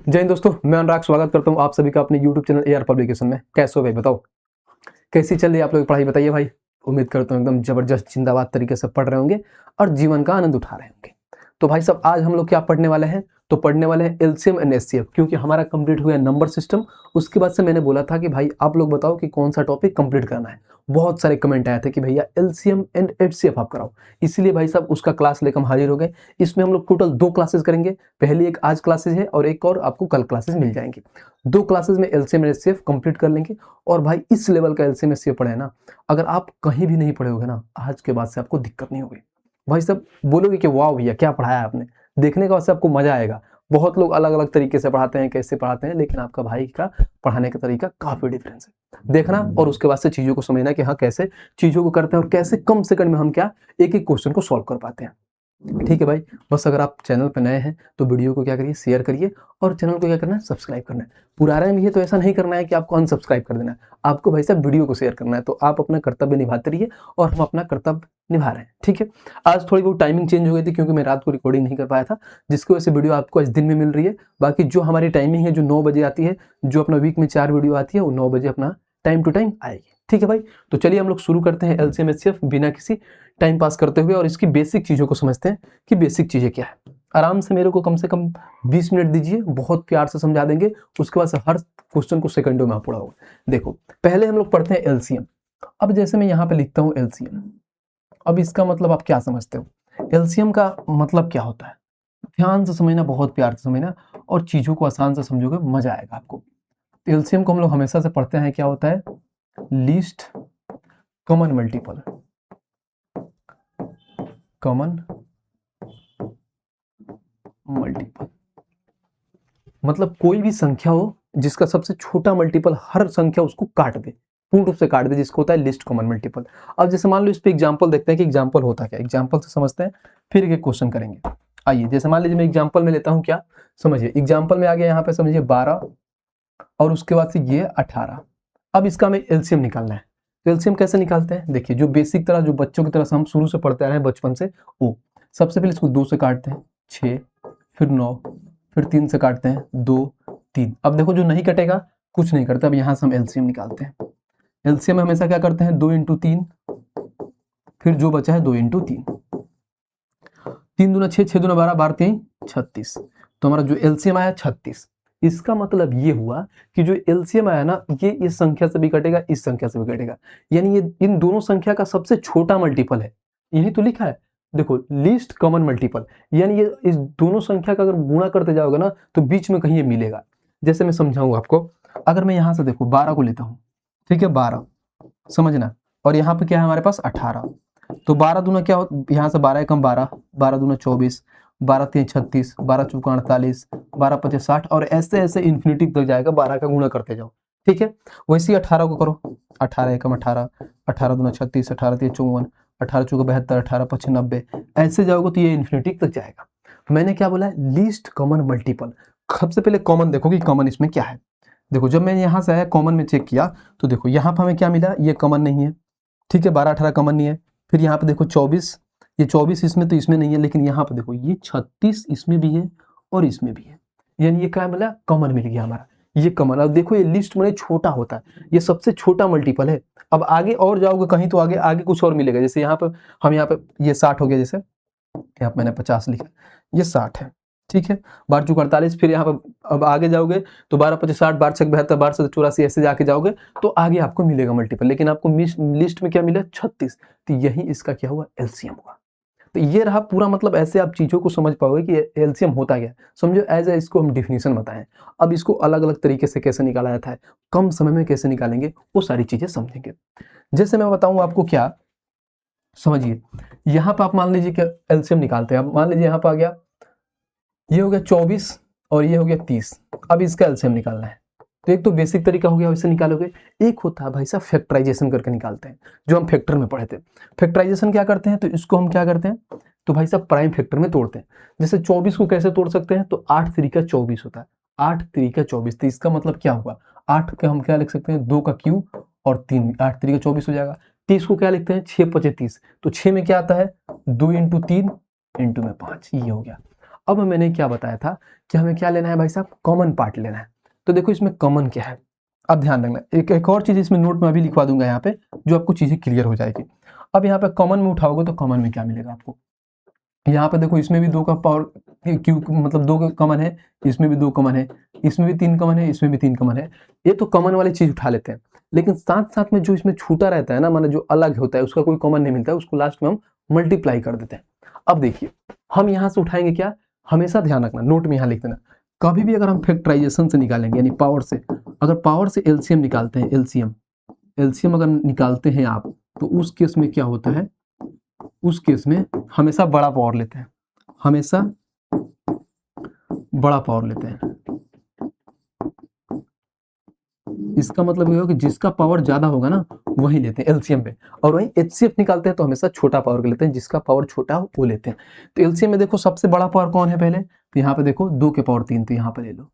जय हिंद दोस्तों, मैं अनुराग स्वागत करता हूं आप सभी का अपने YouTube चैनल AR पब्लिकेशन में। कैसे हो भाई, बताओ कैसी चल रही है आप लोग की पढ़ाई, बताइए भाई। उम्मीद करता हूं एकदम जबरदस्त जिंदाबाद तरीके से पढ़ रहे होंगे और जीवन का आनंद उठा रहे होंगे। तो भाई साहब आज हम लोग क्या पढ़ने वाले हैं, तो पढ़ने वाले हैं एलसीएम एंड एचसीएफ, क्योंकि हमारा कंप्लीट हुआ नंबर सिस्टम। उसके बाद से मैंने बोला था कि भाई आप लोग बताओ कि कौन सा टॉपिक कंप्लीट करना है। बहुत सारे कमेंट आए थे कि भैया एलसीएम एंड एचसीएफ आप कराओ, इसलिए भाई साहब उसका क्लास लेकर हम हाजिर हो गए। इसमें हम लोग टोटल 2 क्लासेस करेंगे। पहली एक आज क्लासेस है और एक और आपको कल क्लासेस मिल जाएंगी। 2 क्लासेस में एलसीएम एंड एचसीएफ कंप्लीट कर लेंगे। और भाई इस लेवल का एलसीएम एचसीएफ पढ़े ना, अगर आप कहीं भी नहीं पढ़े होगे ना, आज के बाद से आपको दिक्कत नहीं होगी। भाई साहब बोलोगे कि वाह भैया क्या पढ़ाया आपने, देखने का वैसे आपको मजा आएगा। बहुत लोग अलग अलग तरीके से पढ़ाते हैं, कैसे पढ़ाते हैं, लेकिन आपका भाई का पढ़ाने का तरीका काफी डिफरेंस है। देखना और उसके बाद से चीजों को समझना कि हाँ कैसे चीजों को करते हैं और कैसे कम सेकंड में हम क्या एक एक क्वेश्चन को सॉल्व कर पाते हैं। ठीक है भाई, बस अगर आप चैनल पर नए हैं तो वीडियो को क्या करिए, शेयर करिए और चैनल को क्या करना है, सब्सक्राइब करना है। पुराने में ये तो ऐसा नहीं करना है कि आपको अनसब्सक्राइब कर देना है, आपको भाई साहब वीडियो को शेयर करना है। तो आप अपना कर्तव्य निभाते रहिए और हम अपना कर्तव्य निभा रहे हैं। ठीक है, आज थोड़ी बहुत टाइमिंग चेंज हो गई थी क्योंकि मैं रात को रिकॉर्डिंग नहीं कर पाया था, जिसकी वजह से वीडियो आपको आज दिन में मिल रही है। बाकी जो हमारी टाइमिंग है जो 9 बजे आती है, जो अपना वीक में 4 वीडियो आती है, वो 9 बजे अपना टाइम टू टाइम आएगी। ठीक है भाई, तो चलिए हम लोग शुरू करते हैं एलसीएम एचसीएफ बिना किसी टाइम पास करते हुए और इसकी बेसिक चीजों को समझते हैं कि बेसिक चीजें क्या है। आराम से मेरे को कम से कम 20 मिनट दीजिए, बहुत प्यार से समझा देंगे। उसके बाद से हर क्वेश्चन को सेकंडों में आप पढ़ाओगे। देखो पहले हम लोग पढ़ते हैं एलसीएम। अब जैसे मैं यहाँ पे लिखता हूँ एलसीएम, अब इसका मतलब आप क्या समझते हो, एलसीएम का मतलब क्या होता है। ध्यान से समझना, बहुत प्यार से समझना और चीजों को आसान से समझोगे, मजा आएगा आपको। एलसीएम को हम लोग हमेशा से पढ़ते हैं, क्या होता है, least common multiple. Common multiple मतलब कोई भी संख्या हो जिसका सबसे छोटा मल्टीपल हर संख्या उसको काट दे, पूर्ण रूप से काट दे, जिसको होता है लिस्ट कॉमन मल्टीपल। अब जैसे मान लो इस पे एग्जांपल देखते हैं कि एग्जांपल होता क्या, एग्जांपल से समझते हैं फिर एक क्वेश्चन करेंगे। आइए जैसे मान लीजिए मैं एग्जांपल में लेता हूं, क्या समझिए, एग्जांपल में आ गया यहाँ पे समझिए 12 और उसके बाद से ये 18। अब इसका हमें एलसीएम निकालना है। तो एलसीएम कैसे निकालते हैं, देखिए जो बेसिक तरह जो बच्चों की तरह से हम शुरू से पढ़ते आ रहे हैं बचपन से, वो सबसे पहले इसको 2 से काटते हैं 6, फिर 9, फिर 3 से काटते हैं 2 3। अब देखो जो नहीं कटेगा कुछ नहीं करता। अब यहाँ से हम एलसीएम निकालते हैं। एलसीएम में हमेशा क्या करते हैं, 2 × 3, फिर जो बचा है 2 × 3, 3 दूना 6, 6 दूना 12, 12 3 36। तो हमारा जो एलसीएम आया 36। इसका मतलब ये हुआ कि जो एलसीएम आया ना, ये इस संख्या से भी कटेगा, इस संख्या से भी कटेगा, यानी ये इन दोनों संख्या का सबसे छोटा मल्टीपल है। यही तो लिखा है, देखो लीस्ट कॉमन मल्टीपल, यानी ये इस दोनों संख्या का अगर गुणा करते जाओगे ना तो बीच में कहीं ये मिलेगा। जैसे मैं समझाऊंगा आपको, अगर मैं यहाँ से देखो 12 को लेता हूँ, ठीक है 12 समझना, और यहाँ पे क्या है हमारे पास 18। तो 12 दूना क्या हो, यहाँ से 12 कम 12, 12 दूना 24, 12 3 36, 12 चौका 48, 12 5 60 और ऐसे ऐसे इन्फिनिटी तक जाएगा, 12 का गुणा करते जाओ। ठीक है, वैसे ही 18 को करो, 18 एकम 18, 18 दूना 36, 18 3 54, 18 चौका 72, 18 5 90, ऐसे जाओगे तो ये इन्फिनिटी तक जाएगा। मैंने क्या बोला, लीस्ट कॉमन मल्टीपल। सबसे पहले कॉमन देखो कि कॉमन इसमें क्या है। देखो जब मैंने यहाँ से आया कॉमन में चेक किया तो देखो यहाँ पर हमें क्या मिला, ये कॉमन नहीं है। ठीक है, 12 18 कॉमन नहीं है। फिर यहाँ पे देखो 24, ये 24 इसमें तो इसमें नहीं है, लेकिन यहाँ पे देखो ये 36 इसमें भी है और इसमें भी है, यानी ये क्या मिला, कॉमन मिल गया हमारा, ये कॉमन। अब देखो ये लिस्ट में छोटा होता है, ये सबसे छोटा मल्टीपल है। अब आगे और जाओगे कहीं तो आगे आगे कुछ और मिलेगा। जैसे यहाँ पे हम यहाँ पे ये 60 हो गया, जैसे यहाँ पे मैंने 50 लिखा, ये 60 है। ठीक है, 12 चौका 48, फिर यहाँ पर अब आगे जाओगे तो 12 5 60, 12 6 72, 12 7 84, ऐसे जाके जाओगे तो आगे आपको मिलेगा मल्टीपल, लेकिन आपको लिस्ट में क्या मिला 36। तो यही इसका क्या हुआ, एलसीएम हुआ। तो ये रहा पूरा मतलब, ऐसे आप चीजों को समझ पाओगे कि एलसीएम होता क्या, समझो एज ए इसको हम डिफिनीशन बताएं। अब इसको अलग अलग तरीके से कैसे निकाला जाता है, कम समय में कैसे निकालेंगे, वो सारी चीजें समझेंगे। जैसे मैं बताऊं आपको, क्या समझिए, यहाँ पर आप मान लीजिए कि एलसीएम निकालते हैं। अब मान लीजिए यहाँ पर आ गया, ये हो गया 24 और ये हो गया 30। अब इसका एलसीएम निकालना है। तो एक तो बेसिक तरीका हो गया, वैसे निकालोगे। एक होता है भाई साहब फैक्टराइजेशन करके निकालते हैं, जो हम फैक्टर में पढ़े थे। फैक्टराइजेशन क्या करते हैं, तो इसको हम क्या करते हैं, तो भाई साहब प्राइम फैक्टर में तोड़ते हैं। जैसे 24 को कैसे तोड़ सकते हैं, तो 8 3 का 24 होता है, 8 3 का 24। तो इसका मतलब क्या हुआ, 8 का हम क्या लिख सकते हैं, 2 का क्यूब और 3, 8 3 का 24 हो जाएगा। 30 को क्या लिखते हैं, 6 5 30। तो 6 में क्या आता है, 2 × 3 × 5, ये हो गया। अब मैंने क्या बताया था कि हमें क्या लेना है भाई साहब, कॉमन पार्ट लेना है। तो देखो इसमें कॉमन क्या है, अब ध्यान रखना, एक और चीज इसमें नोट में अभी लिखवा दूंगा यहाँ पे, जो आपको चीजें क्लियर हो जाएगी। अब यहाँ पे कॉमन में उठाओगे तो कॉमन में क्या मिलेगा आपको, यहाँ पे देखो इसमें भी 2 का पावर क्यू, मतलब 2 का कॉमन है, इसमें भी 2 कॉमन है, इसमें भी 3 कॉमन है, इसमें भी 3 कॉमन है। ये तो कॉमन वाली चीज उठा लेते हैं, लेकिन साथ साथ में जो इसमें छूटा रहता है ना, माना जो अलग होता है, उसका कोई कॉमन नहीं मिलता है, उसको लास्ट में हम मल्टीप्लाई कर देते हैं। अब देखिए हम यहाँ से उठाएंगे क्या, हमेशा ध्यान रखना, नोट में यहाँ लिख देना, कभी भी अगर हम फैक्टराइजेशन से निकालेंगे यानी पावर से, अगर पावर से एलसीएम निकालते हैं, एलसीएम अगर निकालते हैं आप, तो उस केस में क्या होता है, उस केस में हमेशा बड़ा पावर लेते हैं, हमेशा बड़ा पावर लेते हैं। इसका मतलब ये हो कि जिसका पावर ज्यादा होगा ना वही लेते हैं एलसीएम पे, और वही एचसीएफ निकालते हैं तो हमेशा छोटा पावर के लेते हैं, जिसका पावर छोटा हो वो लेते हैं। तो एलसीएम में देखो सबसे बड़ा पावर कौन है पहले, तो यहाँ पे देखो 2 के पावर 3, तो यहाँ पे ले लो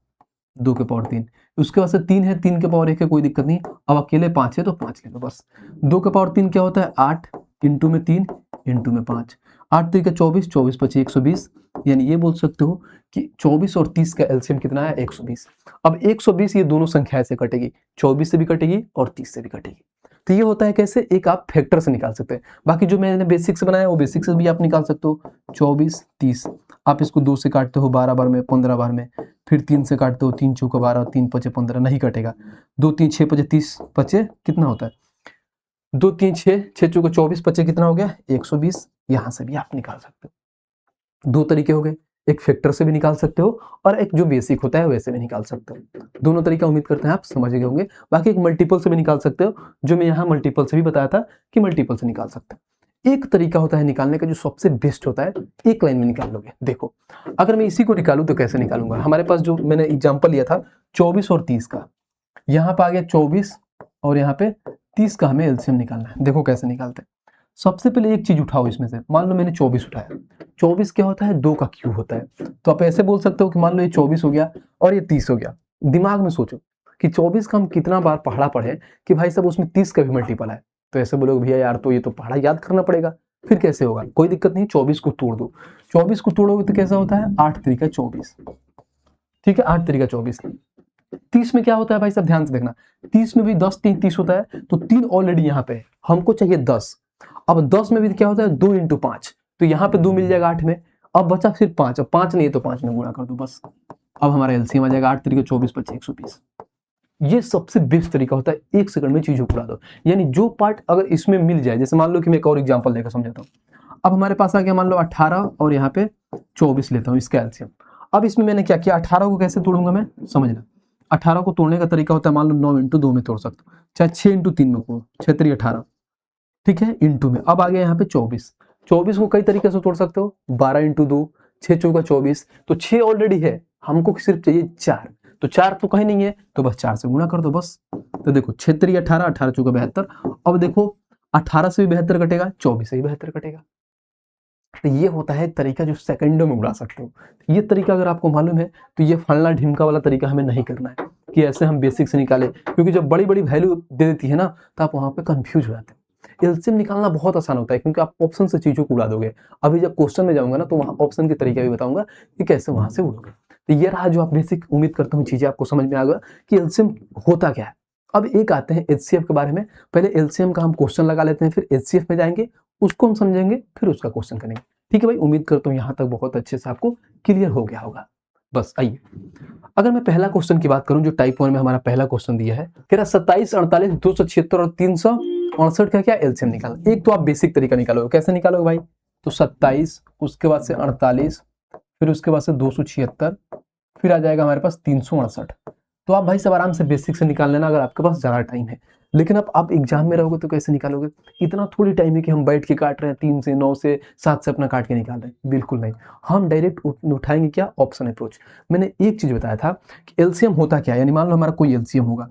2 के पावर 3, उसके बाद से 3 है, 3 के पावर 1 है, कोई दिक्कत नहीं। अब अकेले 5 है तो 5 ले लो बस। 2 के पावर 3 क्या होता है, 8 इंटू में 3 इंटू में 5, 8 3 का 24, 24 पची 120, यानी ये बोल सकते हो कि 24 और 30 का एलसीएम कितना है, 120। अब 120 ये दोनों संख्या से कटेगी, 24 से भी कटेगी और 30 से भी कटेगी। तो ये होता है कैसे, एक आप फैक्टर से निकाल सकते हैं। बाकी जो मैंने बेसिक से बनाया वो बेसिक से भी आप निकाल सकते हो। 24 30, आप इसको 2 से काटते हो 12 बार में, 15 बार में, फिर 3 से काटते हो, 3 चौका 12, 3 पचे 15, नहीं कटेगा। 2 3 6 पचे 30, पचे कितना होता है, 2 3 6, 6 चौका 24, पचे कितना हो गया, 120। यहाँ से भी आप निकाल सकते हो। 2 तरीके हो गए, एक फैक्टर से भी निकाल सकते हो और एक जो बेसिक होता है वैसे भी निकाल सकते हो। दोनों तरीका उम्मीद करते हैं आप समझ गए होंगे। बाकी एक मल्टीपल से भी निकाल सकते हो, जो मैं यहाँ मल्टीपल से भी बताया था कि मल्टीपल से निकाल सकते हो। एक तरीका होता है निकालने का जो सबसे बेस्ट होता है, एक लाइन में निकाल लोगे। देखो अगर मैं इसी को निकालूं तो कैसे निकालूंगा, हमारे पास जो मैंने एग्जाम्पल लिया था 24 और 30 का, यहाँ पे आ गया 24 और यहाँ पे 30 का हमें एलसीएम निकालना है। देखो कैसे निकालते हैं, सबसे पहले एक चीज उठाओ इसमें से, मान लो मैंने 24 उठाया, 24 क्या होता है, 2 का क्यूब होता है। तो आप ऐसे बोल सकते हो कि मान लो ये 24 हो गया और ये 30 हो गया। दिमाग में सोचो कि 24 का हम कितना बार पढ़ा पढ़े कि भाई साहब उसमें 30 का भी मल्टीपल है। तो ऐसे बोलोगे भैया यार तो ये तो पढ़ा याद करना पड़ेगा, फिर कैसे होगा, कोई दिक्कत नहीं, 24 को तोड़ दो। 24 को तोड़ोगे तो कैसा होता है, 8 3 का 24, ठीक है, 8 3 का 24। 30 में क्या होता है भाई साहब, ध्यान से देखना, 30 में भी 10 3 30 होता है, तो 3 ऑलरेडी यहाँ पे है, हमको चाहिए 10। अब 10 में भी क्या होता है, 2 इंटू 5, तो यहाँ पे 2 मिल जाएगा 8 में, अब बचा सिर्फ 5, अब 5 नहीं है तो 5 में गुणा कर दो बस। अब हमारा एलसीएम आ जाएगा 8 3 24 25 120। ये सबसे बेस्ट तरीका होता है, 1 सेकंड में चीजों को उड़ा दो। यानी जो पार्ट अगर इसमें मिल जाए, जैसे मान लो कि मैं एक और एग्जांपल देकर समझाता हूँ। अब हमारे पास आ गया मान लो 18 और यहाँ पे 24 लेता हूँ इसका एलसीएम। अब इसमें मैंने क्या किया, 18 को कैसे तोड़ूंगा मैं, समझना। 18 को तोड़ने का तरीका होता है, मान लो 9 इंटू 2 में तोड़ सकते हो, चाहे 6 इंटू 3 में तोड़ो, 6 3 18, ठीक है, इंटू में। अब आ गया यहाँ पे 24, 24 को कई तरीके से तोड़ सकते हो, 12 इंटू 2, 6 चौका 24, तो 6 ऑलरेडी है, हमको सिर्फ चाहिए 4, तो 4 तो कहीं नहीं है, तो बस 4 से गुणा कर दो बस। तो देखो 6 3 18, 18 चौका 72, अब देखो 18 से भी 72 कटेगा, 24 से भी 72 कटेगा। तो ये होता है तरीका जो सेकंडों में उड़ा सकते हो। ये तरीका अगर आपको मालूम है तो ये फलना ढिमका वाला तरीका हमें नहीं करना है कि ऐसे हम बेसिक से निकाले, क्योंकि जब बड़ी बड़ी वैल्यू दे देती है ना तो आप वहां पे कंफ्यूज हो जाते हैं। एलसीएम निकालना बहुत आसान होता है क्योंकि आप ऑप्शन से चीजों को उड़ा दोगे। अभी जब क्वेश्चन में जाऊंगा ना तो वहां ऑप्शन के तरीका भी बताऊंगा कि कैसे वहां से उड़ोगे। तो ये रहा जो आप बेसिक, उम्मीद करता हूँ चीजें आपको समझ में आ गया कि एलसीएम होता क्या है। अब एक आते हैं एचसीएफ के बारे में। पहले एलसीएम का हम क्वेश्चन लगा लेते हैं, फिर एचसीएफ में जाएंगे, उसको हम समझेंगे, फिर उसका क्वेश्चन करेंगे। ठीक है भाई, उम्मीद करता हूँ यहाँ तक बहुत अच्छे से आपको क्लियर हो गया होगा। बस आइए, अगर मैं पहला क्वेश्चन की बात करूं जो टाइप 1 में हमारा पहला क्वेश्चन दिया है, कह रहा 27 48 276 और 368 का क्या एलसीएम निकालना। एक तो आप बेसिक तरीका निकालोगे, कैसे निकालोगे भाई, तो 27 उसके बाद से 48 फिर उसके बाद से 276 फिर आ जाएगा हमारे पास 368। तो आप भाई सब आराम से बेसिक से निकाल लेना अगर आपके पास ज्यादा टाइम है। लेकिन अब आप एग्जाम में रहोगे तो कैसे निकालोगे, इतना थोड़ी टाइम है कि हम बैठ के काट रहे हैं 3 से 9 से 7 से अपना काट के निकाल रहे हैं, बिल्कुल नहीं। हम डायरेक्ट उठाएंगे क्या, ऑप्शन अप्रोच। मैंने एक चीज बताया था कि एलसीएम होता क्या है, यानी मान लो हमारा कोई एलसीएम होगा,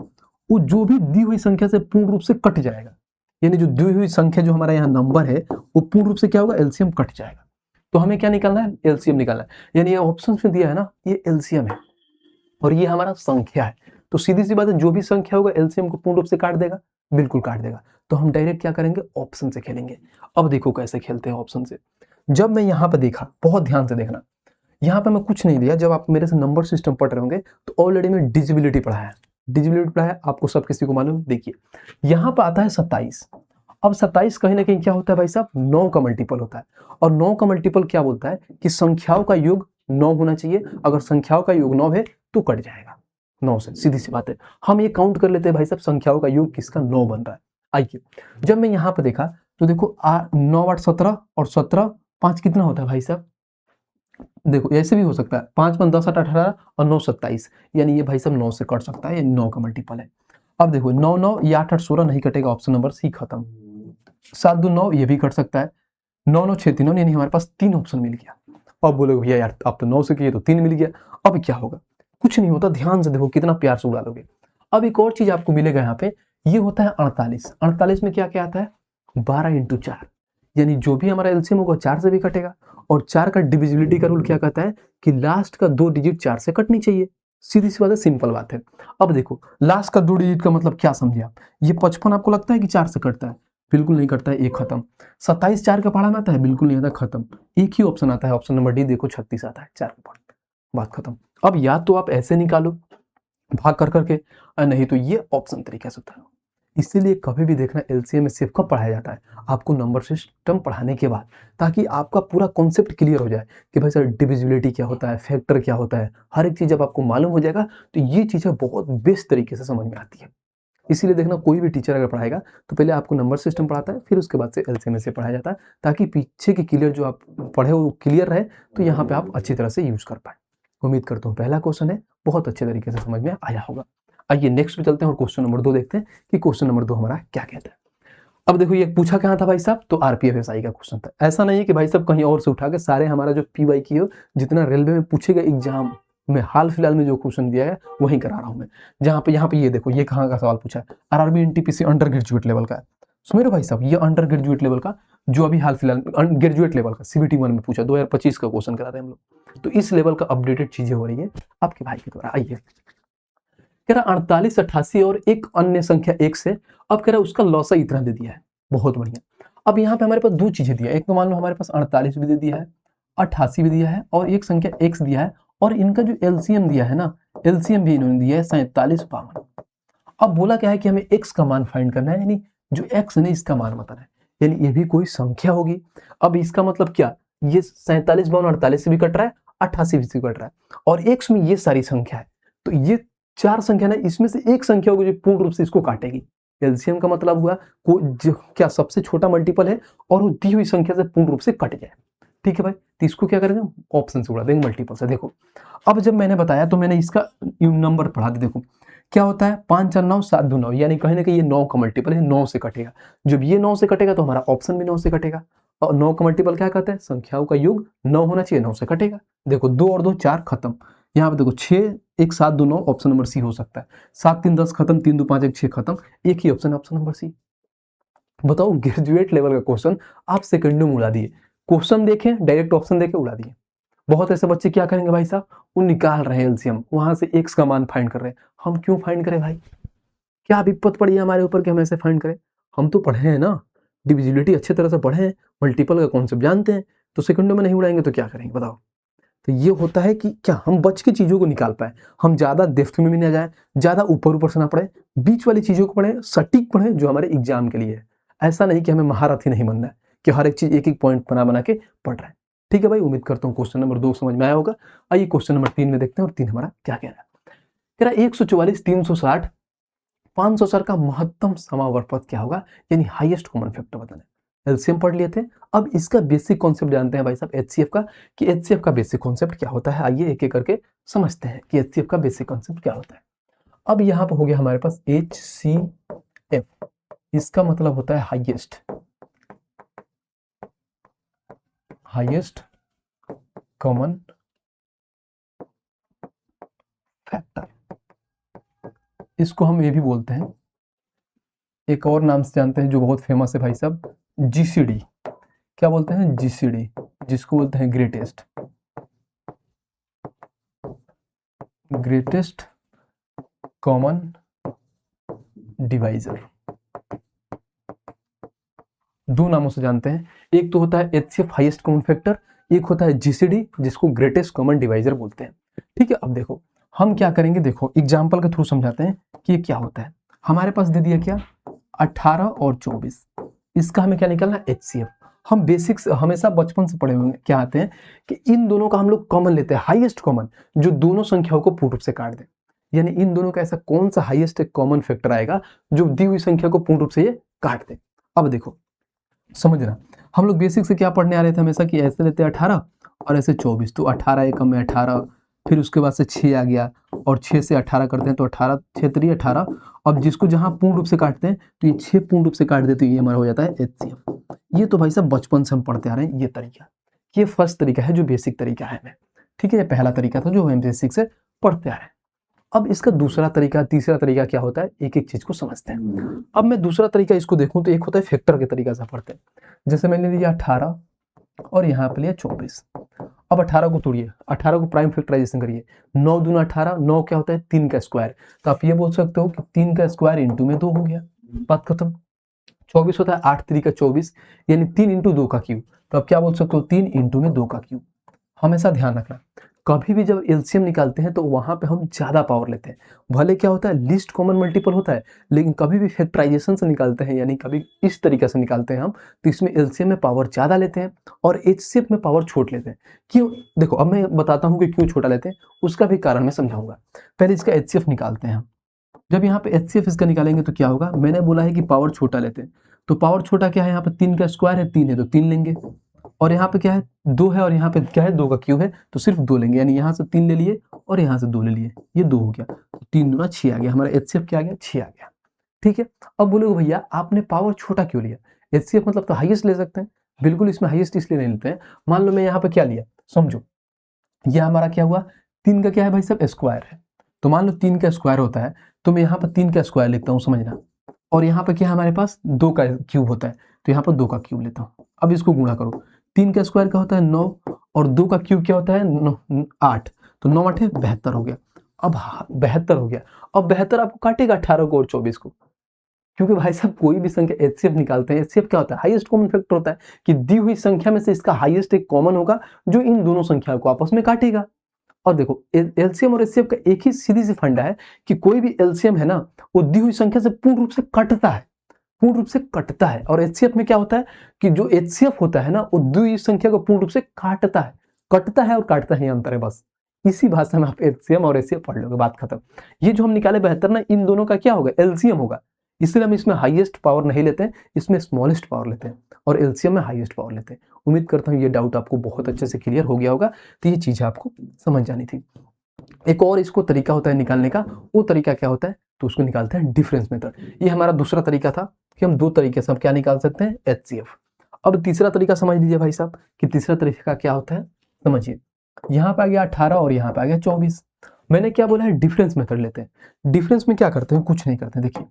वो जो भी दी हुई संख्या से पूर्ण रूप से कट जाएगा, यानी जो दी हुई संख्या जो हमारा यहाँ नंबर है वो पूर्ण रूप से क्या होगा, एलसीएम कट जाएगा। तो हमें क्या निकालना है, एलसीएम निकालना है। यानी ये ऑप्शन में दिया है ना, ये एलसीएम है और ये हमारा संख्या है। तो सीधी सी बात है, जो भी संख्या होगा एलसीएम को पूर्ण रूप से काट देगा, बिल्कुल काट देगा। तो हम डायरेक्ट क्या करेंगे, ऑप्शन से खेलेंगे। अब देखो कैसे खेलते हैं ऑप्शन से। जब मैं यहाँ पे देखा, बहुत ध्यान से देखना, यहाँ पे मैं कुछ नहीं दिया, जब आप मेरे से नंबर सिस्टम पढ़ रहे होंगे तो ऑलरेडी मैं डिजिबिलिटी पढ़ाया, डिजिबिलिटी पढ़ाया, आपको सब किसी को मालूम। देखिए यहाँ पे आता है 27। अब 27 कहीं ना कहीं क्या होता है भाई साहब, 9 का मल्टीपल होता है। और 9 का मल्टीपल क्या बोलता है कि संख्याओं का योग 9 होना चाहिए। अगर संख्याओं का योग 9 है तो कट जाएगा 9 से, सीधी सी बात है। हम ये काउंट कर लेते हैं भाई साहब, संख्याओं का योग किसका 9 बन रहा है। आइए जब मैं यहाँ पे देखा तो देखो 9 8 17 और 17 5 कितना होता है भाई साहब, देखो ऐसे भी हो सकता है, 5 5 10 8 18 और 9 27, यानी ये भाई साहब 9 से कट सकता है, यानी 9 का मल्टीपल है। अब देखो 9 9 ये 8 8 16 नहीं कटेगा, ऑप्शन नंबर सी खत्म। 7 2 9 ये भी कट सकता है, 9 9 6 3 9, यानी हमारे पास 3 ऑप्शन मिल गया। अब बोलोगे भैया यार आप तो 9 से किए तो 3 मिल गया, अब क्या होगा, कुछ नहीं होता, ध्यान से देखो कितना प्यार से उड़ा लोगे। अब एक और चीज आपको मिलेगा यहाँ पे, ये होता है 48। 48 में क्या क्या आता है, 12 इंटू 4, यानी जो भी हमारा एलसीएम होगा 4 से भी कटेगा। और 4 का डिविजिबिलिटी का रूल क्या कहता है कि लास्ट का 2 डिजिट 4 से कटनी चाहिए, सीधी सी बात है, सिंपल बात है। अब देखो लास्ट का 2 डिजिट का मतलब क्या समझे आप, ये 55 आपको लगता है कि 4 से कटता है, बिल्कुल नहीं कटता है, एक खत्म। 27 4 का पहाड़ा में आता है, बिल्कुल नहीं आता, खत्म। एक ही ऑप्शन आता है, ऑप्शन नंबर डी, देखो 36 आता है 4 का पहाड़ा, बात खत्म। अब या तो आप ऐसे निकालो भाग कर करके, नहीं तो ये ऑप्शन तरीके से उतारो। इसीलिए कभी भी देखना एलसीएम सिर्फ कब पढ़ाया जाता है, आपको नंबर सिस्टम पढ़ाने के बाद, ताकि आपका पूरा कॉन्सेप्ट क्लियर हो जाए कि भाई सर डिविजिबिलिटी क्या होता है, फैक्टर क्या होता है, हर एक चीज जब आपको मालूम हो जाएगा तो ये चीजें बहुत बेस्ट तरीके से समझ में आती है। इसीलिए देखना कोई भी टीचर अगर पढ़ाएगा तो पहले आपको नंबर सिस्टम पढ़ाता है, फिर उसके बाद से एलसीएम से पढ़ाया जाता है, ताकि पीछे की क्लियर जो आप पढ़े वो क्लियर रहे, तो यहाँ पे आप अच्छी तरह से यूज कर पाए। उम्मीद करता हूँ पहला क्वेश्चन है बहुत अच्छे तरीके से समझ में आया होगा। आइए नेक्स्ट पे चलते हैं और क्वेश्चन नंबर 2 देखते हैं कि क्वेश्चन नंबर 2 हमारा क्या कहता है। अब देखो ये पूछा कहाँ था भाई साहब, तो आरपीएफएसआई का क्वेश्चन था। ऐसा नहीं है कि भाई साहब कहीं और से उठा के, सारे हमारा जो पीवाई की हो, जितना रेलवे में पूछेगा एग्जाम में हाल फिलहाल में जो क्वेश्चन दिया है वही करा रहा हूँ मैं। यहाँ पे ये देखो ये कहाँ का सवाल पूछा है, RRB NTPC under graduate level का है। सुमेरो भाई साहब ये अंडर ग्रेजुएट लेवल का, जो अभी हाल फिलहाल ग्रेजुएट लेवल का सीबीटी 1 में पूछा, 2025 का क्वेश्चन करा रहे हैं हम लोग, तो इस लेवल का अपडेटेड चीजें हो रही है आपके भाई के द्वारा। आइए कह रहा 48 88 और एक अन्य संख्या 1 से, अब कह रहा उसका लॉसा इतना दे दिया है, बहुत बढ़िया। अब यहाँ पे हमारे पास दो चीजें दिया है, एक तो मान लो हमारे पास 48 भी दे दिया है, 88 भी दिया है, और एक संख्या x दिया है, और इनका जो एलसीएम दिया है ना, एलसीएम भी इन्होंने दिया है 47 52। अब बोला क्या है कि हमें x का मान फाइंड करना है, यानी जो x है इसका मान बताना है, यानी ये भी कोई संख्या होगी। अब इसका मतलब क्या, ये 47 52 48 से भी कट रहा है, 88 से भी कट रहा है, और x में ये सारी संख्या है, तो ये 4 संख्या ना, इसमें से एक संख्या होगी जो पूर्ण रूप से इसको काटेगी। एलसीएम का मतलब हुआ जो क्या सबसे छोटा मल्टीपल है और वो दी हुई संख्या से पूर्ण रूप से कट जाए। ठीक है भाई, तो इसको क्या करेंगे, ऑप्शन से उड़ा देंगे मल्टीपल से। देखो अब जब मैंने बताया तो मैंने इसका नंबर पढ़ा दिया, देखो क्या होता है 5 4 9 7 2 9, यानी कहीं ना कहीं ये 9 का मल्टीपल है, 9 से कटेगा। जब ये 9 से कटेगा तो हमारा ऑप्शन भी 9 से कटेगा, और 9 का मल्टीपल क्या कहते हैं, संख्याओं का योग 9 होना चाहिए, 9 से कटेगा। देखो 2 और 2 4 खत्म, यहाँ पे देखो 6 1 7 2 9, ऑप्शन नंबर सी हो सकता है। 7 3 10 खत्म, 3 2 5 1 6 खत्म, एक ही ऑप्शन, ऑप्शन नंबर सी। बताओ ग्रेजुएट लेवल का क्वेश्चन आप सेकंडों में उड़ा दिए, क्वेश्चन देखें डायरेक्ट ऑप्शन देके उड़ा दिए। बहुत ऐसे बच्चे क्या करेंगे भाई साहब, वो निकाल रहे हैं एलसीएम, वहां से एक्स का मान फाइंड कर रहे हैं। हम क्यों फाइंड करें भाई, क्या विपत पड़ी है हमारे ऊपर कि हम ऐसे फाइंड करें, हम तो पढ़े हैं ना, डिविजिबिलिटी अच्छे तरह से पढ़े हैं, मल्टीपल का कॉन्सेप्ट जानते हैं, तो सेकंडों में नहीं उड़ाएंगे तो क्या करेंगे बताओ। तो ये होता है कि क्या हम बच के चीजों को निकाल पाए, हम ज्यादा डेप्थ में भी ना जाए, ज्यादा ऊपर ऊपर से ना पढ़े, बीच वाली चीजों को पढ़े, सटीक पढ़े जो हमारे एग्जाम के लिए है। ऐसा नहीं कि हमें महारथी नहीं बनना है कि हर एक चीज एक एक पॉइंट बना बना के पढ़ रहे हैं। ठीक है भाई, उम्मीद करता हूँ क्वेश्चन नंबर 2 समझ में आया होगा। आइए क्वेश्चन नंबर 3 में देखते हैं, और 3 हमारा क्या कह रहा है। कह रहा है 144 360 500 का महत्तम समावर्त क्या होगा, यानी हाईएस्ट कॉमन फैक्टर बताना है। एलसीएम पढ़ लिए थे, अब इसका बेसिक कॉन्सेप्ट जानते हैं भाई साहब एचसीएफ का, कि एचसीएफ का बेसिक कॉन्सेप्ट क्या होता है। आइए एक एक करके समझते हैं कि एचसीएफ का बेसिक कॉन्सेप्ट क्या होता है। अब यहाँ पर हो गया हमारे पास HCF, इसका मतलब होता है हाईएस्ट कॉमन फैक्टर। इसको हम ये भी बोलते हैं, एक और नाम से जानते हैं जो बहुत फेमस है भाई साहब, जीसीडी। क्या बोलते हैं, जीसीडी, जिसको बोलते हैं ग्रेटेस्ट कॉमन डिवाइजर। दो नामों से जानते हैं, एक तो होता है एचसीएफ हाईएस्ट कॉमन फैक्टर, एक होता है जीसीडी जिसको ग्रेटेस्ट कॉमन डिवाइजर बोलते हैं। ठीक है, अब देखो हम क्या करेंगे, देखो एग्जाम्पल के थ्रू समझाते हैं कि ये क्या होता है। हमारे पास दे दिया क्या 18 और 24, इसका हमें क्या निकालना है एचसीएफ। हम बेसिक्स हमेशा बचपन से पढ़े होंगे, क्या आते हैं कि इन दोनों का हम लोग कॉमन लेते हैं, हाईएस्ट कॉमन जो दोनों संख्याओं को पूर्ण रूप से काट दे। यानी इन दोनों का ऐसा कौन सा हाईएस्ट कॉमन फैक्टर आएगा जो दी हुई संख्या को पूर्ण रूप से ये काट दे। अब देखो समझना, हम लोग बेसिक से क्या पढ़ने आ रहे थे हमेशा कि ऐसे लेते हैं 18 और ऐसे 24, तो 18 एकम में 18, फिर उसके बाद से 6 आ गया और 6 से 18 करते हैं तो 18 6 3 18। अब जिसको जहां पूर्ण रूप से काटते हैं तो ये 6 पूर्ण रूप से काट देते हैं, ये हमारा हो जाता है एचसीएफ। ये तो भाई साहब बचपन से हम पढ़ते आ रहे हैं ये तरीका। ये फर्स्ट तरीका है जो बेसिक तरीका है हमें, ठीक है, ये पहला तरीका था जो हम बेसिक से पढ़ते आ रहे हैं। अब इसका दूसरा तरीका तीसरा तरीका क्या होता है, एक एक चीज को समझते हैं। अब मैं दूसरा तरीका इसको देखूं तो एक होता है फैक्टर के तरीका से पढ़ते हैं। जैसे मैंने लिया 18 और यहाँ पे लिया 24। अब 18 को तोड़िए, 18 को प्राइम फैक्टराइजेशन करिए, 9 दूना 18, 9 क्या होता है 3 का स्क्वायर, तो आप ये बोल सकते हो कि 3 का स्क्वायर इंटू में 2 हो गया, बात खत्म। 24 होता है 8 3 का 24, यानी 3 इंटू 2 का क्यूब, तो आप क्या बोल सकते हो 3 इंटू में 2 का क्यूब। हमेशा ध्यान रखना कभी भी जब एलसीएम निकालते हैं तो वहां पे हम ज्यादा पावर लेते हैं। भले क्या होता है लिस्ट कॉमन मल्टीपल होता है, लेकिन कभी भी फैक्टराइजेशन से निकालते हैं यानी कभी इस तरीके से निकालते हैं हम, तो इसमें एलसीएम में पावर ज्यादा लेते हैं और एचसीएफ में पावर छोट लेते हैं। क्यों, देखो अब मैं बताता हूँ कि क्यों छोटा लेते हैं, उसका भी कारण मैं समझाऊंगा। पहले इसका एचसीएफ निकालते हैं हम। जब यहाँ पे एचसीएफ इसका निकालेंगे तो क्या होगा, मैंने बोला है कि पावर छोटा लेते हैं, तो पावर छोटा क्या है, यहाँ पे 3 का स्क्वायर है, 3 है तो 3 लेंगे, और यहाँ पे क्या है 2 है और यहाँ पे क्या है 2 का क्यूब है तो सिर्फ 2 लेंगे, यानी यहाँ से 3 ले लिए और यहाँ से 2 ले लिए, ये 2 हो गया, तो 3 दूना 6 आ गया, हमारा एचसीएफ क्या आ गया 6 आ गया। ठीक है, अब बोलोगे भैया आपने पावर छोटा क्यों लिया, एचसीएफ मतलब तो हाईएस्ट ले सकते हैं। बिल्कुल इसमें हाईएस्ट इसलिए नहीं लेते हैं, मान लो मैं यहाँ पे क्या लिया समझो, यह हमारा क्या हुआ 3 का क्या है भाई साहब स्क्वायर है, तो मान लो 3 का स्क्वायर होता है तो मैं यहाँ पर 3 का स्क्वायर लिखता हूँ समझना, और यहाँ पे क्या हमारे पास 2 का क्यूब होता है तो यहाँ पर 2 का क्यूब लेता हूँ। अब इसको गुणा करो, 3 का स्क्वायर क्या होता है 9 और 2 का क्यूब क्या होता है 8, तो 9 8 72 हो गया। अब 72 हो गया, अब 72 आपको काटेगा 18 को और 24 को, क्योंकि भाई साहब कोई भी संख्या एचसीएफ निकालते हैं, एचसीएफ क्या होता है हाईएस्ट कॉमन फैक्टर होता है कि दी हुई संख्या में से इसका हाईएस्ट एक कॉमन होगा जो इन दोनों संख्याओं को आपस में काटेगा। और देखो एलसीएम और एचसीएफ का एक ही सीधी सी फंडा है कि कोई भी एलसीएम है ना वो दी हुई संख्या से पूर्ण रूप से कटता है, पूर्ण रूप से कटता है, और एचसीएफ में क्या होता है कि जो एचसीएफ होता है ना वो दी हुई संख्या को पूर्ण रूप से काटता है, कटता है और काटता है, अंतर है बस। इसी भाषा में आप एचसीएम और एचसीएफ पढ़ लोगे, बात खत्म। ये जो हम निकाले 72 ना, इन दोनों का क्या होगा एलसीएम होगा, इसलिए हम इसमें हाईएस्ट पावर नहीं लेते हैं, इसमें स्मॉलेस्ट पावर लेते हैं और एलसीएम में हाईएस्ट पावर लेते हैं। उम्मीद करता हूँ ये डाउट आपको बहुत अच्छे से क्लियर हो गया होगा, तो ये चीजें आपको समझ जानी थी। एक और इसको तरीका होता है निकालने का, वो तरीका क्या होता है तो उसको निकालते हैं डिफरेंस मेथड। ये हमारा दूसरा तरीका था कि हम दो तरीके से हम क्या निकाल सकते हैं एचसीएफ। अब तीसरा तरीका समझ लीजिए भाई साहब कि तीसरा तरीका क्या होता है, समझिए यहाँ पे आ गया 18 और यहाँ पे आ गया 24। मैंने क्या बोला है डिफरेंस मेथड लेते हैं। डिफरेंस में क्या करते हैं, कुछ नहीं करते हैं। देखिए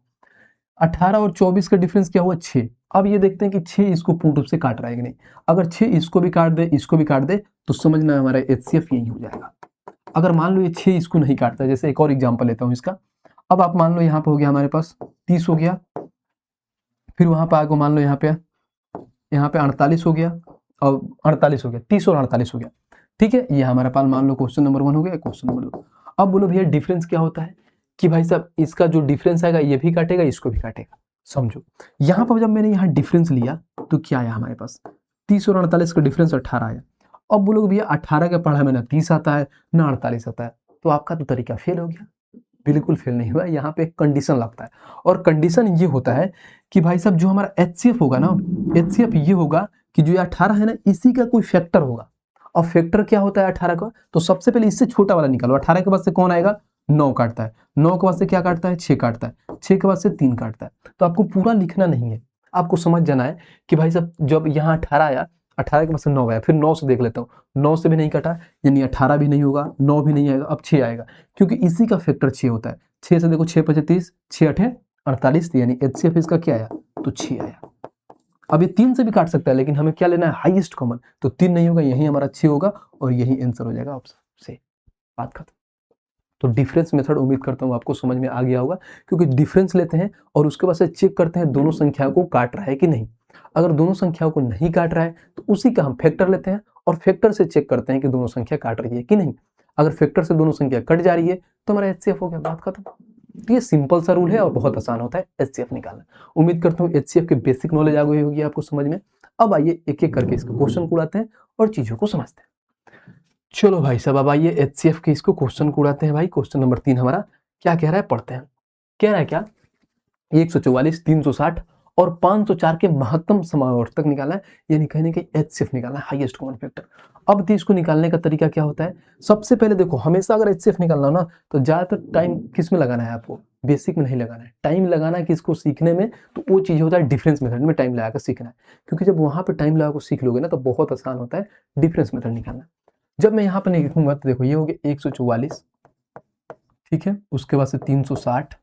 18 और 24 का डिफरेंस क्या हुआ 6। अब ये देखते हैं कि 6 इसको पूर्ण रूप से काट रहा है कि नहीं। अगर 6 इसको भी काट दे इसको भी काट दे तो समझना हमारा एचसीएफ यही हो जाएगा। अगर मान लो ये 6 इसको नहीं काटता है, जैसे एक और एग्जांपल लेता हूं इसका। अब आप मान लो यहाँ पे हो गया हमारे पास 30 हो गया, फिर वहां पे आगे मान लो यहाँ पे 48 हो गया और 48 हो गया, 30 और 48 हो गया। ठीक है, ये हमारे पास मान लो क्वेश्चन नंबर 1 हो गया, क्वेश्चन नंबर 2। अब बोलो भैया डिफरेंस क्या होता है कि भाई साहब इसका जो डिफरेंस आएगा ये भी काटेगा इसको भी काटेगा। समझो यहाँ पर जब मैंने यहाँ डिफरेंस लिया तो क्या आया हमारे पास 30 और 48 का डिफरेंस 18 आया। अब बोलोगे भैया 18 का पढ़ा में ना 30 आता है ना 48 आता है, तो आपका तो तरीका फेल हो गया। बिल्कुल फेल नहीं हुआ, यहाँ पे एक कंडीशन लगता है और कंडीशन ये होता है कि भाई साहब जो हमारा एचसीएफ होगा ना, एचसीएफ ये होगा कि जो 18 है ना इसी का कोई फैक्टर होगा। और फैक्टर क्या होता है 18 का, तो सबसे पहले इससे छोटा वाला निकालो। 18 के बाद से कौन आएगा 9 काटता है, 9 के बाद से क्या काटता है 6 काटता है, 6 के बाद से 3 काटता है। तो आपको पूरा लिखना नहीं है, आपको समझ जाना है कि भाई साहब जब यहाँ 18 आया 18 के बाद से 9 आया, फिर 9 से देख लेता हूँ 9 से भी नहीं कटा, यानी 18 भी नहीं होगा 9 भी नहीं आएगा, अब 6 आएगा क्योंकि इसी का फैक्टर 6 होता है। 6 से देखो 6 5 30, 6 8 48, यानी एचसीएफ इसका क्या आया तो 6 आया। अब ये 3 से भी काट सकता है लेकिन हमें क्या लेना है हाईएस्ट कॉमन, तो 3 नहीं होगा, यही हमारा 6 होगा और यही आंसर हो जाएगा ऑप्शन से, बात खत्म। तो डिफरेंस मेथड उम्मीद करता हूँ आपको समझ में आ गया होगा, क्योंकि डिफरेंस लेते हैं और उसके बाद से चेक करते हैं दोनों संख्याओं को काट रहा है कि नहीं। अगर दोनों संख्याओं को नहीं काट रहा है तो उसी का हम फैक्टर लेते हैं और फैक्टर से चेक करते हैं कि दोनों संख्या काट रही है कि नहीं। अगर फैक्टर से दोनों संख्या कट जा रही है तो हमारा HCF हो गया, बात खत्म। तो ये सिंपल सा रूल है और बहुत आसान होता है HCF निकालना। उम्मीद करता हूँ HCF की बेसिक नॉलेज आ गई होगी आपको समझ में। अब आइए एक एक करके इसके क्वेश्चन को उड़ाते हैं और चीजों को समझते हैं। चलो भाई साहब, अब आइए HCF के इसको क्वेश्चन को उड़ाते हैं भाई। क्वेश्चन नंबर 3 हमारा क्या कह रहा है, पढ़ते हैं। कह रहा है क्या, 144, 360 और 504 के महत्तम समावर्तक निकालना है, यानी कहीं ना कहीं HCF निकालना है, हाईएस्ट कॉमन फैक्टर। अब इसको निकालने का तरीका क्या होता है, सबसे पहले देखो हमेशा अगर HCF निकालना हो ना तो ज्यादातर टाइम किस में लगाना है आपको, बेसिक में नहीं लगाना है। टाइम लगाना है किसको सीखने में, तो वो चीज होता है डिफरेंस मेथड में टाइम लगाकर सीखना है, क्योंकि जब वहां पर टाइम लगाकर सीख लोगे ना तो बहुत आसान होता है डिफरेंस मेथड निकालना। जब मैं यहाँ पर लिखूंगा तो देखो ये हो गया 144, ठीक है, उसके बाद से 360,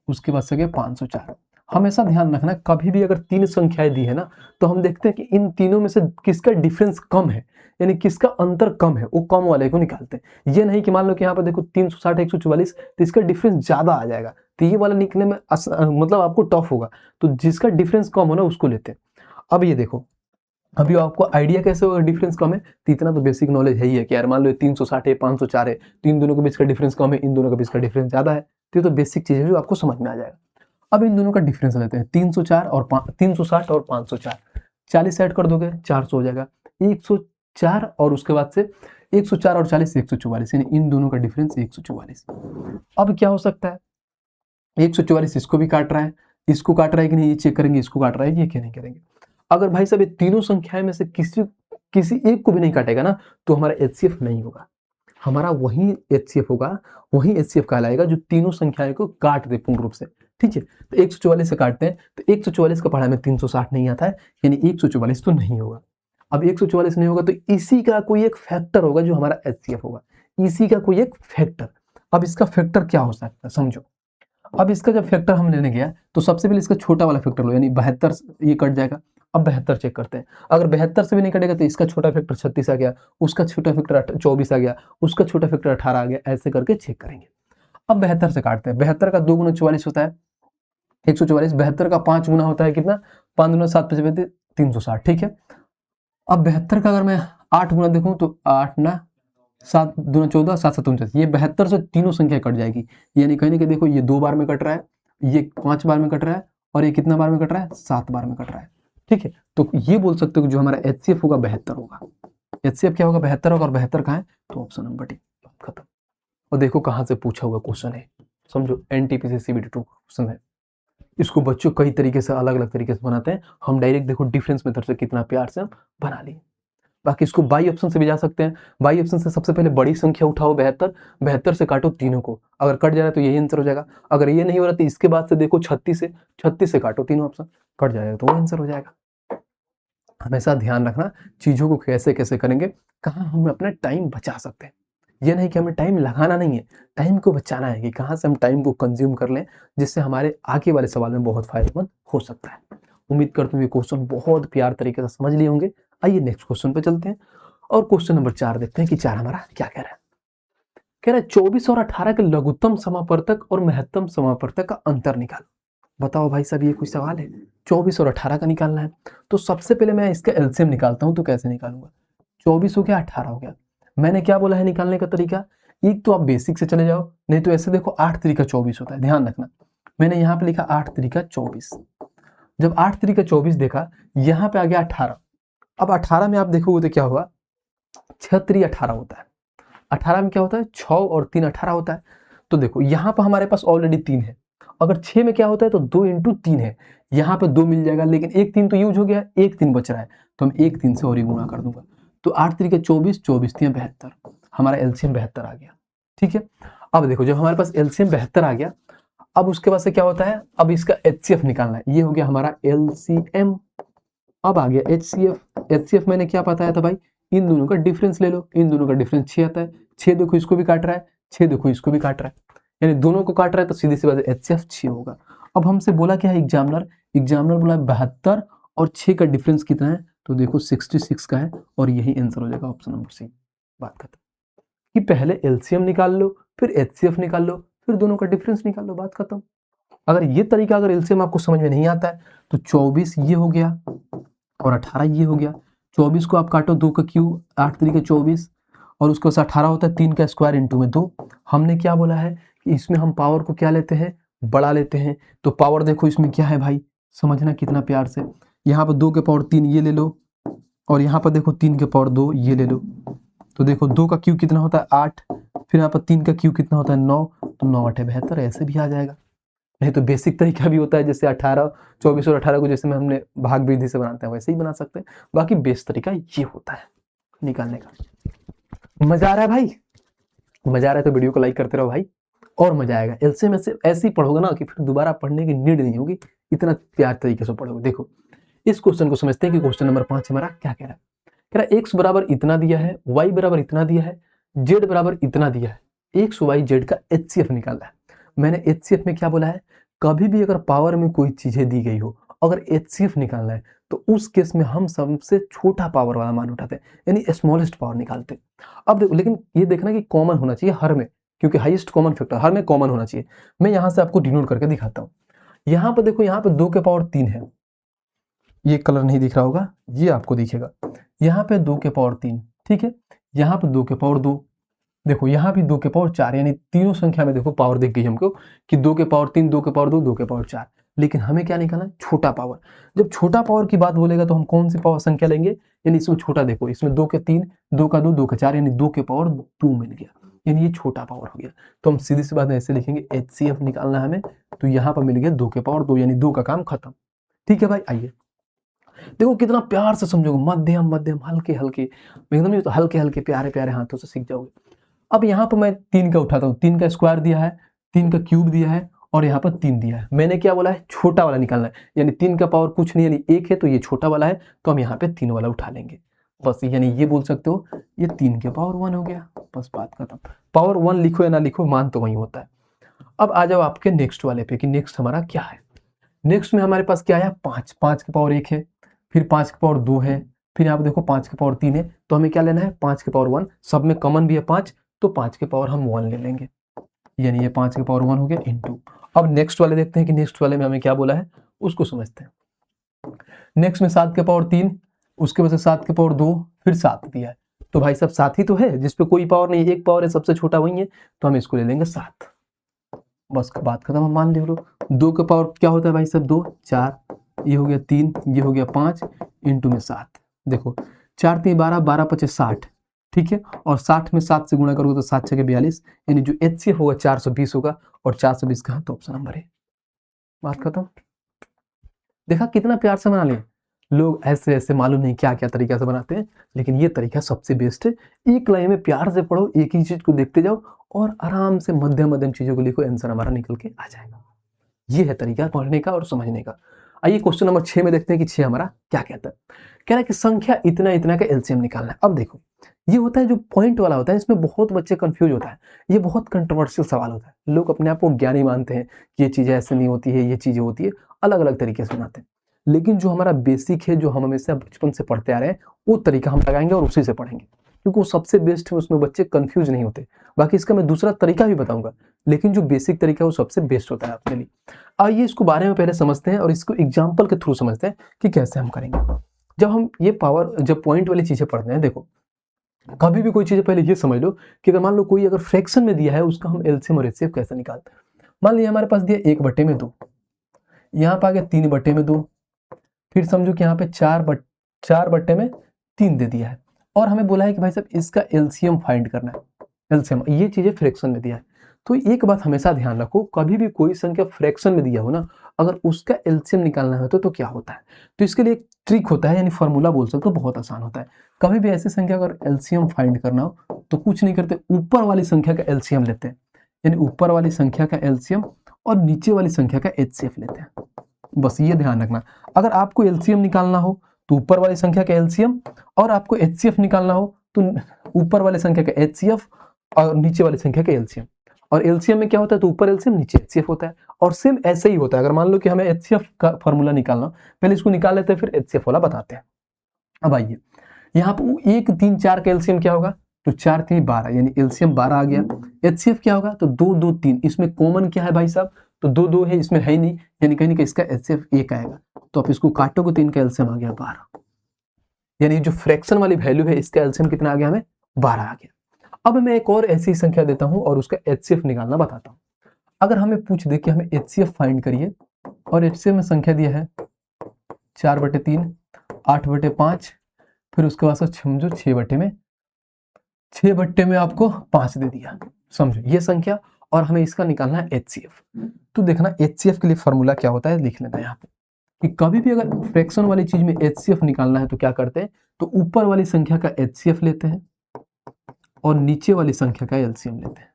उसके बाद से 504। हमेशा ध्यान रखना कभी भी अगर तीन संख्याएं दी है ना तो हम देखते हैं कि इन तीनों में से किसका डिफरेंस कम है, यानी किसका अंतर कम है, वो कम वाले को निकालते हैं। ये नहीं कि मान लो कि यहाँ पर देखो 360 144 तो इसका डिफरेंस ज्यादा आ जाएगा तो ये वाला निकलने में मतलब आपको टफ होगा, तो जिसका डिफरेंस कम हो ना उसको लेते हैं। अब ये देखो, अभी आपको आइडिया कैसे होगा डिफरेंस कम है, तो इतना तो बेसिक नॉलेज है ही है कि यार मान लो 360 है 504 है तो इन दोनों के बीच का डिफरेंस कम है, इन दोनों के बीच का डिफरेंस ज्यादा है, तो ये तो बेसिक चीज है जो आपको समझ में आ जाएगा। अब इन दोनों का डिफरेंस लेते हैं, 360 और 504, 40 ऐड कर दोगे 400 हो जाएगा, 104 और उसके बाद से 104 और 40 144, यानी इन दोनों का डिफरेंस 144। अब क्या हो सकता है, 144 इसको भी काट रहा है, इसको काट रहा है कि नहीं ये चेक करेंगे, इसको काट रहा है ये क्या नहीं करेंगे। अगर भाई साहब ये तीनों संख्याएं में से किसी एक को भी नहीं काटेगा ना तो हमारा HCF नहीं होगा, हमारा वही HCF होगा, वही HCF कहलाएगा जो तीनों संख्याएं को काट दे पूर्ण रूप से। ठीक है, तो 144 से काटते हैं तो 144 का पढ़ा में 360 नहीं आता है, यानी 144 तो नहीं होगा। अब 144 नहीं होगा तो इसी का कोई एक फैक्टर होगा जो हमारा HCF होगा, इसी का कोई एक फैक्टर। अब इसका फैक्टर क्या हो सकता है समझो। अब इसका जब फैक्टर हम लेने गया तो सबसे पहले इसका छोटा वाला फैक्टर लो, यानी 72 ये कट जाएगा। अब 72 चेक करते हैं, अगर 72 से भी नहीं कटेगा तो इसका छोटा फैक्टर 36 आ गया, उसका छोटा फैक्टर 24 आ गया, उसका छोटा फैक्टर 18 आ गया, ऐसे करके चेक करेंगे। अब 72 से काटते हैं, 72 का 2 गुना 44 होता है 144, 72 का 5 गुना होता है कितना, 5 गुना 7 55 360। ठीक है, अब 72 का अगर मैं 8 गुना देखूं तो 8 ना 7 दूना 14 7 7 29, ये 72 से तीनों संख्या कट जाएगी, यानी कहीं ना कहीं देखो ये 2 बार में कट रहा है, ये 5 बार में कट रहा है और ये कितना बार में कट रहा है, 7 बार में कट रहा है। ठीक है, तो ये बोल सकते हो कि जो हमारा HCF होगा 72 होगा। HCF क्या होगा, 72 होगा, और 72 कहाँ है तो ऑप्शन नंबर डी, खत्म। और देखो कहाँ से पूछा हुआ क्वेश्चन है, समझो NTPC CBT 2 क्वेश्चन है। इसको बच्चों कई तरीके से अलग अलग तरीके से बनाते हैं, हम डायरेक्ट देखो डिफरेंस मेथड से कितना प्यार से हम बना लिए। बाकी इसको बाई ऑप्शन से भी जा सकते हैं, बाई ऑप्शन से सबसे पहले बड़ी संख्या उठाओ 72, 72 से काटो तीनों को, अगर कट जा रहा है तो यही आंसर हो जाएगा। अगर ये नहीं हो रहा तो इसके बाद से देखो 36 से काटो तीनों ऑप्शन, कट जाएगा तो वो आंसर हो जाएगा। हमेशा ध्यान रखना चीजों को कैसे कैसे करेंगे, कहाँ हम अपना टाइम बचा सकते हैं। ये नहीं कि हमें टाइम लगाना नहीं है, टाइम को बचाना है कि कहाँ से हम टाइम को कंज्यूम कर लें जिससे हमारे आगे वाले सवाल में बहुत फायदेमंद हो सकता है। उम्मीद करता हूँ ये क्वेश्चन बहुत प्यार तरीके से समझ लिए होंगे। आइए नेक्स्ट क्वेश्चन पे चलते हैं और क्वेश्चन नंबर 4 देखते हैं कि 4 हमारा क्या कह रहा है। कह रहा है 24 और 18 के लघुत्तम समापवर्तक और महत्तम समापवर्तक का अंतर निकालो। बताओ भाई साहब ये कोई सवाल है, 24 और 18 का निकालना है। तो सबसे पहले मैं इसका एलसीएम निकालता हूं, तो कैसे निकालूंगा, 24 हो गया 18 हो गया। मैंने क्या बोला है निकालने का तरीका, एक तो आप बेसिक से चले जाओ, नहीं तो ऐसे देखो 8 तरीका 24 होता है, ध्यान रखना। मैंने यहाँ पे लिखा 8 तरीका 24, जब 8 तरीका 24 देखा यहाँ पे आ गया 18। अब 18 में आप देखोगे तो क्या हुआ, 6 3 18 होता है। 18 में क्या होता है, 6 और 3 18 होता है। तो देखो यहाँ पर हमारे पास ऑलरेडी 3 है, अगर 6 में क्या होता है तो 2 इंटू 3 है, यहाँ पे 2 मिल जाएगा, लेकिन एक 3 तो यूज हो गया, एक 3 बच रहा है, तो हम एक 3 से और ही गुणा कर दूंगा। तो 8 तरीके 24, 24 3 72, हमारा एलसीएम 72 आ गया। ठीक है, अब देखो जब हमारे पास एलसीएम 72 आ गया, अब उसके बाद से क्या होता है, अब इसका एचसीएफ निकालना है, ये हो गया हमारा एलसीएम। अब आ गया एचसीएफ। एचसीएफ मैंने क्या बताया था भाई, इन दोनों का डिफरेंस ले लो, इन दोनों का डिफरेंस 6 आता है, 6 देखो इसको भी काट रहा है, 6 देखो इसको भी काट रहा है, यानी दोनों को काट रहा है, तो सीधी सी बात है एचसीएफ 6 होगा। अब हमसे बोला क्या है एग्जामिनर, एग्जामिनर बोला 72 और 6 का डिफरेंस कितना है, तो देखो 66 का है, और यही आंसर हो जाएगा ऑप्शन नंबर सी। बात खत्म, कि पहले एलसीएम निकाल लो, फिर एचसीएफ निकाल लो, फिर दोनों का डिफरेंस निकाल लो, बात खत्म। अगर ये तरीका अगर एलसीएम आपको समझ में नहीं आता है तो 24 ये हो गया और 18 ये हो गया, 24 को आप काटो 2 का क्यूब, 8 3 24, और उसके बाद 18 होता है 3 का स्क्वायर इंटू में 2। हमने क्या बोला है कि इसमें हम पावर को क्या लेते हैं, बड़ा लेते हैं। तो पावर देखो इसमें क्या है भाई, समझना कितना प्यार से। यहाँ पर 2 के पावर 3 ये ले लो, और यहाँ पर देखो 3 के पावर 2 ये ले लो। तो देखो 2 का क्यूब कितना होता है 8, फिर यहाँ पर 3 का क्यूब कितना होता है 9, तो 9 8 72, ऐसे भी आ जाएगा। नहीं तो बेसिक तरीका भी होता है, जैसे 18 24 और 18 को जैसे में हमने भाग विधि से बनाते हैं वैसे ही बना सकते हैं। बाकी बेस्ट तरीका ये होता है निकालने का। मजा आ रहा है भाई? मजा आ रहा है तो वीडियो को लाइक करते रहो भाई, और मजा आएगा। एलसीएम ऐसे ही पढ़ोगे ना कि फिर दोबारा पढ़ने की नीड नहीं होगी, इतना प्यार तरीके से पढ़ोगे। देखो इस क्वेश्चन को समझते हैं कि क्वेश्चन नंबर 5 हमारा क्या कह रहा है। कह रहा है x बराबर इतना दिया है, y बराबर इतना दिया है, z बराबर इतना दिया है, x y z का HCF निकालना है। मैंने HCF में क्या बोला है, कभी भी अगर पावर में कोई चीजें दी गई हो, अगर HCF निकालना है तो उस केस में हम सबसे छोटा पावर वाला मान उठाते हैं, यानी स्मॉलेस्ट पावर निकालते हैं। अब देखो लेकिन ये देखना कि कॉमन होना चाहिए हर में, क्योंकि हाईएस्ट कॉमन फैक्टर हर में कॉमन होना चाहिए। मैं यहाँ से आपको डिनोट करके दिखाता हूँ। यहाँ पर देखो, यहाँ पे 2 के पावर 3 है, ये कलर नहीं दिख रहा होगा, ये आपको दिखेगा। यहाँ पे 2 के पावर 3, ठीक है। यहाँ पे 2 के पावर 2, देखो यहाँ भी 2 के पावर 4, यानी तीनों संख्या में देखो पावर दिख गई हमको कि 2 के पावर 3, 2 के पावर 2, 2 के पावर 4। लेकिन हमें क्या निकालना है, छोटा पावर। जब छोटा पावर की बात बोलेगा तो हम कौन सी पावर संख्या लेंगे, यानी इसमें छोटा देखो, इसमें 2 के 3, 2 का 2, 2 का 4, यानी 2 के पावर 2 मिल गया, यानी ये छोटा पावर हो गया। तो हम सीधी सी बात ऐसे लिखेंगे, HCF निकालना है हमें, तो यहाँ पर मिल गया 2 के पावर 2, यानी 2 का काम खत्म। ठीक है भाई, आइए देखो कितना प्यार से समझोगे, मध्यम मध्यम हल्के हल्के, एकदम नहीं तो हल्के हल्के प्यारे प्यारे हाथों से सीख जाओगे। अब यहाँ पर मैं 3 का उठाता हूँ, 3 का स्क्वायर दिया है, 3 का क्यूब दिया है, और यहाँ पर 3 दिया है। मैंने क्या बोला है, छोटा वाला निकालना है, यानी 3 का पावर कुछ नहीं, यानी 1 है, तो ये छोटा वाला है, तो हम यहाँ पे 3 वाला उठा लेंगे बस। यानी ये बोल सकते हो ये 3 के पावर 1 हो गया, बस बात खत्म। पावर 1 लिखो या ना लिखो, मान तो वही होता है। अब आ जाओ आपके नेक्स्ट वाले पे कि नेक्स्ट हमारा क्या है। नेक्स्ट में हमारे पास क्या आया, 5, 5 के पावर 1 है, फिर 5 के पावर 2 है, फिर यहाँ पे देखो 5 के पावर 3 है, तो हमें क्या लेना है, 5 के पावर 1, सब में कॉमन भी है 5, तो 5 के पावर हम 1 ले लेंगे, यानी ये 5 के पावर 1 हो गया इनटू। अब नेक्स्ट वाले देखते हैं कि नेक्स्ट वाले में हमें क्या बोला है, उसको समझते हैं। नेक्स्ट में 7 के पावर 3, उसके वजह से 7 के पावर 2, फिर 7 दिया है, तो भाई सब 7 ही तो है, जिसपे कोई पावर नहीं, एक पावर है, सबसे छोटा वही है, तो हम इसको ले लेंगे 7, बस बात खत्म। हम मान ले लो 2 के पावर क्या होता है भाई सब, 2 4, ये हो गया 3, ये हो गया 5, इंटू में 7। देखो 4 3 12, 12 5 60, ठीक है, और 60 में 7 से गुणा करोगे तो 7 6 42, यानी जो HCF होगा 420 होगा, और 420 कहाँ, तो ऑप्शन नंबर है, बात खत्म। देखा कितना प्यार से बना लिया। लोग ऐसे ऐसे मालूम नहीं क्या क्या तरीका से बनाते हैं, लेकिन ये तरीका सबसे बेस्ट है। एक लाइन में प्यार से पढ़ो, एक ही चीज को देखते जाओ, और आराम से मध्यम मध्यम चीजों को लिखो, आंसर हमारा निकल के आ जाएगा। ये है तरीका पढ़ने का और समझने का। आइए क्वेश्चन नंबर 6 में देखते हैं कि 6 हमारा क्या कहता है। कह रहा है कि संख्या इतना इतना का एलसीएम निकालना है। अब देखो ये होता है जो पॉइंट वाला होता है, इसमें बहुत बच्चे कंफ्यूज होता है, ये बहुत कंट्रोवर्शियल सवाल होता है। लोग अपने आप को ज्ञानी मानते हैं कि ये चीजें ऐसे नहीं होती है, ये चीजें होती है, अलग अलग तरीके से बनाते हैं। लेकिन जो हमारा बेसिक है, जो हम हमेशा बचपन से पढ़ते आ रहे हैं, वो तरीका हम लगाएंगे और उसी से पढ़ेंगे, क्योंकि वो सबसे बेस्ट है, उसमें बच्चे कंफ्यूज नहीं होते। बाकी इसका मैं दूसरा तरीका भी बताऊंगा, लेकिन जो बेसिक तरीका है वो सबसे बेस्ट होता है आपके लिए। आइए इसको बारे में पहले समझते हैं और इसको एग्जाम्पल के थ्रू समझते हैं कि कैसे हम करेंगे। जब हम ये पावर, जब पॉइंट वाली चीजें पढ़ते हैं, देखो कभी भी कोई चीज पहले ये समझ लो कि अगर मान लो कोई अगर फ्रैक्शन में दिया है, उसका हम एलसीएम और एचसीएफ कैसे निकालते हैं। मान लिया हमारे पास दिया 1/2, यहाँ पे आ गया 3/2, फिर समझो कि यहाँ पे 4/3 दे दिया है, और हमें बोला है कि भाई साहब इसका एलसीएम फाइंड करना है। एलसीएम ये चीजें फ्रैक्शन में दिया है, तो एक बात हमेशा ध्यान रखो, कभी भी कोई संख्या फ्रैक्शन में दिया हो ना, अगर उसका एलसीएम निकालना हो तो क्या होता है, तो इसके लिए एक ट्रिक होता है, यानी फॉर्मूला बोल सकते हो, बहुत आसान होता है। कभी भी ऐसी संख्या अगर एलसीएम फाइंड करना हो तो कुछ नहीं करते, ऊपर वाली संख्या का एलसीएम लेते हैं, यानी ऊपर वाली संख्या का एलसीएम और नीचे वाली संख्या का एचसीएफ लेते हैं। बस ये ध्यान रखना, अगर आपको एलसीएम निकालना हो तो ऊपर वाली संख्या का एलसीएम, और आपको एचसीएफ निकालना हो तो ऊपर वाली संख्या का एचसीएफ और नीचे वाली संख्या का एलसीएम। और एलसीएम में क्या होता है, तो ऊपर एलसीएम नीचे एचसीएफ होता है, और सेम ऐसे ही होता है। अगर मान लो कि हमें एचसीएफ का फॉर्मूला निकालना, पहले इसको निकाल लेते हैं, फिर एचसीएफ वाला बताते हैं। अब आइए यहाँ पर 1 3 4 का एलसीएम क्या होगा, तो 4 3 12, यानी एलसीएम 12 आ गया। एचसीएफ क्या होगा, तो 2 2 3, इसमें कॉमन क्या है भाई साहब, तो 2 2 है, इसमें है ही नहीं, यानी कहीं ना कहीं इसका एचसीएफ 1 आएगा, तो आप इसको काटोगे तो इनका एलसीएम आ गया 12। यानी जो फ्रैक्शन वाली वैल्यू है इसका एलसीएम कितना आ गया, हमें 12 आ गया। अब मैं एक और ऐसी संख्या देता हूं और उसका एचसीएफ निकालना बताता हूं। अगर हमें पूछ दे कि हमें एचसीएफ फाइंड करिए और एचसीएफ में संख्या दिया है 4/3, 8/5, फिर उसके बाद समझो 6/में आपको 5 दे दिया, समझो ये संख्या, और हमें इसका निकालना है एचसीएफ। तो देखना एचसीएफ के लिए फॉर्मूला क्या होता है, लिख लेना यहाँ पे कि कभी भी अगर फ्रैक्शन वाली चीज में एचसीएफ निकालना है तो क्या करते हैं, तो ऊपर वाली संख्या का एचसीएफ लेते हैं और नीचे वाली संख्या का एलसीएम लेते हैं।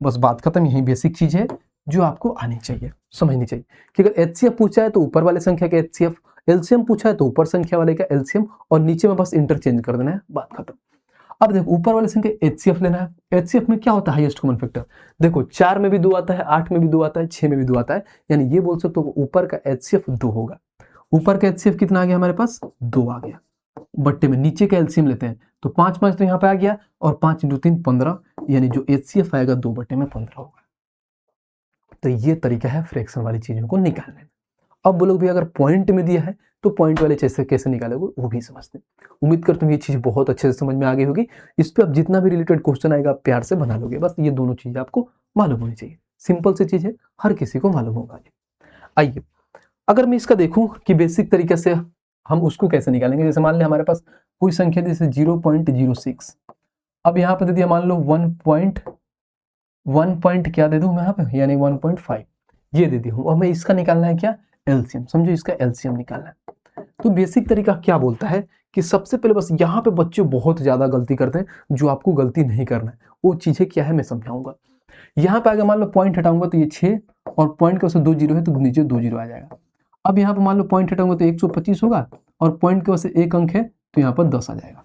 बस बात खत्म। यही बेसिक चीज है जो आपको आनी चाहिए, समझनी चाहिए कि अगर एचसीएफ पूछा है तो ऊपर वाले संख्या का एचसीएफ, एलसीएम पूछा है तो ऊपर संख्या वाले का एलसीएम, और नीचे में बस इंटरचेंज कर देना है, बात खत्म। अब देखो ऊपर वाले संख्या एचसीएफ लेना है। एचसीएफ में क्या होता है, हाईएस्ट कॉमन फैक्टर। देखो 4 में भी 2 आता है, 8 में भी 2 आता है, 6 में भी 2 आता है, यानी ये बोल सकते हो ऊपर का एचसीएफ 2 होगा। ऊपर का एचसीएफ कितना आ गया हमारे पास, 2 आ गया बट्टे में। नीचे का एलसीएम लेते हैं तो 5 5 तो यहाँ पे आ गया, और 5 × 3 15, यानी जो एचसीएफ आएगा 2/15 होगा। तो ये तरीका है फ्रैक्शन वाली चीजों को निकालने में। अब बोलो भी अगर पॉइंट में दिया है तो पॉइंट वाले कैसे निकालोगे वो भी समझते हैं। उम्मीद करता हूँ ये चीज बहुत अच्छे से समझ में आ गई होगी। इस पे अब जितना भी रिलेटेड क्वेश्चन आएगा प्यार से बना लोगे। बस ये दोनों चीजें आपको मालूम होनी चाहिए। सिंपल सी चीज है, हर किसी को मालूम होगा। आइए अगर मैं इसका देखूं कि बेसिक तरीके से हम उसको कैसे निकालेंगे। जैसे मान लें हमारे पास कोई संख्या जैसे 0.06, अब यहाँ पे दे दिया मान लो 1 क्या दे दूं मैं यहाँ पे, यानी 1.5 ये दे दी हूँ। और हमें इसका निकालना है क्या, एलसीएम। समझो इसका एलसीएम निकालना है। तो बेसिक तरीका क्या बोलता है कि सबसे पहले बस यहाँ पे बच्चे बहुत ज्यादा गलती करते हैं, जो आपको गलती नहीं करना है वो चीजें क्या है मैं समझाऊंगा। यहाँ पे आगे मान लो पॉइंट हटाऊंगा तो ये 6, और पॉइंट के वजह से 2 0 है तो नीचे 2 0 आ जाएगा। अब यहाँ पे मान लो पॉइंट हटाऊंगा तो 125 होगा, और पॉइंट के वजह से 1 अंक है तो यहाँ पर 10 आ जाएगा।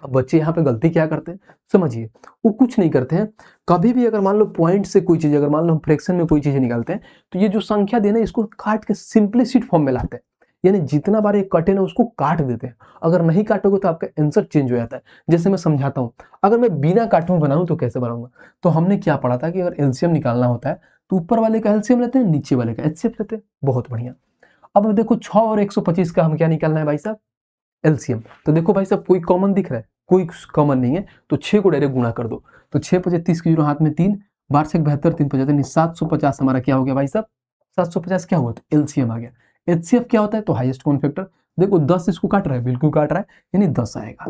अब बच्चे यहाँ पे गलती क्या करते हैं समझिए, वो कुछ नहीं करते हैं। कभी भी अगर मान लो पॉइंट से कोई चीज, अगर मान लो हम फ्रैक्शन में कोई चीज निकालते हैं तो ये जो संख्या देना इसको काट के सिंपलिसिट फॉर्म में लाते हैं, यानी जितना बार ये कटे ना उसको काट देते हैं। अगर नहीं काटोगे तो आपका आंसर चेंज हो जाता है। जैसे मैं समझाता हूँ, अगर मैं बिना काटे बनाऊं तो कैसे बनाऊंगा। तो हमने क्या पढ़ा था कि अगर एलसीएम निकालना होता है तो ऊपर वाले का एलसीएम लेते हैं, नीचे वाले का एचसीएफ लेते हैं। बहुत बढ़िया। अब देखो 6 और 125 का हम क्या निकालना है भाई साहब, एलसीएम। तो देखो भाई साहब कोई कॉमन दिख रहा है, कोई कॉमन नहीं है, तो 6 को डायरेक्ट गुणा कर दो। तो 6 × 30 की 0 हाथ में 3, 12 × 72 3 75, 750 हमारा क्या हो गया भाई साहब, 750 क्या हुआ, तो एलसीएम आ गया। एचसीएफ क्या होता है, तो हाईएस्ट कॉमन फैक्टर। देखो 10 इसको काट रहा है, बिल्कुल काट रहा है, यानी 10 आएगा।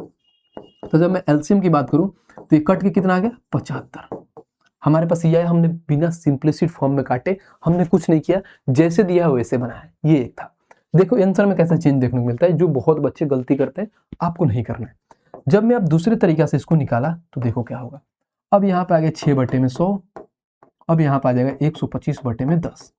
तो जब मैं एलसीएम की बात करूं तो ये कट के कितना आ गया, 75 हमारे पास ये है। हमने बिना सिंपलिसिट फॉर्म में काटे, हमने कुछ नहीं किया, जैसे दिया है वैसे बनाया। ये एक था। देखो आंसर में कैसा चेंज देखने को मिलता है, जो बहुत बच्चे गलती करते हैं, आपको नहीं करना है। जब मैं अब दूसरे तरीका से इसको निकाला तो देखो क्या होगा। अब यहाँ पे आ गया 6/100, अब यहाँ पे आ जाएगा 125/10।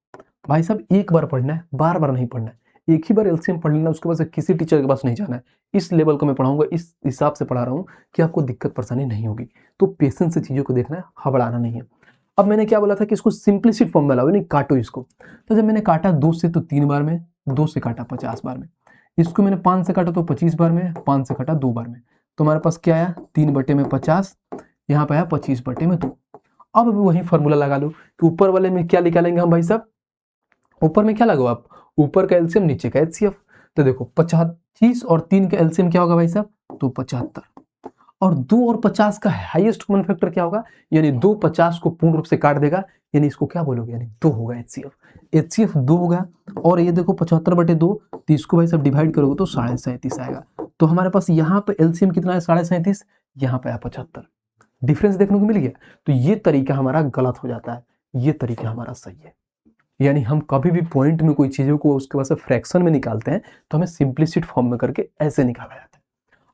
भाई साहब एक बार पढ़ना है, बार बार नहीं पढ़ना है। एक ही बार एलसीएम पढ़ लेना, उसके बाद से किसी टीचर के पास नहीं जाना है। इस लेवल को मैं पढ़ाऊंगा, इस हिसाब से पढ़ा रहा हूँ कि आपको दिक्कत परेशानी नहीं होगी। तो पेशेंस से चीजों को देखना है, हबड़ाना नहीं है। अब मैंने क्या बोला था कि इसको सिंपलिसिट फॉर्म में लाओ, नहीं काटो इसको। तो जब मैंने काटा 2 से तो 3 बार में, 2 से काटा 50 बार में, इसको मैंने 5 से काटा तो 25 बार में, 5 से काटा 2 बार में। तो हमारे पास क्या आया, 3/50, यहाँ पे आया 25/2। अब वही फॉर्मूला लगा लो कि ऊपर वाले में क्या निकालेंगे हम भाई साहब, ऊपर में क्या लगाओ आप, ऊपर का एलसीएम नीचे का एचसीएफ। तो देखो 25 और 3 का एलसीएम क्या होगा भाई साहब, तो 75, और 2 और 50 का हाईएस्ट कॉमन फैक्टर क्या होगा, यानी 2 50 को पूर्ण रूप से काट देगा, यानी इसको क्या बोलोगे, यानी 2 होगा एचसीएफ। एचसीएफ 2 होगा। और ये देखो 75/2, तो इसको भाई साहब डिवाइड करोगे तो 37.5 आएगा। तो हमारे पास यहाँ पे एलसीएम कितना है, 37.5, यहाँ पे आया 75। डिफरेंस देखने को मिल गया। तो ये तरीका हमारा गलत हो जाता है, ये तरीका हमारा सही है। यानी हम कभी भी पॉइंट में कोई चीजों को उसके बाद से फ्रैक्शन में निकालते हैं तो हमें सिंपलिसिट फॉर्म में करके ऐसे निकाला जाता है।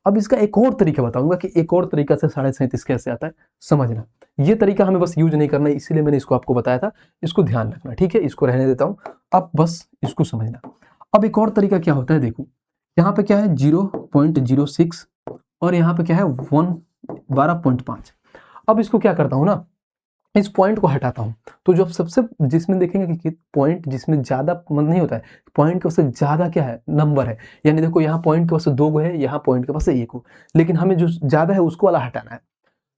अब इसका एक और तरीका बताऊंगा कि एक और तरीका से 37.5 कैसे आता है, समझना। ये तरीका हमें बस यूज नहीं करना है, इसीलिए मैंने इसको आपको बताया था। इसको ध्यान रखना, ठीक है। इसको रहने देता हूं, अब बस इसको समझना। अब एक और तरीका क्या होता है, देखो यहाँ पे क्या है 0.06 और यहाँ पे क्या है 12.5। अब इसको क्या करता हूँ ना, इस पॉइंट को हटाता हूं। तो जो सबसे जिसमें देखेंगे कि पॉइंट जिसमें ज्यादा मतलब नहीं होता है, पॉइंट के वजह से ज्यादा क्या है, नंबर है। यानी देखो यहाँ पॉइंट के वजह से 2 है, यहाँ पॉइंट के वजह से 1 हो, लेकिन हमें जो ज्यादा है उसको वाला हटाना है।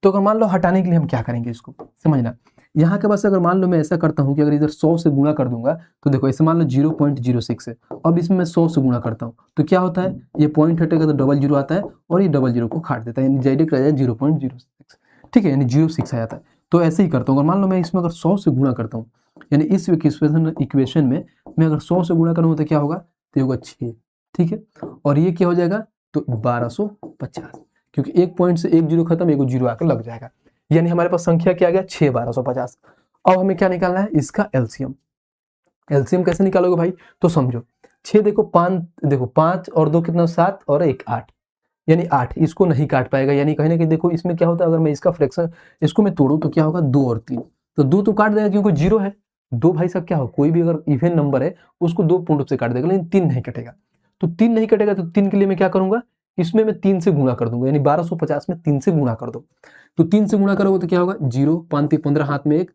तो अगर मान लो हटाने के लिए हम क्या करेंगे, इसको समझना यहाँ के पास अगर मान लो मैं ऐसा करता हूँ कि अगर इधर 100 से गुणा कर दूंगा तो देखो ऐसे मान लो 0.06 है, अब इसमें मैं 100 से गुणा करता हूँ तो क्या होता है, ये पॉइंट हटेगा तो डबल जीरो आता है और ये डबल जीरो को काट देता है, यानी डायरेक्ट आ जाए 0.06, ठीक है, यानी 06 आ जाता है। तो ऐसे ही करता हूँ, अगर मान लो मैं इसमें अगर 100 से गुणा करता हूँ, यानी इस इक्वेशन में मैं अगर 100 से गुणा करूँगा तो क्या होगा, तो होगा 6, ठीक है, और ये क्या हो जाएगा तो 1250, क्योंकि एक पॉइंट से एक जीरो खत्म, एक जीरो आकर लग जाएगा, यानी हमारे पास संख्या क्या आ गया 6 1250। अब हमें क्या निकालना है, इसका एलसीएम। एलसीएम कैसे निकालोगे भाई, तो समझो 6 देखो 5, देखो 5 और 2 कितना 7 और 1 8, यानी 8, इसको नहीं काट पाएगा, यानी कहीं ना कहीं देखो इसमें क्या होता है, अगर मैं इसका फ्रैक्शन इसको मैं तोड़ूं तो क्या होगा 2 और 3, तो 2 तो काट देगा क्योंकि जीरो है, 2 भाई साहब क्या हो, कोई भी अगर इवन नंबर है उसको 2 पूर्ण रूप से काट देगा, लेकिन 3 नहीं कटेगा, तो 3 नहीं कटेगा, तो 3 के लिए मैं क्या करूंगा, इसमें मैं 3 से गुणा कर दूंगा, यानी 1250 में 3 से गुणा कर दो, तो 3 से गुणा करोगे तो क्या होगा 0 5 3 15 हाथ में 1,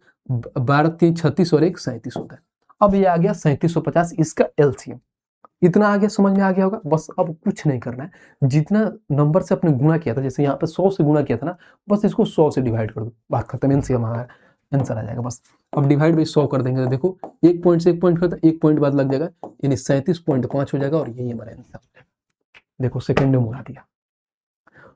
12 3 36 और 1 37 होता है। अब ये आ गया 3750, इसका एलसीएम इतना आ गया, समझ में आ गया होगा। बस अब कुछ नहीं करना है, जितना नंबर से आपने गुणा किया था, जैसे यहाँ पे 100 से गुणा किया था ना, बस इसको 100 से डिवाइड कर दो, बात खत्म, एलसीएम हमारा आंसर आ जाएगा। बस अब डिवाइड बाई 100 कर देंगे तो देखो एक पॉइंट से एक पॉइंट करता, एक पॉइंट बाद लग जाएगा, यानी 37.5 हो जाएगा, और यही हमारा आंसर हो जाएगा। देखो सेकंड में मुड़ा दिया,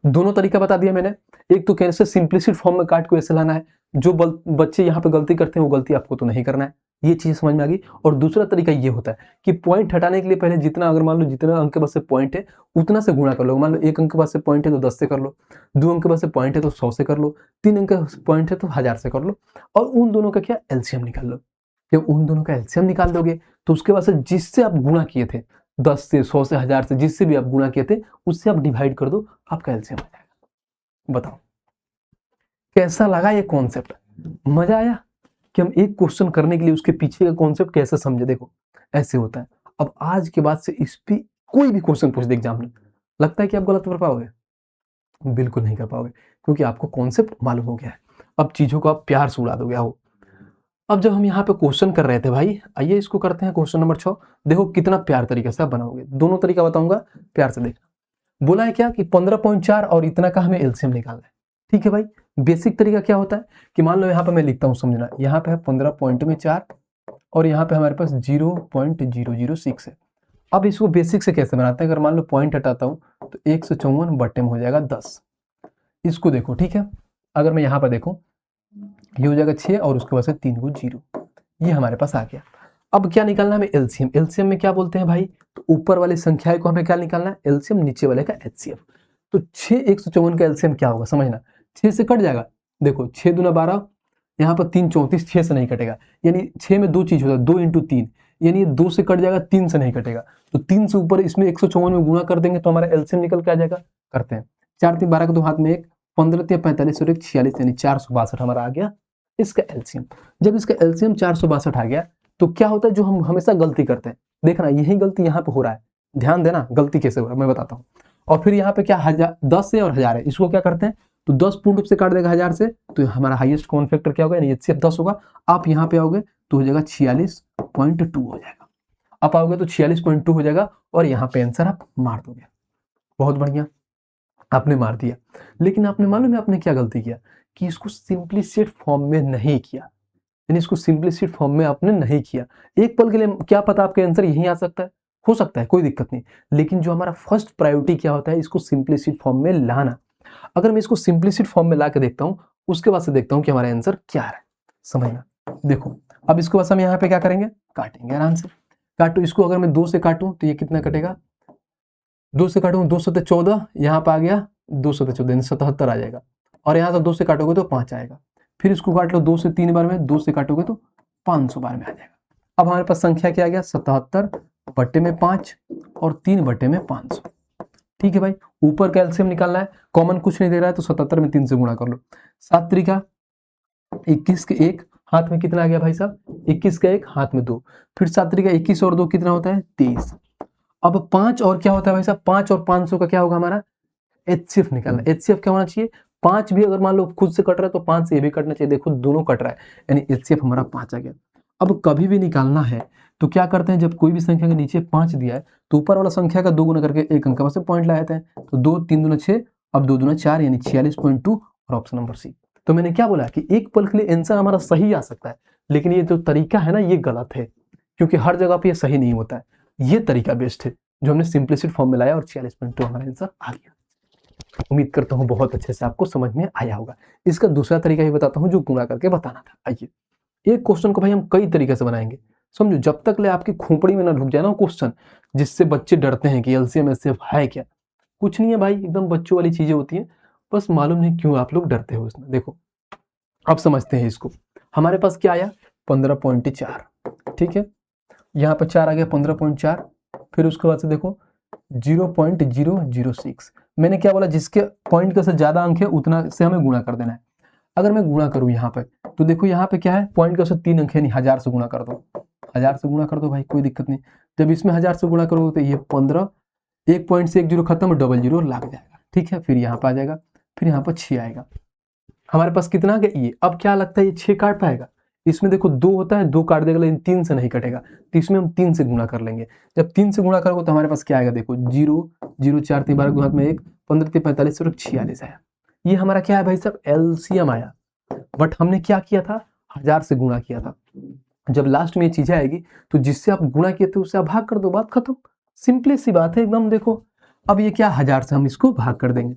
दोनों तरीका बता दिया मैंने। एक तो कैसे सिंपलिसिट फॉर्म में काट को ऐसे लाना है, जो बच्चे यहाँ पे गलती करते हैं वो गलती आपको तो नहीं करना है, ये चीज समझ में आ गई। और दूसरा तरीका ये होता है कि पॉइंट हटाने के लिए पहले जितना, अगर मान लो जितना अंक के पास से पॉइंट है उतना से गुणा कर लो, मान लो 1 अंक के पास से पॉइंट है तो 10 से कर लो, 2 अंक के पास से पॉइंट है तो 100 से कर लो, 3 अंक का पॉइंट है तो 1000 से कर लो, और उन दोनों का क्या एलसीएम निकाल लो। जब उन दोनों का एलसीएम निकाल दोगे तो उसके बाद से जिससे आप गुणा किए थे 10 से 100 से 1000 से, जिससे भी आप गुणा किए थे उससे आप डिवाइड कर दो, आपका एलसीएम आ जाएगा। बताओ कैसा लगा ये कॉन्सेप्ट, मजा आया कि हम एक क्वेश्चन करने के लिए उसके पीछे का कॉन्सेप्ट कैसे समझे। देखो ऐसे होता है। अब आज के बाद से इस पे कोई भी क्वेश्चन पूछ दे एग्जाम में, लगता है कि आप गलत कर पाओगे, बिल्कुल नहीं कर पाओगे, क्योंकि आपको कॉन्सेप्ट मालूम हो गया है। अब चीजों को आप प्यार से उड़ा दोगे। हो अब जब हम यहाँ पे क्वेश्चन कर रहे थे भाई, आइए इसको करते हैं क्वेश्चन नंबर 6। देखो कितना प्यार तरीके से आप बनाओगे, दोनों तरीका बताऊंगा, प्यार से देखना। बोला है क्या कि 15.4 और इतना का हमें एलसीएम निकालना है, ठीक है भाई। बेसिक तरीका क्या होता है कि मान लो यहाँ पे मैं लिखता हूँ, समझना, यहाँ पे है 15.4 और यहाँ पे हमारे पास 0.006 है। अब इसको बेसिक से कैसे बनाते हैं, अगर मान लो पॉइंट हटाता हूँ तो 154 बट्टे में हो जाएगा 10। इसको देखो, ठीक है, अगर मैं यहाँ पर देखूँ ये हो जाएगा 6 और उसके बाद से 3 को 0, ये हमारे पास आ गया। अब क्या निकालना है हमें, एलसीएम। एलसीएम में क्या बोलते हैं भाई, तो ऊपर वाली संख्या को हमें क्या निकालना है, एलसीएम, नीचे वाले का एचसीएफ। तो 6 154 का एलसीएम क्या होगा समझना, 6 से कट जाएगा, देखो 6 दूना 12, यहाँ पर 3 34, 6 से नहीं कटेगा, यानी 6 में 2 चीज होता है, 2 × 3, यानी 2 से कट जाएगा, 3 से नहीं कटेगा, तो 3 से ऊपर इसमें 154 में गुणा कर देंगे तो हमारा एलसीएम निकल के आ जाएगा। करते हैं, 4 3 12 के 2 हाथ में 1, 15 3 45 और 1 46, यानी 462 हमारा आ गया इसका एलसीएम। जब इसका एलसीएम 462 आ गया तो क्या होता है, जो हम हमेशा गलती करते हैं, देखना यही गलती यहाँ पे हो रहा है, ध्यान देना गलती कैसे हो रहा है मैं बताता हूँ। और फिर यहाँ पे क्या 10 से और 1000 है, इसको क्या करते हैं, तो 10 पूर्ण रूप से काट देगा 1000 से, तो हमारा हाईएस्ट कॉमन फैक्टर क्या होगा, यानी एचसीएफ 10 होगा। आप यहाँ पे आओगे तो हो जाएगा 46.2 हो जाएगा, आप आओगे तो 46.2 हो जाएगा, और यहाँ पे आंसर आप मार दोगे। बहुत बढ़िया, आपने मार दिया। लेकिन आपने मालूम है आपने क्या गलती किया, कि इसको सिंपलीसिट फॉर्म में नहीं किया, यानी इसको सिंपलीसिट फॉर्म में आपने नहीं किया। एक पल के लिए क्या पता आपका आंसर यही आ सकता है, हो सकता है, कोई दिक्कत नहीं, लेकिन जो हमारा फर्स्ट प्रायोरिटी क्या होता है, इसको सिंपलीसिट फॉर्म में लाना। अगर मैं इसको सिंपलीसिट फॉर्म में ला के देखता हूँ, उसके बाद से देखता हूँ कि हमारा आंसर क्या है, समझना। देखो अब इसको बस हम यहाँ पे क्या करेंगे, काटेंगे आराम से। काटो इसको, अगर मैं 2 से काटूं तो ये कितना कटेगा, 2 से काटूंगा 2 7 14, यहाँ पे आ गया 2 7 14 77 आ जाएगा, और यहाँ से 2 से काटोगे तो 5 आएगा। फिर इसको काट लो 2 से 3 बार में, 2 से काटोगे तो 500 बार में आ जाएगा। अब हमारे पास संख्या क्या आ गया, 77 बट्टे में 5 और 3 बट्टे में 500। ठीक है भाई, ऊपर का एलसीएम निकालना है, कॉमन कुछ नहीं दे रहा है तो 77 में 3 से गुणा कर लो। 7 त्रिका 21 के 1 हाथ में कितना आ गया भाई साहब, 21 का 1 हाथ में 2, फिर 7 त्रिका 21 और 2 कितना होता है 23। अब 5 और क्या होता है भाई साहब, 5 और 500 का क्या होगा हमारा एचसीएफ निकालना। एचसीएफ क्या होना चाहिए, 5 भी अगर मान लो खुद से कट रहा है तो 5 से ये भी कटना चाहिए, देखो दोनों कट रहा है, यानी एचसीएफ हमारा 5 आ गया। अब कभी भी निकालना है तो क्या करते हैं, जब कोई भी संख्या के नीचे 5 दिया है तो ऊपर वाला संख्या का 2 गुना करके एक अंक से पॉइंट लगाते हैं, तो 2 3 दूना 6, अब 2 दूना 4, यानी 46.2, और ऑप्शन नंबर सी तो मैंने क्या बोला कि एक पल के लिए आंसर हमारा सही आ सकता है, लेकिन ये जो तरीका है ना ये गलत है, क्योंकि हर जगह पे ये सही नहीं होता है। ये तरीका बेस्ट है जो हमने सिंपलिसिट फॉर्म में लाया और 46.2 हमारा आंसर आ गया। उम्मीद करता हूँ बहुत अच्छे से आपको समझ में आया होगा। इसका दूसरा तरीका भी बताता हूँ जो गुणा करके बताना था। आइए, एक क्वेश्चन को भाई हम कई तरीके से बनाएंगे, समझो, जब तक ले आपकी खोपड़ी में ना ढुक जाए ना क्वेश्चन, जिससे बच्चे डरते हैं कि एलसीएम एचसीएफ है क्या। कुछ नहीं है भाई, एकदम बच्चों वाली चीजें होती हैं, बस मालूम नहीं क्यों आप लोग डरते हो इसमें। देखो अब समझते हैं इसको। हमारे पास क्या आया 15.4, ठीक है, यहाँ पर 4 आ गया 15.4, फिर उसके बाद से देखो 0.006। मैंने क्या बोला, जिसके पॉइंट का से ज्यादा अंक है उतना से हमें गुणा कर देना है। अगर मैं गुणा करूं यहाँ पे, तो देखो यहाँ पे क्या है, पॉइंट का से 3 अंक है, नहीं 1000 से गुणा कर दो, 1000 से गुणा कर दो भाई, कोई दिक्कत नहीं। जब इसमें 1000 से गुणा करोगे तो ये 15, एक पॉइंट से एक जीरो खत्म, डबल जीरो लग जाएगा, ठीक है, फिर यहाँ पे आ जाएगा, फिर यहाँ पर 6 आएगा। हमारे पास कितना आ गया ये, अब क्या लगता है ये 6 काट पाएगा? इसमें देखो 2 होता है, 2 काट देगा, लेकिन 3 से नहीं कटेगा, तो इसमें हम 3 से गुणा कर लेंगे। जब 3 से गुणा करोगे तो हमारे पास क्या आएगा, देखो 0 0 4 3 12 गुणा में 1, 15 3 45 और 46 आया। ये हमारा क्या है भाई साहब, एलसीएम आया। बट हमने क्या किया था, 1000 से गुणा किया था। जब लास्ट में ये चीजें आएगी तो जिससे आप गुणा किए थे उससे आप भाग कर दो, बात खत्म। सिंपली सी बात है एकदम। देखो अब ये क्या, 1000 से हम इसको भाग कर देंगे।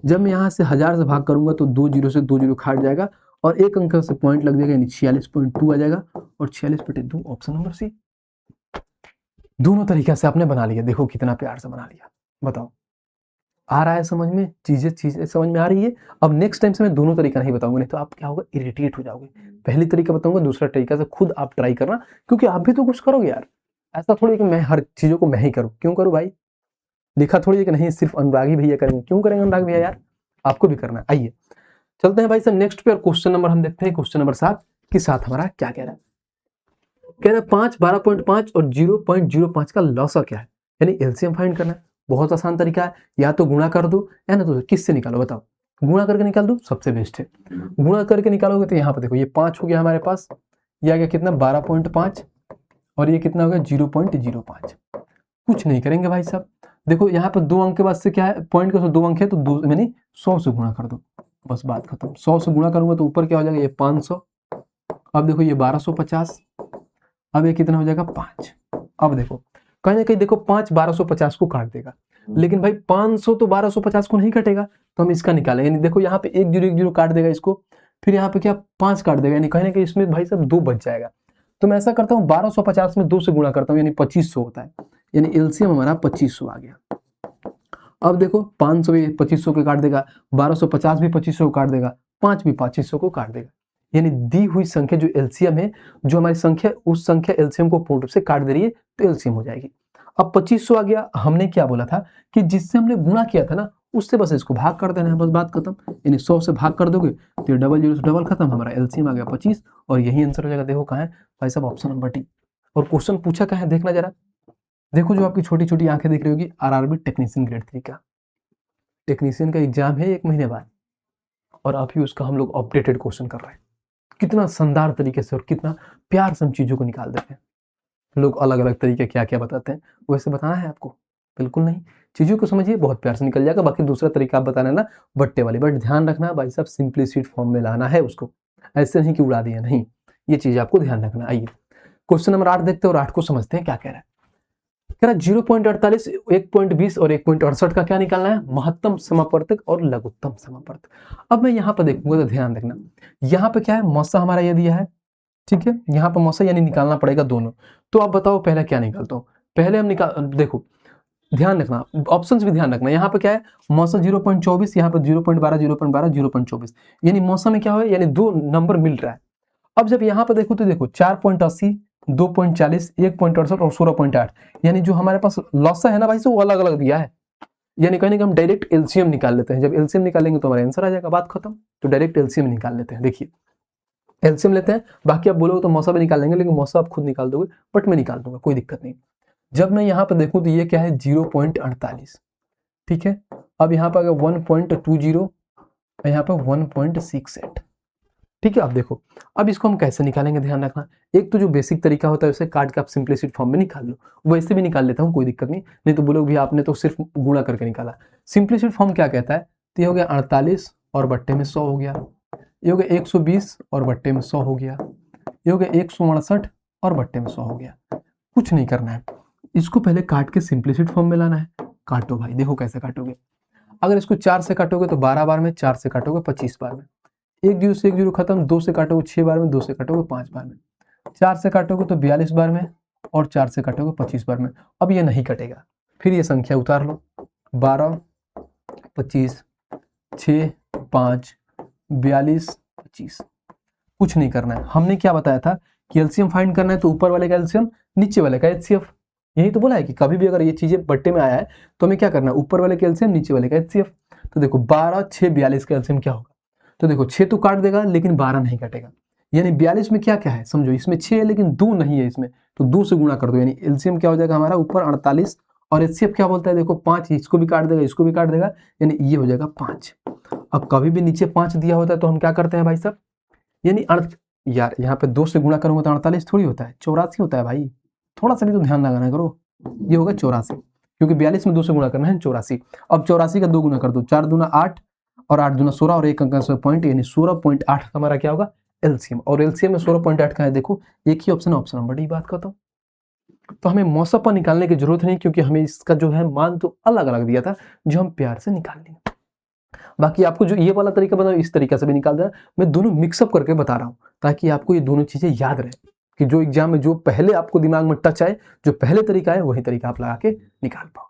जब मैं यहाँ से 1000 से भाग करूंगा तो 2 जीरो से 2 जीरो खाट जाएगा और एक अंक से पॉइंट लग जाएगा, यानी 46.2 आ जाएगा, और 46/2 ऑप्शन नंबर सी। दोनों तरीके से आपने बना लिया, देखो कितना प्यार से बना लिया। बताओ आ रहा है समझ में, चीजें समझ में आ रही है। अब नेक्स्ट टाइम से मैं दोनों तरीका नहीं बताऊंगा, नहीं तो आप क्या होगा, इरिटेट हो जाओगे। पहली तरीका बताऊंगा, दूसरा तरीका से खुद आप ट्राई करना, क्योंकि आप भी तो कुछ करोगे यार। ऐसा थोड़ी कि मैं हर चीजों को मैं ही करूँ, क्यों करूँ भाई, लिखा थोड़ी है कि नहीं सिर्फ अनुरागी भैया करेंगे, क्यों करेंगे अनुराग भैया यार, आपको भी करना है। आइए चलते हैं भाई साहब नेक्स्ट पे, और क्वेश्चन नंबर हम देखते हैं, क्वेश्चन नंबर 7 के साथ हमारा क्या कह रहा है। कह रहा है 5, 12.5 और 0.05 का लॉसा क्या है, यानी एलसीएम फाइंड करना है। बहुत आसान तरीका है, या तो गुणा कर दो या ना तो किससे निकालो, बताओ। गुणा करके निकाल दो, सबसे बेस्ट है। गुणा करके निकालोगे तो यहाँ पे देखो ये 5 हो गया हमारे पास, ये आ गया कितना 12.5, और ये कितना हो गया 0.05। कुछ नहीं करेंगे भाई साहब, देखो यहाँ पर 2 अंक के बाद से क्या है, पॉइंट का 2 अंक है तो 2 यानी 100 से गुणा कर दो, बस बात खत्म। 100 से गुणा करूंगा तो ऊपर क्या हो जाएगा, ये 500, अब देखो ये 1250, अब ये कितना हो जाएगा 5। अब देखो कहीं ना कहीं देखो 5 1250 को काट देगा, लेकिन भाई 500 तो 1250 को नहीं कटेगा, तो हम इसका निकालेंगे। यानी देखो यहाँ पे 1 0 1 0 काट देगा इसको, फिर यहाँ पे क्या 5 काट देगा, यानी कहीं ना कहीं इसमें भाई साहब 2 बच जाएगा। तो मैं ऐसा करता हूँ 1250 में 2 से गुणा करता हूँ, यानी 2500 होता है, यानी एलसीएम हमारा 2500 आ गया। अब देखो 500 भी 2500 को काट देगा, 1250 भी 2500 को काट देगा, 5 भी 2500 को काट देगा, यानी दी हुई संख्या जो एलसीएम है, जो हमारी संख्या उस संख्या एलसीएम को पूर्ण रूप से काट दे रही है, तो एलसीएम हो जाएगी। अब 2500 आ गया, हमने क्या बोला था कि जिससे हमने गुणा किया था ना उससे बस इसको भाग कर देना है, बस बात खत्म। यानी 100 से भाग कर दोगे तो ये डबल जीरो से डबल खत्म, हमारा एलसीएम आ गया 25, और यही आंसर हो जाएगा। देखो कहाँ है भाई साहब, ऑप्शन नंबर डी। और क्वेश्चन पूछा कहाँ है देखना जरा, देखो जो आपकी छोटी छोटी आंखें दिख रही होगी, आरआरबी टेक्नीशियन ग्रेड 3 का टेक्नीशियन का एग्जाम है 1 महीने बाद, और अभी उसका हम लोग अपडेटेड क्वेश्चन कर रहे हैं। कितना शानदार तरीके से और कितना प्यार से हम चीजों को निकाल देते हैं। लोग अलग अलग तरीके क्या क्या बताते हैं, वैसे बताना है आपको, बिल्कुल नहीं। चीजों को समझिए, बहुत प्यार से निकल जाएगा। बाकी दूसरा तरीका आप बताना ना बट्टे वाली, बट ध्यान रखना भाई साहब सिंपलिसिट फॉर्म में लाना है उसको, ऐसे नहीं कि उड़ा दिया, नहीं, ये चीज आपको ध्यान रखना। आइए क्वेश्चन नंबर 8 देखते हैं, और 8 को समझते हैं क्या कह रहा है। कह रहा 0.48, 1.20 और 1.68 का क्या निकालना है, महत्तम समापर्तक और लघुत्तम समापर्तक। अब मैं यहाँ पर देखूंगा तो ध्यान रखना, यहाँ पे क्या है, मौसा हमारा ये दिया है, ठीक है, यहाँ पर मौसा यानी निकालना पड़ेगा दोनों। तो आप बताओ पहले क्या निकालता हूँ, पहले हम देखो ध्यान रखना, ऑप्शंस भी ध्यान रखना। यहाँ पे क्या है, मौसा 0.24, यहाँ पर 0.12 0.12 0.24, यानी मौसा में क्या हो, यानी 2 नंबर मिल रहा है। अब जब यहाँ पे देखो तो देखो 4.80, 2.40, 1.68 और 16.8, यानी जो हमारे पास लॉसा है ना भाई से वो अलग अलग दिया है, यानी कहीं ना कहीं हम डायरेक्ट एलसीएम निकाल लेते हैं। जब एलसीएम निकालेंगे तो हमारा आंसर आ जाएगा, बात खत्म। तो डायरेक्ट एलसीएम निकाल लेते हैं, देखिए एलसीएम लेते हैं, बाकी आप बोलोगे तो मौसा भी निकाल लेंगे, लेकिन मौसा आप खुद निकाल दोगे, बट मैं निकाल दूंगा, कोई दिक्कत नहीं। जब मैं यहाँ पे देखूं तो ये क्या है 0.48, ठीक है। अब यहाँ पर 1.20, यहाँ पर 1.68, ठीक है। अब देखो अब इसको हम कैसे निकालेंगे, ध्यान रखना। एक तो जो बेसिक तरीका होता है उसे काट के आप सिंपलिसिट फॉर्म में निकाल लो, वैसे भी निकाल लेता हूँ, कोई दिक्कत नहीं। नहीं तो बोलोगे भैया आपने तो सिर्फ गुणा करके निकाला। सिंपलिसिट फॉर्म क्या कहता है, तो ये हो गया 48 और बट्टे में 100 हो गया, ये हो गया 120 और बट्टे में 100 हो गया, ये हो गया 168 और बट्टे में 100 हो गया। कुछ नहीं करना है, इसको पहले काट के सिंपलिसिटी फॉर्म में लाना है। काटो भाई, देखो कैसे काटोगे। अगर इसको 4 से काटोगे तो 12 बार में, 4 से काटोगे 25 बार में, 1 जीरो से 1 जीरो खत्म, 2 से काटोगे 6 बार में, 2 से काटोगे 5 बार में, 4 से काटोगे तो 42 बार में, और 4 से काटोगे 25 बार में। अब ये नहीं कटेगा, फिर ये संख्या उतार लो, 12 25 6 5 42 25। कुछ नहीं करना है। हमने क्या बताया था कि एलसीएम फाइंड करना है तो ऊपर वाले का एलसीएम, नीचे वाले का एचसीएफ। यही तो बोला है कि कभी भी अगर ये चीजें बट्टे में आया है तो हमें क्या करना है, ऊपर वाले का एलसीएम, नीचे वाले का एचसीएफ। तो देखो 12 6 42 का एलसीएम क्या होगा, तो देखो 6 तो काट देगा लेकिन 12 नहीं काटेगा, यानी 42 में क्या क्या है समझो, इसमें 6 है लेकिन 2 नहीं है इसमें, तो 2 से गुणा कर दो, यानी एलसीएम क्या हो जाएगा हमारा ऊपर 48, और एचसीएफ क्या बोलता है देखो 5, इसको भी काट देगा इसको भी काट देगा, यानी ये हो जाएगा 5। अब कभी भी नीचे 5 दिया होता है तो हम क्या करते हैं भाई साहब, यानी यार यहाँ पे 2 से गुणा करूंगा तो 48 थोड़ी होता है, 84 होता है भाई, थोड़ा सा भी तो ध्यान लगाना करो। ये होगा 84, क्योंकि 42 में 2 से गुणा करना है 84। अब 84 का 2 गुना कर दो, 4 दूना 8 और 8 दूना 16 और 1 अंक पॉइंट, यानी 16.8 हमारा क्या होगा एलसीएम। और एलसीएम में 16.8 का है, देखो एक ही ऑप्शन है, ऑप्शन नंबर डी। बात करता हूँ तो हमें मौसम पर निकालने की जरूरत नहीं, क्योंकि हमें इसका जो है मान तो अलग अलग दिया था जो हम प्यार से निकाल लेंगे। बाकी आपको जो ये वाला तरीका बताओ इस तरीका से भी निकाल देना, मैं दोनों मिक्सअप करके बता रहा हूँ ताकि आपको ये दोनों चीजें याद रहे, कि जो एग्जाम में जो पहले आपको दिमाग में टच आए, जो पहले तरीका है वही तरीका आप लगा के निकाल पाओ।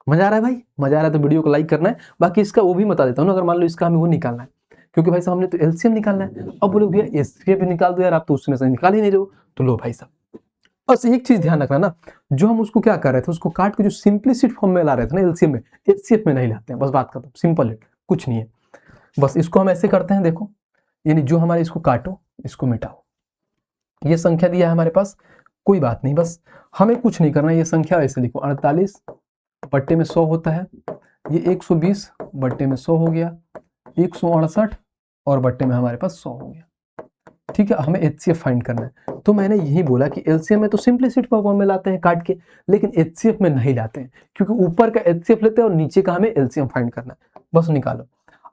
मजा आ रहा है भाई, मजा आ रहा है तो वीडियो को लाइक करना है। बाकी इसका वो भी बता देता हूँ, अगर मान लो इसका हमें वो निकालना है, क्योंकि भाई साहब हमने तो एलसीएम निकालना है। अब बोलो भैया एचसीएफ भी निकाल दो यार, आप तो उसमें से निकाल ही नहीं रहे हो, तो लो भाई साहब बस एक चीज ध्यान रखना ना, जो हम उसको क्या कर रहे थे, उसको काट के जो सिंपलिसिटी फॉर्म में ला रहे थे ना एलसीएम में, एचसीएफ में नहीं लाते हैं। बस बात खत्म, सिंपल है, कुछ नहीं है। बस इसको हम ऐसे करते हैं, देखो यानी जो हमारे इसको काटो इसको मिटाओ, ये संख्या दिया है हमारे पास, कोई बात नहीं, बस हमें कुछ नहीं करना, ये संख्या ऐसे लिखो 48 बट्टे में 100 होता है, ये 120 बट्टे में 100 हो गया, 168 और बट्टे में हमारे पास 100 हो गया। ठीक है, हमें एचसीएफ फाइंड करना है। तो मैंने यही बोला कि एलसीएम में तो सिंपलिसिटी फॉर्म में लाते हैं काट के, लेकिन एचसीएफ में नहीं लाते हैं, क्योंकि ऊपर का एचसीएफ लेते हैं और नीचे का हमें एलसीएम फाइंड करना है। बस निकालो।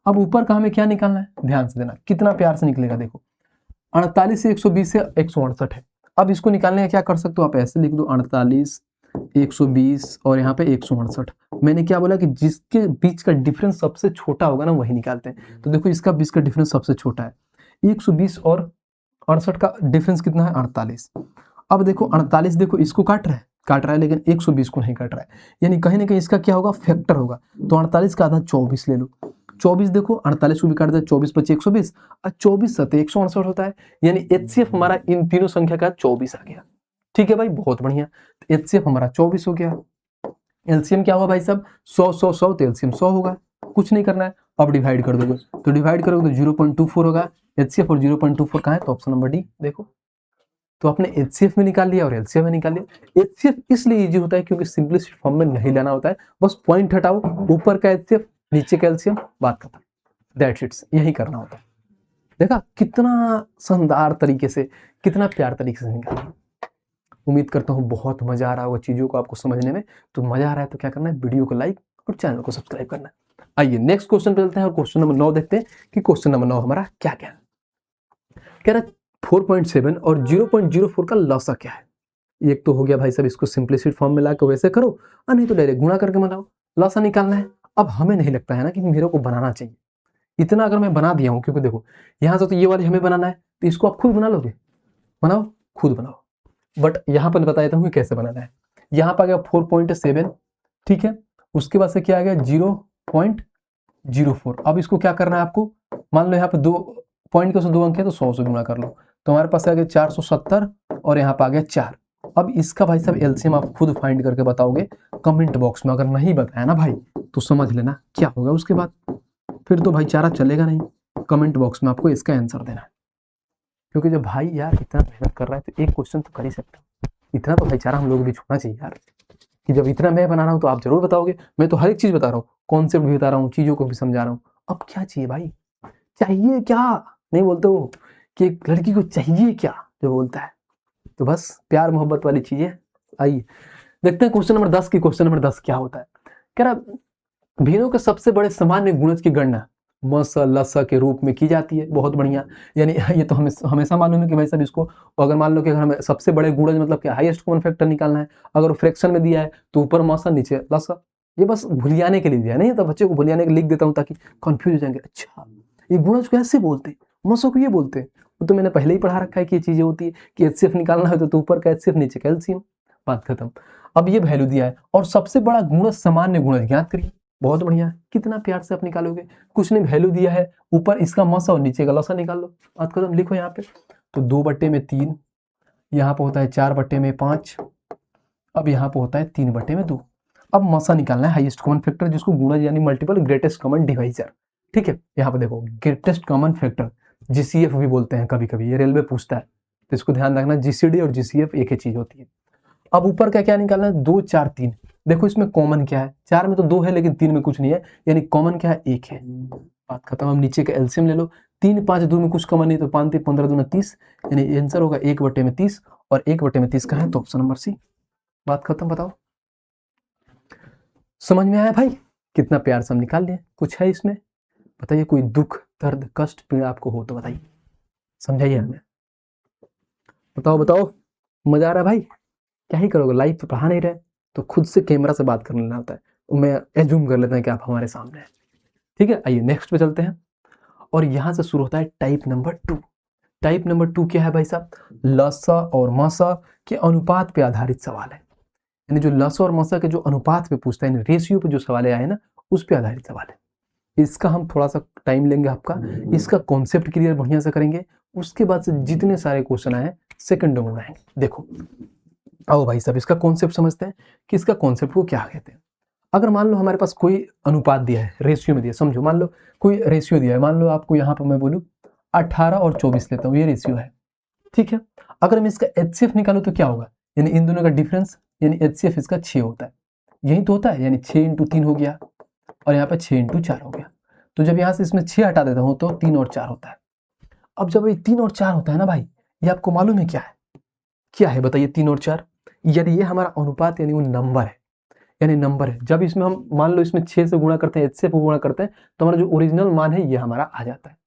अब ऊपर का हमें क्या निकालना है, ध्यान से देना, कितना प्यार से निकलेगा। देखो 48 से 120 से 168 है। अब इसको निकालने का क्या कर सकते हो, आप ऐसे लिख दो 48 120 और यहाँ पे 168। मैंने क्या बोला कि जिसके बीच का डिफरेंस सबसे छोटा होगा ना वही निकालते हैं। तो देखो इसका बीच का डिफरेंस सबसे छोटा है, 120 और 68 का डिफरेंस कितना है 48। अब देखो 48 देखो इसको काट रहा है लेकिन 120 को नहीं काट रहा है, यानी कहीं ना कहीं इसका क्या होगा फैक्टर होगा। तो 48 का आधा 24 ले लो, 24 देखो 48 को भी काट दे, 24 25 120 और 24 7 168 होता है, यानी एचसीएफ हमारा इन तीनों संख्या का 24 आ गया। ठीक है भाई, बहुत बढ़िया, एचसीएफ हमारा 24 हो गया। एलसीएम क्या होगा भाई साहब 100 100 100, तो एलसीएम 100 होगा, कुछ नहीं करना है। अब डिवाइड कर दोगे तो डिवाइड करोगे तो 0.24 होगा एचसीएफ, और 0.24 कहाँ है तो ऑप्शन नंबर डी। देखो तो आपने एचसीएफ में निकाल लिया और एलसीएम में निकाल लिया। एचसीएफ इसलिए इजी होता है क्योंकि सिंपलिसिटी फॉर्म में नहीं लाना होता है, बस पॉइंट हटाओ, ऊपर का एचसीएफ नीचे का एलसीएम, बात खत्म, दैट्स इट, यही करना होता है। देखा कितना शानदार तरीके से, कितना प्यार तरीके से निकाला। उम्मीद करता हूँ बहुत मजा आ रहा होगा चीजों को आपको समझने में। तो मजा आ रहा है तो क्या करना है, वीडियो को लाइक और चैनल को सब्सक्राइब करना है। आइए नेक्स्ट क्वेश्चन पे चलते हैं और क्वेश्चन नंबर 9 देखते हैं कि क्वेश्चन नंबर 9 हमारा क्या क्या है। कह रहा है 4.7 और 0.04 का लॉसा क्या है। एक तो हो गया भाई साहब, इसको सिंपलिसिटी फॉर्म में लाकर वैसे करो, और नहीं तो डायरेक्ट गुणा करके बनाओ, लॉसा निकालना है। अब हमें नहीं लगता है ना कि मेरे को बनाना चाहिए इतना, अगर मैं बना दिया हूँ, क्योंकि देखो यहाँ से तो ये वाले हमें बनाना है, तो इसको आप खुद बना लोगे, बनाओ खुद बनाओ। बट यहाँ पर बता देता हूँ कि कैसे बनाना है। यहाँ पर आ गया 4.7, ठीक है, उसके बाद से क्या आ गया 0.04। अब इसको क्या करना है आपको, मान लो यहाँ पे 2 पॉइंट के 2 अंक है तो 100 से गुणा कर लो, तो हमारे पास आ गया 470 और यहाँ पे आ गया 4। अब इसका भाई साहब एलसीएम आप खुद फाइंड करके बताओगे कमेंट बॉक्स में। अगर नहीं बताया ना भाई तो समझ लेना क्या होगा उसके बाद, फिर तो भाईचारा चलेगा नहीं। कमेंट बॉक्स में आपको इसका आंसर देना है, क्योंकि जब भाई यार इतना मेहनत कर रहा है तो एक क्वेश्चन तो कर ही सकता हूँ, इतना तो भाईचारा हम लोग भी छोड़ना चाहिए यार, कि जब इतना मैं बना रहा हूँ तो आप जरूर बताओगे। मैं तो हर एक चीज बता रहा हूँ, कॉन्सेप्ट भी बता रहा हूँ, चीजों को भी समझा रहा हूँ। अब क्या चाहिए भाई, चाहिए क्या नहीं बोलते हो कि एक लड़की को चाहिए क्या जो बोलता है, तो बस प्यार मोहब्बत वाली चीजें। आइए देखते हैं क्वेश्चन नंबर 10 की। क्वेश्चन नंबर 10 क्या होता है, कह रहा भिन्नों के सबसे बड़े सामान्य गुणज की गणना मस लस के रूप में की जाती है। बहुत बढ़िया, यानी ये तो हमें हमेशा मालूम है कि भाई साहब इसको, अगर मान लो कि अगर हमें सबसे बड़े गुणज मतलब क्या हाईएस्ट कॉमन फैक्टर निकालना है, अगर वो फ्रैक्शन में दिया है तो ऊपर मस नीचे लस, ये बस भुलियाने के लिए दिया नहीं, तो बच्चे को भुलियाने के लिख देता हूँ ताकि कंफ्यूज हो जाएंगे, अच्छा ये गुणज को ऐसे बोलते हैं, मसों को ये बोलते हैं। वो तो मैंने पहले ही पढ़ा रखा है कि ये चीजें होती है कि HCF निकालना है तो ऊपर का HCF नीचे का LCM, बात खत्म। अब ये वैल्यू दिया है और सबसे बड़ा गुणज सामान्य गुणज ज्ञात करिए। बहुत बढ़िया, कितना प्यार से आप निकालोगे, कुछ नहीं वैल्यू दिया है, ऊपर इसका मसा और नीचे का लसा निकाल लो, बात खत्म। लिखो यहाँ पे, तो 2/3, यहाँ पे होता है 4/5, अब यहाँ पे होता है 3/2। अब मसा निकालना है हाईएस्ट कॉमन फैक्टर, जिसको गुणज यानी मल्टीपल ग्रेटेस्ट कॉमन डिवाइजर, ठीक है। यहाँ पे देखो ग्रेटेस्ट कॉमन फैक्टर GCF भी बोलते हैं कभी कभी, ये रेलवे पूछता है, तो इसको ध्यान रखना, GCD और GCF एक ही चीज होती है। अब ऊपर का क्या निकालना है, 2 4 3, देखो इसमें कॉमन क्या है, 4 में तो 2 है लेकिन 3 में कुछ नहीं है, यानी कॉमन क्या है, 1 है, बात खत्म। अब नीचे का LCM ले लो, 3 5 2 में कुछ कॉमन नहीं, तो 5 3 15 2 30, यानी आंसर होगा 1/30, और 1/30 का है तो ऑप्शन नंबर C, बात खत्म। बताओ समझ में आया भाई, कितना प्यार से हम निकाल लिए। कुछ है इसमें बताइए, कोई दुख दर्द कष्ट पीड़ा आपको हो तो बताइए, समझाइए हमें, बताओ बताओ। मजा आ रहा है भाई, क्या ही करोगे, लाइव पे पढ़ा नहीं रहे तो खुद से कैमरा से बात कर लेना होता है, मैं एज्यूम कर लेता है कि आप हमारे सामने हैं, ठीक है। आइए नेक्स्ट पे चलते हैं, और यहां से शुरू होता है टाइप नंबर 2। टाइप नंबर 2 क्या है भाई साहब, लसा और मसा के अनुपात पे आधारित सवाल है, यानी जो लसा और मसा के जो अनुपात पे पूछता है, रेशियो पे जो सवाल आए ना उस पे आधारित सवाल है। इसका हम थोड़ा सा टाइम लेंगे आपका, इसका कॉन्सेप्ट क्लियर बढ़िया से करेंगे, उसके बाद से जितने सारे क्वेश्चन आए सेकंडों में बनाएंगे। देखो आओ भाई साहब, इसका कॉन्सेप्ट समझते हैं कि इसका कॉन्सेप्ट को क्या कहते हैं। अगर मान लो हमारे पास कोई अनुपात दिया है, रेशियो में दिया, समझो मान लो कोई रेशियो दिया है, मान लो आपको यहाँ पर मैं बोलूँ 18 और 24 लेता हूँ, ये रेशियो है, ठीक है। अगर मैं इसका HCF निकालूं तो क्या होगा, यानी इन दोनों का डिफरेंस, यानी HCF इसका 6 होता है, यही तो होता है, यानी 6 × 3 हो गया, और यहाँ पे 6 × 4 हो गया। तो जब यहाँ से इसमें 6 हटा देता हूँ तो 3 और 4 होता है। अब जब ये 3 और 4 होता है ना भाई, ये आपको मालूम है क्या है, क्या है बताइए, 3 और 4, यानी ये हमारा अनुपात यानी वो नंबर है, यानी नंबर है। जब इसमें हम मान लो इसमें 6 से गुणा करते हैं, HCF को गुणा करते हैं, तो हमारा जो ओरिजिनल मान है ये हमारा आ जाता है।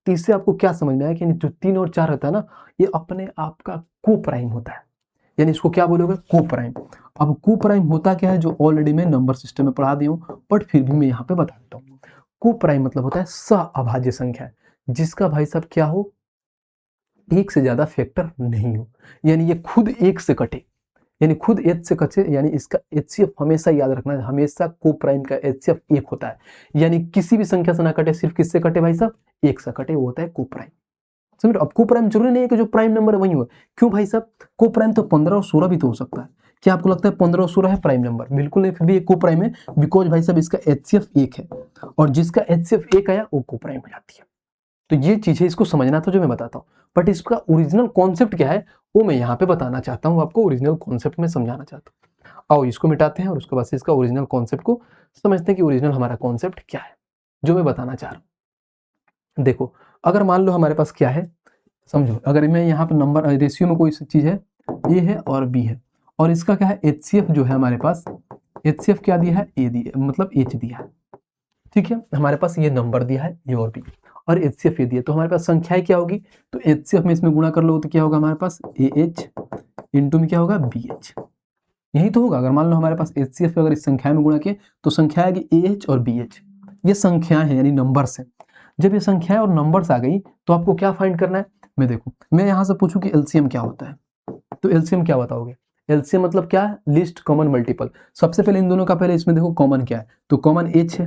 तो इससे आपको क्या समझ में आया कि जो 3 और 4 होता है ना, ये अपने आप का को प्राइम होता है, यानी इसको क्या बोलोगे, को प्राइम। अब को प्राइम होता क्या है, जो ऑलरेडी मैं नंबर सिस्टम में पढ़ा दी हूँ, बट फिर भी मैं यहाँ पे बता देता हूँ। को प्राइम मतलब होता है सहअभाज्य संख्या, जिसका भाई साहब क्या हो, एक से ज्यादा फैक्टर नहीं हो, यानी ये खुद एक से कटे, यानी खुद एच से कटे, यानी इसका HCF हमेशा याद रखना है, हमेशा को प्राइम का HCF 1 होता है, यानी किसी भी संख्या से ना कटे, सिर्फ किससे कटे भाई साहब, 1 से कटे, वो होता है को प्राइम। समझ। अब को प्राइम जरूरी नहीं है कि जो प्राइम नंबर है वही हो, क्यों भाई साहब, को प्राइम तो 15 और 16 भी तो हो सकता है। क्या आपको लगता है 15 और 16 है प्राइम नंबर? बिल्कुल नहीं, फिर भी एक को प्राइम है, बिकॉज भाई साहब इसका HCF 1 है, और जिसका HCF 1 आया वो को प्राइम हो जाती है। तो ये चीज है, इसको समझना था जो मैं बताता हूँ, बट इसका ओरिजिनल कॉन्सेप्ट क्या है वो मैं यहाँ पे बताना चाहता हूँ आपको, ओरिजिनल कॉन्सेप्ट में समझाना चाहता हूँ। आओ इसको मिटाते हैं और उसके बाद से इसका ओरिजिनल कॉन्सेप्ट को समझते हैं कि ओरिजिनल हमारा कॉन्सेप्ट क्या है जो मैं बताना चाह रहा हूँ। देखो अगर मान लो हमारे पास क्या है, समझो अगर मैं यहाँ पे नंबर रेशियो में कोई चीज है, A है और B है, और इसका क्या है HCF जो है हमारे पास, HCF क्या दिया है, A दिया, मतलब H दिया है, ठीक है। हमारे पास ये नंबर दिया है A और B, और HCF ये दिया, तो हमारे पास संख्याएं क्या होगी, तो HCF में इसमें गुणा कर लो तो क्या होगा हमारे पास AH इंटू में क्या होगा BH, यही तो होगा। अगर मान लो हमारे पास HCF अगर इस संख्या में गुणा किए तो संख्या आएगी AH और BH, ये संख्याएं हैं यानी नंबर्स हैं। जब ये संख्याएं और नंबर्स आ गई तो आपको क्या फाइंड करना है, मैं देखो मैं यहाँ से पूछूं कि LCM क्या होता है, तो LCM क्या बताओगे, LCM मतलब क्या है, लिस्ट कॉमन मल्टीपल। सबसे पहले इन दोनों का पहले इसमें देखो कॉमन क्या है, तो कॉमन H है,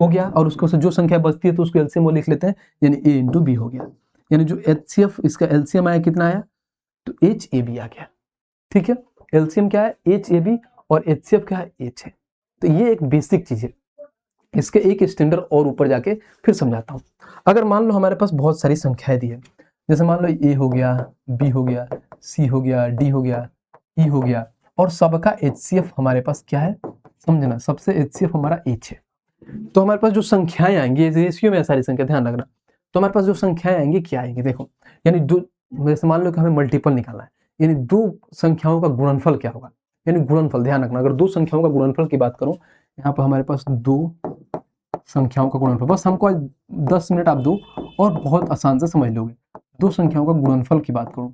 हो गया, और उसको जो संख्या बचती है तो उसको LCM वो लिख लेते हैं, यानी A इंटू B हो गया, यानी जो HCF इसका LCM आया कितना आया, तो HAB आ गया, ठीक है। LCM क्या है HAB, और HCF क्या है H है। तो ये एक बेसिक चीज है, इसके एक स्टैंडर्ड और ऊपर जाके फिर समझाता हूँ। अगर मान लो हमारे पास बहुत सारी संख्याएं दी है, जैसे मान लो A हो गया, B हो गया, C हो गया, D हो गया, E हो गया, और सबका HCF हमारे पास क्या है, समझना, सबसे HCF हमारा H है, तो हमारे पास जो संख्याएं आएंगी, रेशियो में सारी संख्या ध्यान रखना, तो हमारे पास जो संख्याएं आएंगी क्या आएंगी, देखो यानी दो, जैसे मान लो कि हमें मल्टीपल निकालना है, यानी दो संख्याओं का गुणनफल क्या होगा, यानी गुणनफल ध्यान रखना, अगर दो संख्याओं का गुणनफल की बात करूं, यहाँ पर हमारे पास 2 संख्याओं का गुणनफल। बस हमको आज 10 मिनट आप दो और बहुत आसान से समझ लोगे। दो संख्याओं का गुणनफल की बात करूं,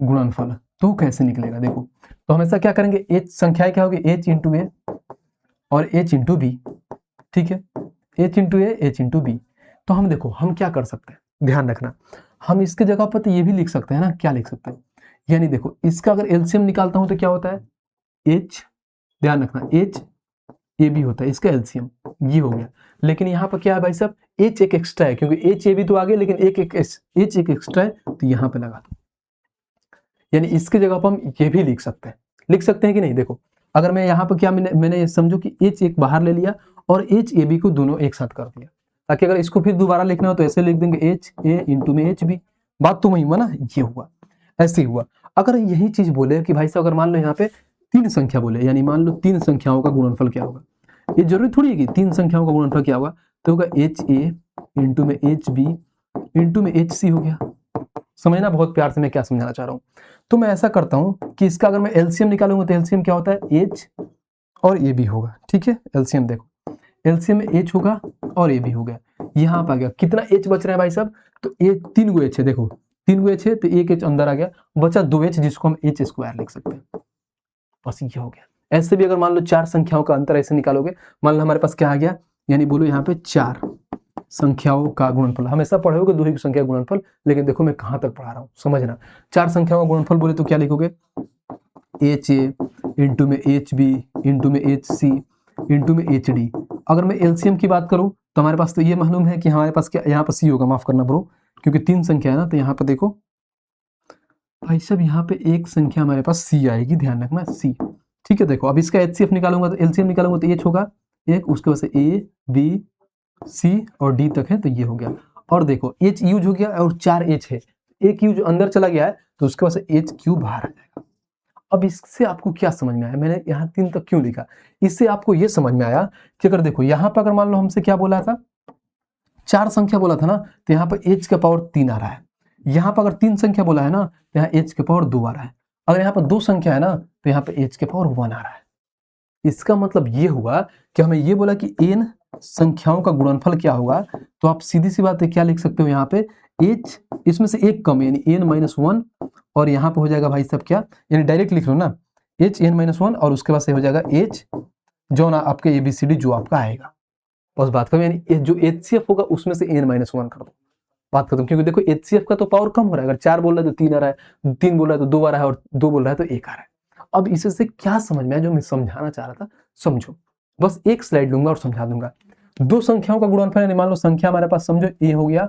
गुणनफल तो कैसे निकलेगा देखो। तो हमेशा क्या करेंगे, एच संख्याएं क्या होगी, एच इंटू ए और एच इंटू बी, ठीक है, H into A H into B. तो हम देखो हम क्या कर सकते हैं, ध्यान रखना, हम इसके जगह पर तो ये भी लिख सकते हैं ना, क्या लिख सकते हैं, यानी देखो इसका अगर एलसीएम निकालता हूं तो क्या होता है, एच, ध्यान रखना एच ए बी होता है, इसका एलसीएम ये हो गया। लेकिन यहाँ पर क्या है भाई साहब, एच एक एक्स्ट्रा है, क्योंकि एच ए बी तो आगे, लेकिन एच एक एक्स्ट्रा है, तो यहाँ पे लगा दो। यानी इसकी जगह पर हम ये भी लिख सकते हैं कि नहीं। देखो अगर मैं यहाँ पर क्या मैंने समझो कि एच एक बाहर ले लिया और एच ए बी को दोनों एक साथ कर दिया, ताकि अगर इसको फिर दोबारा लिखना हो तो ऐसे लिख देंगे एच ए इंटू में एच बी। बात तो वही हुआ ना, ये हुआ, ऐसे ही हुआ। अगर यही चीज बोले कि भाई साहब अगर मान लो यहाँ पे तीन संख्या बोले, यानी मान लो तीन संख्याओं का गुणनफल क्या होगा, ये जरूरी थोड़ी है कि तीन संख्याओं का गुणनफल क्या होगा, तो होगा एच ए इंटू में एच बी इंटू में एच सी हो गया। समझना बहुत प्यार से मैं क्या समझाना चाह रहा हूँ। तो मैं ऐसा करता हूँ कि इसका अगर मैं एलसीएम निकालूंगा तो एलसीएम क्या होता है, एच और ए बी होगा, ठीक है। एलसीएम देखो, एलसीएम में एच होगा और ए बी हो गया, यहाँ पर आ गया कितना एच बच रहा है भाई साहब, तो ए तीन गो एच है, देखो तीन गो एच है तो एक एच अंदर आ गया, बचा दो एच जिसको हम एच स्क्वायर लिख सकते हैं, बस ये हो गया। ऐसे भी अगर मान लो चार संख्याओं का अंतर ऐसे निकालोगे, मान लो हमारे पास क्या आ गया, यानी बोलो यहाँ पे चार संख्याओं का गुणनफल, हमेशा पढ़ोगे दो ही संख्या गुणनफल, लेकिन देखो मैं कहां तक पढ़ा रहा हूं, समझना। चार संख्याओं का गुणनफल बोले तो क्या लिखोगे, एच ए इंटू में एच बी इंटू में एच सी इंटू में एच डी। अगर मैं एलसीएम की बात करूं तो हमारे पास तो ये मालूम है कि हमारे पास क्या यहाँ पर सी होगा, माफ करना ब्रो, क्योंकि तीन संख्या है ना, तो यहाँ पर देखो भाई साहब यहाँ पे एक संख्या हमारे पास सी आएगी, ध्यान रखना सी, ठीक है। देखो अब इसका एचसीएफ निकालूंगा तो एलसीएम निकालूंगा तो एच होगा एक, उसके बाद से ए बी सी और डी तक है, तो ये हो गया। और देखो एच यूज हो गया और चार एच है, एक यूज अंदर चला गया है, तो उसके बाद से एच क्यू बाहर आ जाएगा। अब इससे आपको क्या समझ में आया, मैंने यहाँ तीन तक क्यों लिखा, इससे आपको ये समझ में आया कि अगर देखो यहाँ पर अगर मान लो हमसे क्या बोला था, चार संख्या बोला था ना, तो यहाँ पर एच का पावर 3 आ रहा है। यहाँ पर अगर तीन संख्या बोला है ना, तो यहाँ एच के पावर 2 आ रहा है। अगर यहाँ पर दो संख्या है ना, तो यहाँ पे एच के पावर 1 आ रहा है। इसका मतलब ये हुआ कि हमें ये बोला कि एन संख्याओं का गुणनफल क्या होगा, तो आप सीधी सी बात है क्या लिख सकते हो यहाँ पे, एच इसमें से एक कम यानी एन माइनस वन, और यहाँ पे हो जाएगा भाई साहब क्या, यानी डायरेक्ट लिख लो ना, एच एन माइनस वन, और उसके बाद से हो जाएगा एच जो ना आपके एबीसीडी जो आपका आएगा, बस बात करो, यानी जो एचसीएफ होगा उसमें से एन माइनस वन कर दो, बात खत्म। क्योंकि देखो एचसीएफ का तो पावर कम हो रहा है, अगर चार बोल रहा है तो तीन आ रहा है, तीन बोल रहा है तो दो आ रहा है, और दो बोल रहा है तो एक आ रहा है। अब इससे क्या समझ में आया जो मैं समझाना चाह रहा था, समझो, बस एक स्लाइड लूंगा और समझा दूंगा। दो संख्याओं का गुणनफल यानी मान लो संख्या हमारे पास समझो ए हो गया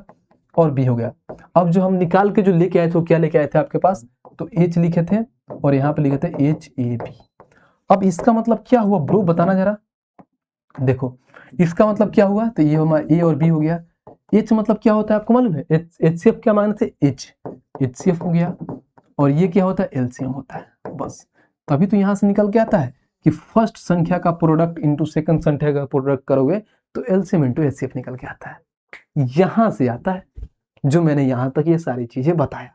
और बी हो गया। अब जो हम निकाल के जो लेके आए थे वो क्या लेके आए थे आपके पास, तो एच लिखे थे और यहाँ पे लिखे थे एच ए बी। अब इसका मतलब क्या हुआ ब्रो, बताना जरा, देखो इसका मतलब क्या हुआ, तो ये हमारा ए और बी हो गया। एच मतलब क्या होता है आपको मालूम है, एचसीएफ क्या माने थे, एच, एचसीएफ हो गया, और ये क्या होता है, एलसीएम होता है। बस तभी तो यहां से निकल के आता है कि फर्स्ट संख्या का प्रोडक्ट इंटू सेकंड संख्या का प्रोडक्ट करोगे तो एलसीएम इंटू एचसीएफ निकल के आता है। यहां से आता है जो मैंने यहां तक ये सारी चीजें बताया।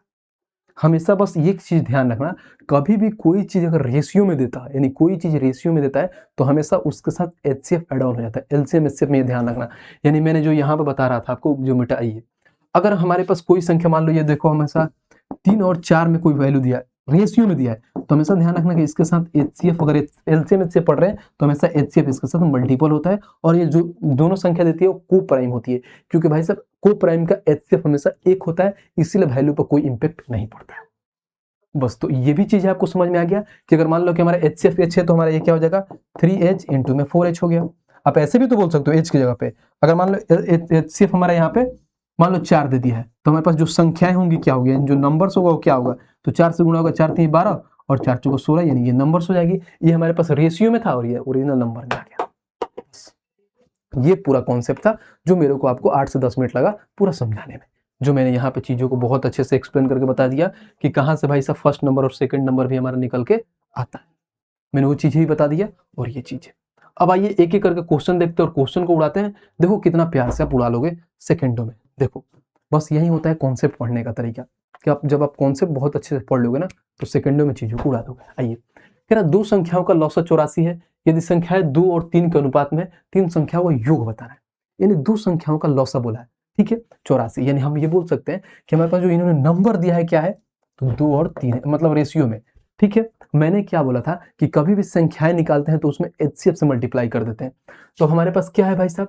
हमेशा बस एक चीज ध्यान रखना, कभी भी कोई चीज अगर रेशियो में देता है, यानी कोई चीज रेशियो में देता है, तो हमेशा उसके साथ एचसीएफ एड ऑन हो जाता है, एलसीएम एचसीएफ में ये ध्यान रखना। यानी मैंने जो यहाँ पे बता रहा था आपको जो मिटाइए, अगर हमारे पास कोई संख्या मान लो ये देखो हमेशा 3 और 4 में कोई वैल्यू दिया है, रेशियो में दिया है, तो हमेशा ध्यान रखना कि इसके साथ एचसीएफ, अगर एलसीएम एचसीएफ पढ़ रहे हैं तो हमेशा एचसीएफ इसके साथ मल्टीपल होता है, और ये जो दोनों संख्या देती है वो को प्राइम होती है, क्योंकि भाई साहब को प्राइम का एचसीएफ हमेशा एक होता है, इसीलिए वैल्यू पर कोई इंपैक्ट नहीं पड़ता है। बस तो ये भी चीज आपको समझ में आ गया कि अगर मान लो कि हमारा एचसीएफ एच है तो हमारा ये क्या हो जाएगा 3h इंटू में 4h हो गया। आप ऐसे भी तो बोल सकते हो एच की जगह पे, अगर मान लो एचसीएफ हमारा यहाँ पे मान लो 4 दे दिया है, तो हमारे पास जो संख्याएं होंगी क्या होगी, जो नंबर्स होगा वो क्या होगा, तो 4 से गुणा होगा, 4 3 12 और 4 चौको 16, यानी ये नंबर्स हो जाएगी। ये हमारे पास रेशियो में था और ये ओरिजिनल नंबर में आ गया। ये पूरा कॉन्सेप्ट था जो मेरे को आपको 8 से 10 मिनट लगा पूरा समझाने में, जो मैंने यहाँ पे चीजों को बहुत अच्छे से एक्सप्लेन करके बता दिया कि कहाँ से भाई साहब फर्स्ट नंबर और सेकंड नंबर भी हमारा निकल के आता है। मैंने वो चीजें भी बता दिया और ये चीजें। अब आइए एक एक करके क्वेश्चन देखते हैं और क्वेश्चन को उड़ाते हैं। देखो कितना प्यार से आप उड़ा लोगे सेकंडों में। देखो बस यही होता है कॉन्सेप्ट पढ़ने का तरीका, कि आप जब आप कॉन्सेप्ट बहुत अच्छे से पढ़ लोगे ना तो सेकंडों में चीजों को उड़ा दोगे। आइए कह रहा दो संख्याओं का लॉस 84 है, यदि संख्याएं 2 और 3 के अनुपात में तीन संख्याओं का योग बताना है। यानी दो संख्याओं का लौसा बोला है, ठीक है 84। यानी हम ये बोल सकते हैं कि हमारे पास जो इन्होंने नंबर दिया है क्या है, तो 2 और 3 है, मतलब रेशियो में, ठीक है। मैंने क्या बोला था कि कभी भी संख्याएं निकालते हैं तो उसमें HCF से मल्टीप्लाई कर देते हैं। तो हमारे पास क्या है भाई साहब,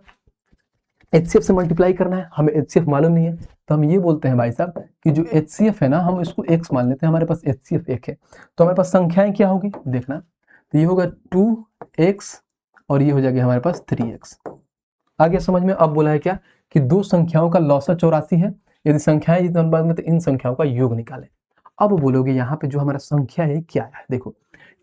HCF से मल्टीप्लाई करना है, हमें HCF मालूम नहीं है, तो हम ये बोलते हैं भाई साहब कि जो HCF है ना, हम इसको x मान लेते हैं, हमारे पास HCF 1 है। तो हमारे पास संख्याएं क्या होगी देखना, तो ये होगा 2x और ये हो जाएगा हमारे पास 3x। आगे समझ में। अब बोला है क्या कि दो संख्याओं का लौसा 84 है, यदि संख्याएं जितने अनुपात में तो इन संख्याओं का योग निकालें। अब बोलोगे यहाँ पे जो हमारा संख्या है क्या है, देखो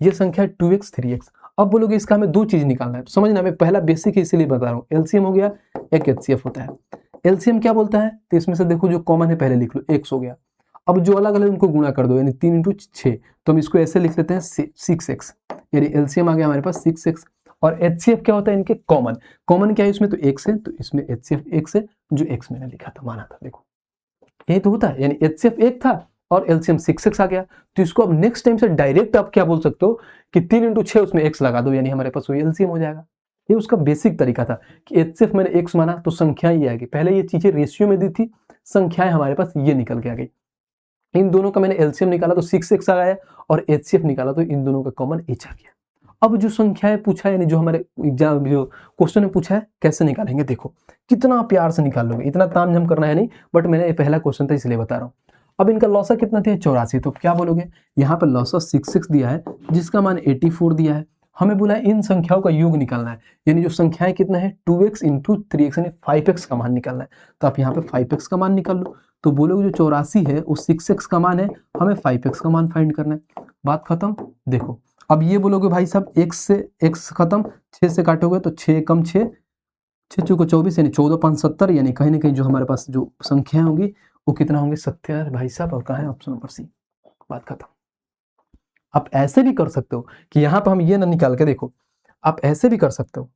ये संख्या है 2x 3x। अब बोलोगे इसका हमें दो चीज निकालना है, तो समझना मैं पहला बेसिक है इसलिए बता रहा हूँ, एलसीएम हो गया, एक HCF होता है। एलसीएम क्या बोलता है, तो इसमें से देखो जो कॉमन है पहले लिख लो, x हो गया। अब जो अलग अलग उनको गुणा कर दो, यानी 3 × 6, तो हम इसको ऐसे लिख लेते हैं 6x, यानी एलसीएम आ गया हमारे पास 6x। और HCF क्या होता है इनके, कॉमन। कॉमन क्या है इसमें, तो x है, तो इसमें HCF x है, जो x मैंने लिखा था, माना था, देखो ये तो होता है, यानी HCF 1 था और LCM 6x आ गया। तो इसको अब नेक्स्ट टाइम से डायरेक्ट आप क्या बोल सकते हो कि 3 × 6 उसमें x लगा दो, यानी हमारे पास वही LCM हो जाएगा। ये उसका बेसिक तरीका था कि HCF मैंने x माना तो संख्या ये आएगी, पहले ये चीजें रेशियो में दी थी, संख्याएं हमारे पास ये निकल के आ गई। इन दोनों का मैंने LCM निकाला तो 6x आ गया और HCF निकाला तो इन दोनों का कॉमन h आ गया। अब जो संख्याएं पूछा है, यानी जो हमारे एग्जाम जो क्वेश्चन में पूछा है, कैसे निकालेंगे, देखो कितना प्यार से निकाल लोगे, इतना तामझाम करना है नहीं, बट मैंने ये पहला क्वेश्चन था इसलिए बता रहा हूँ। अब इनका लौसा कितना था, 84, तो क्या बोलोगे, यहाँ पर लौसा 6x दिया है जिसका मान 84 दिया है, हमें बोला है इन संख्याओं का योग निकालना है, यानी जो संख्याएं कितना है 2x × 3x यानी 5x का मान निकालना है। तो आप यहाँ पे 5x का मान निकाल लो, तो बोलोगे जो 84 है वो 6x का मान है, हमें 5x का मान फाइंड करना है, बात खत्म। देखो अब ये बोलोगे भाई साहब x से x खत्म, 6 से काटोगे तो 6 कम 6, 6 चौको 24 यानी 14 5 70, यानी कहीं ना कहीं जो हमारे पास जो संख्या होंगी वो कितना होंगे 70 भाई साहब। और कहाँ है ऑप्शन नंबर सी, बात खत्म। आप ऐसे भी कर सकते हो कि यहाँ पर हम ये ना निकाल के, देखो आप ऐसे भी कर सकते हो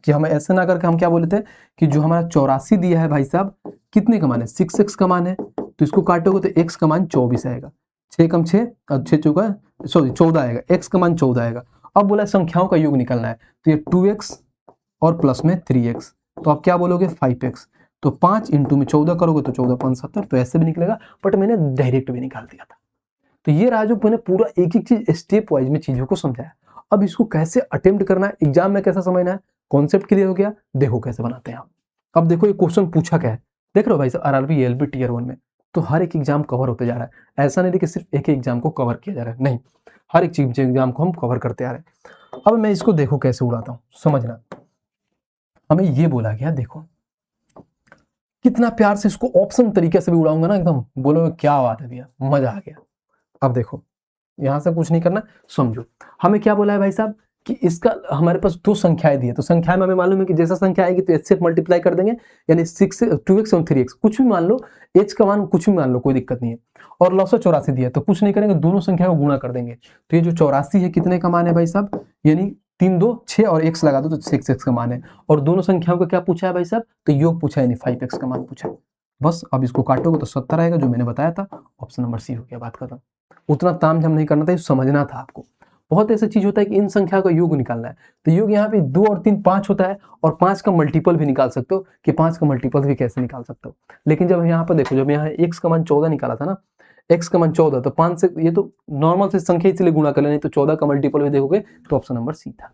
कि हम ऐसे ना करके हम क्या बोले थे कि जो हमारा 84 दिया है भाई साहब, कितने का मान है 6x का मान है, तो इसको काटोगे तो x का मान 24 आएगा, 6 कम 6 और 6 चौका 14 आएगा, x का मान 14 आएगा। अब बोला संख्याओं का योग निकालना है, तो ये 2x और प्लस में 3x, तो आप क्या बोलोगे 5x, तो 5 × में 14 करोगे तो 14 5 70, तो ऐसे भी निकलेगा, बट मैंने डायरेक्ट भी निकाल दिया था। तो ये रहा जो मैंने पूरा एक एक चीज स्टेप वाइज में चीजों को समझाया। अब इसको कैसे अटेम्प्ट करना है, एग्जाम में कैसा समझना है, कॉन्सेप्ट क्लियर हो गया, देखो कैसे बनाते हैं हम। अब देखो ये क्वेश्चन पूछा क्या है, देख रहे हो भाई साहब, RRB LB Tier 1 में तो हर एक एग्जाम कवर होते जा रहा है, ऐसा नहीं कि सिर्फ एक एग्जाम को कवर किया जा रहा है, नहीं, हर एक चीज एग्जाम को हम कवर करते आ रहे हैं। अब मैं इसको देखो कैसे उड़ाता हूँ, समझना। हमें ये बोला गया, देखो कितना प्यार से इसको ऑप्शन तरीके से भी उड़ाऊंगा ना, एकदम बोलोगे क्या बात है भैया, मजा आ गया। अब देखो यहां से कुछ नहीं करना, समझो हमें क्या बोला है भाई साहब कि इसका हमारे पास दो संख्याएं दी है, तो संख्या में हमें मालूम है कि जैसा संख्या आएगी तो HCF मल्टीप्लाई कर देंगे, यानी 2x और 3x, कुछ भी मान लो, h का मान कुछ भी मान लो, कोई दिक्कत नहीं है। और लौसा 84 दिया तो कुछ नहीं करेंगे, दोनों संख्या को गुणा कर देंगे। तो ये जो 84 है कितने का मान है भाई साहब, यानी 3 2 6 और x लगा दो तो 6x का मान है। और दोनों संख्याओं का क्या पूछा है भाई साहब, तो योग पूछा है, यानी 5x का मान पूछा है। बस अब इसको काटोगे तो 70 आएगा, जो मैंने बताया था, ऑप्शन नंबर सी हो गया, बात खत्म। उतना तामझाम नहीं करना था, समझना था आपको। बहुत ऐसा चीज होता है कि इन संख्या का योग निकालना है, तो योग यहाँ पे 2 और 3 5 होता है, और 5 का मल्टीपल भी निकाल सकते हो कि 5 का मल्टीपल भी कैसे निकाल सकते हो। लेकिन जब यहाँ पर देखो, जब यहाँ x का मान 14 निकाला था ना, x का मान 14, तो 5 से ये तो नॉर्मल से संख्या इसलिए गुणा कर लेना, तो 14 का मल्टीपल भी देखोगे तो ऑप्शन नंबर सी था।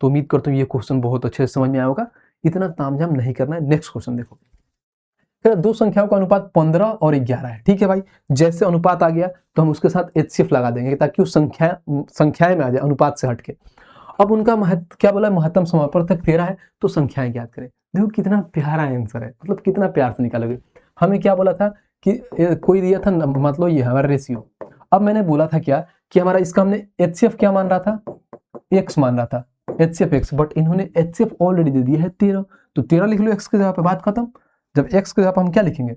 तो उम्मीद करता हूँ ये क्वेश्चन बहुत अच्छे से समझ में आया होगा, इतना तामझाम नहीं करना है। नेक्स्ट क्वेश्चन देखो, दो संख्याओं का अनुपात 15 और 11 है, ठीक है भाई। जैसे अनुपात आ गया तो हम उसके साथ HCF लगा देंगे ताकि उस संख्याएं में आ जाए, अनुपात से हटके। अब उनका क्या बोला, महत्तम समापवर्तक 13 है, तो संख्याएं ज्ञात करें। देखो कितना प्यारा आंसर है, मतलब कितना प्यार से निकालोगे। हमें क्या बोला था कि कोई दिया था, मतलब ये हमारा रेशियो। अब मैंने बोला था क्या कि हमारा इसका हमने HCF क्या मान रहा था, x मान रहा था, HCF x, बट इन्होंने HCF ऑलरेडी दे दिया है 13, तो 13 लिख लो x के जगह पे, बात खत्म। जब x के जगह पर हम क्या लिखेंगे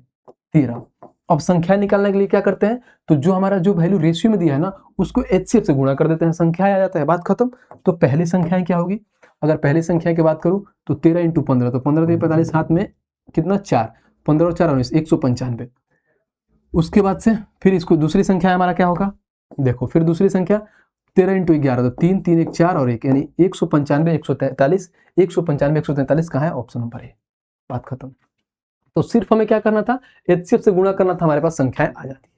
13। अब संख्या निकालने के लिए क्या करते हैं, तो जो हमारा जो वैल्यू रेशियो में दिया है ना, उसको HCF से गुणा कर देते हैं, संख्या आ जाता है, बात खत्म। तो पहली संख्या क्या होगी, अगर पहली संख्या की बात करूं तो 13 × 15, तो 15 × 45, हाथ में कितना 4, 15 और 4 19, 195। उसके बाद से फिर इसको दूसरी संख्या हमारा क्या होगा, देखो फिर दूसरी संख्या 13 × 11, तो 3 3 1 4 और 1, यानी 195 143, 195 143 कहाँ है, ऑप्शन नंबर ए, बात खत्म। तो सिर्फ हमें क्या करना था, एचसीएफ से गुणा करना था, हमारे पास संख्याएं आ जाती है।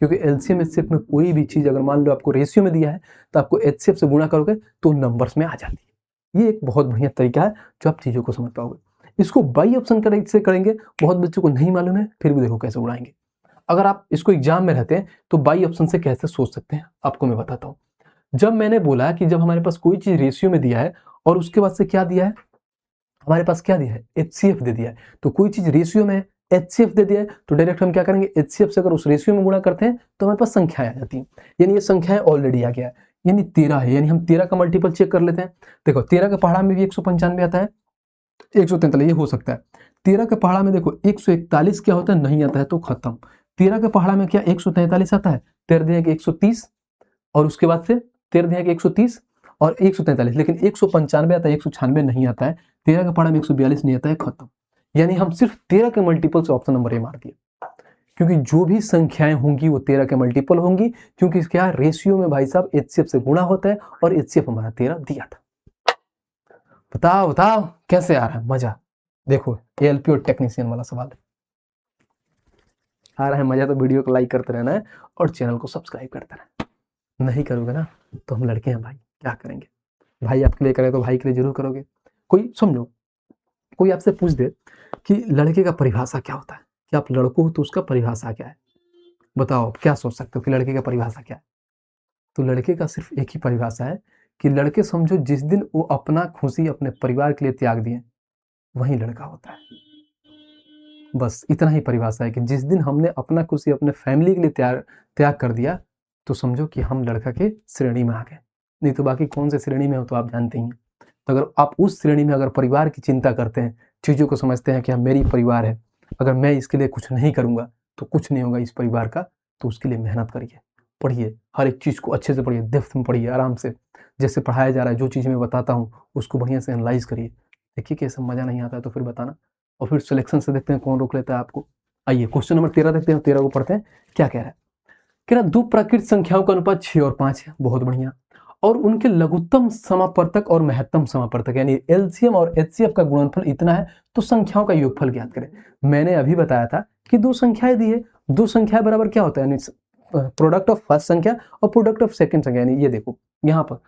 क्योंकि एलसीएम एचसीएफ में कोई भी चीज अगर मान लो आपको रेशियो में दिया है तो आपको एचसीएफ से गुणा करोगे तो नंबर्स में आ जाती है। ये एक बहुत बढ़िया तरीका है जो आप चीजों को समझ पाओगे। इसको बाई ऑप्शन से करेंगे, बहुत बच्चों को नहीं मालूम है, फिर भी देखो कैसे उड़ाएंगे। अगर आप इसको एग्जाम में रहते हैं तो बाई ऑप्शन से कैसे सोच सकते हैं आपको मैं बताता हूँ। जब मैंने बोला कि जब हमारे पास कोई चीज रेशियो में दिया है और उसके बाद से क्या दिया है, हमारे पास क्या दिया है, एचसीएफ दे दिया है, तो कोई चीज रेशियो में एचसीएफ दे दिया है तो डायरेक्ट हम क्या करेंगे, एचसीएफ से अगर उस रेशियो में गुणा करते हैं तो हमारे पास संख्याएं आ जाती हैं। यानी ये संख्याएं ऑलरेडी आ गया है, यानी 13 है, यानी हम 13 का मल्टीपल चेक कर लेते हैं। देखो 13 के पहाड़ा में भी 195 आता है, 143 ये हो सकता है। 13 के पहाड़ा में देखो 141 क्या होता है, नहीं आता है तो खत्म। 13 के पहाड़ा में क्या 143 आता है, 13 दिया कि 130 और उसके बाद से 13 दिया कि 130 और 143, लेकिन 195 आता है, 196 नहीं आता है। 13 के पहाड़ा में 142 नहीं आता है, खत्म। यानी हम सिर्फ 13 के मल्टीपल से ऑप्शन नंबर ए मार दिया, क्योंकि जो भी संख्याएं होंगी वो 13 के मल्टीपल होंगी, क्योंकि क्या रेशियो में भाई साहब एचसीएफ से गुणा होता है और एचसीएफ हमारा 13 दिया था। बताओ बताओ कैसे आ रहा है मजा। देखो एएलपी और टेक्नीशियन वाला सवाल आ रहा है मजा, तो वीडियो को लाइक करते रहना है और चैनल को सब्सक्राइब करते रहना। नहीं करोगे ना तो हम लड़के हैं भाई, क्या करेंगे। भाई आपके लिए करे तो भाई के लिए जरूर करोगे। कोई समझो, कोई आपसे पूछ दे कि लड़के का परिभाषा क्या होता है, कि आप लड़को हो तो उसका परिभाषा क्या है, बताओ आप क्या सोच सकते हो कि लड़के का परिभाषा क्या है। तो लड़के का सिर्फ एक ही परिभाषा है कि लड़के समझो जिस दिन वो अपना खुशी अपने परिवार के लिए त्याग दिए वही लड़का होता है। बस इतना ही परिभाषा है कि जिस दिन हमने अपना खुशी अपने फैमिली के लिए त्याग कर दिया तो समझो कि हम लड़का के श्रेणी में आ गए। नहीं तो बाकी कौन से श्रेणी में हो तो आप जानते ही हैं। तो अगर आप उस श्रेणी में अगर परिवार की चिंता करते हैं, चीज़ों को समझते हैं कि हाँ मेरी परिवार है, अगर मैं इसके लिए कुछ नहीं करूँगा तो कुछ नहीं होगा इस परिवार का, तो उसके लिए मेहनत करिए, पढ़िए, हर एक चीज़ को अच्छे से पढ़िए, डेप्थ में पढ़िए, आराम से जैसे पढ़ाया जा रहा है, जो चीज़ मैं बताता हूँ उसको बढ़िया से एनालाइज करिए। देखिए कैसे मज़ा नहीं आता है तो फिर बताना, और फिर सिलेक्शन से देखते हैं कौन रोक लेता है आपको। आइए क्वेश्चन नंबर 13 देखते हैं, 13 को पढ़ते हैं क्या कह रहा है। कह रहा दो प्राकृत संख्याओं का अनुपात 6 और 5 है, बहुत बढ़िया, और उनके लघुत्तम समापवर्तक और महत्तम समापवर्तक यानी एलसीएम और एचसीएफ का गुणनफल इतना है तो संख्याओं का योगफल ज्ञात करें। मैंने अभी बताया था कि दो संख्याएं दी है, दो संख्याएं बराबर क्या होता है, यानी प्रोडक्ट ऑफ फर्स्ट संख्या और प्रोडक्ट ऑफ सेकंड संख्या। यानी ये देखो यहाँ पर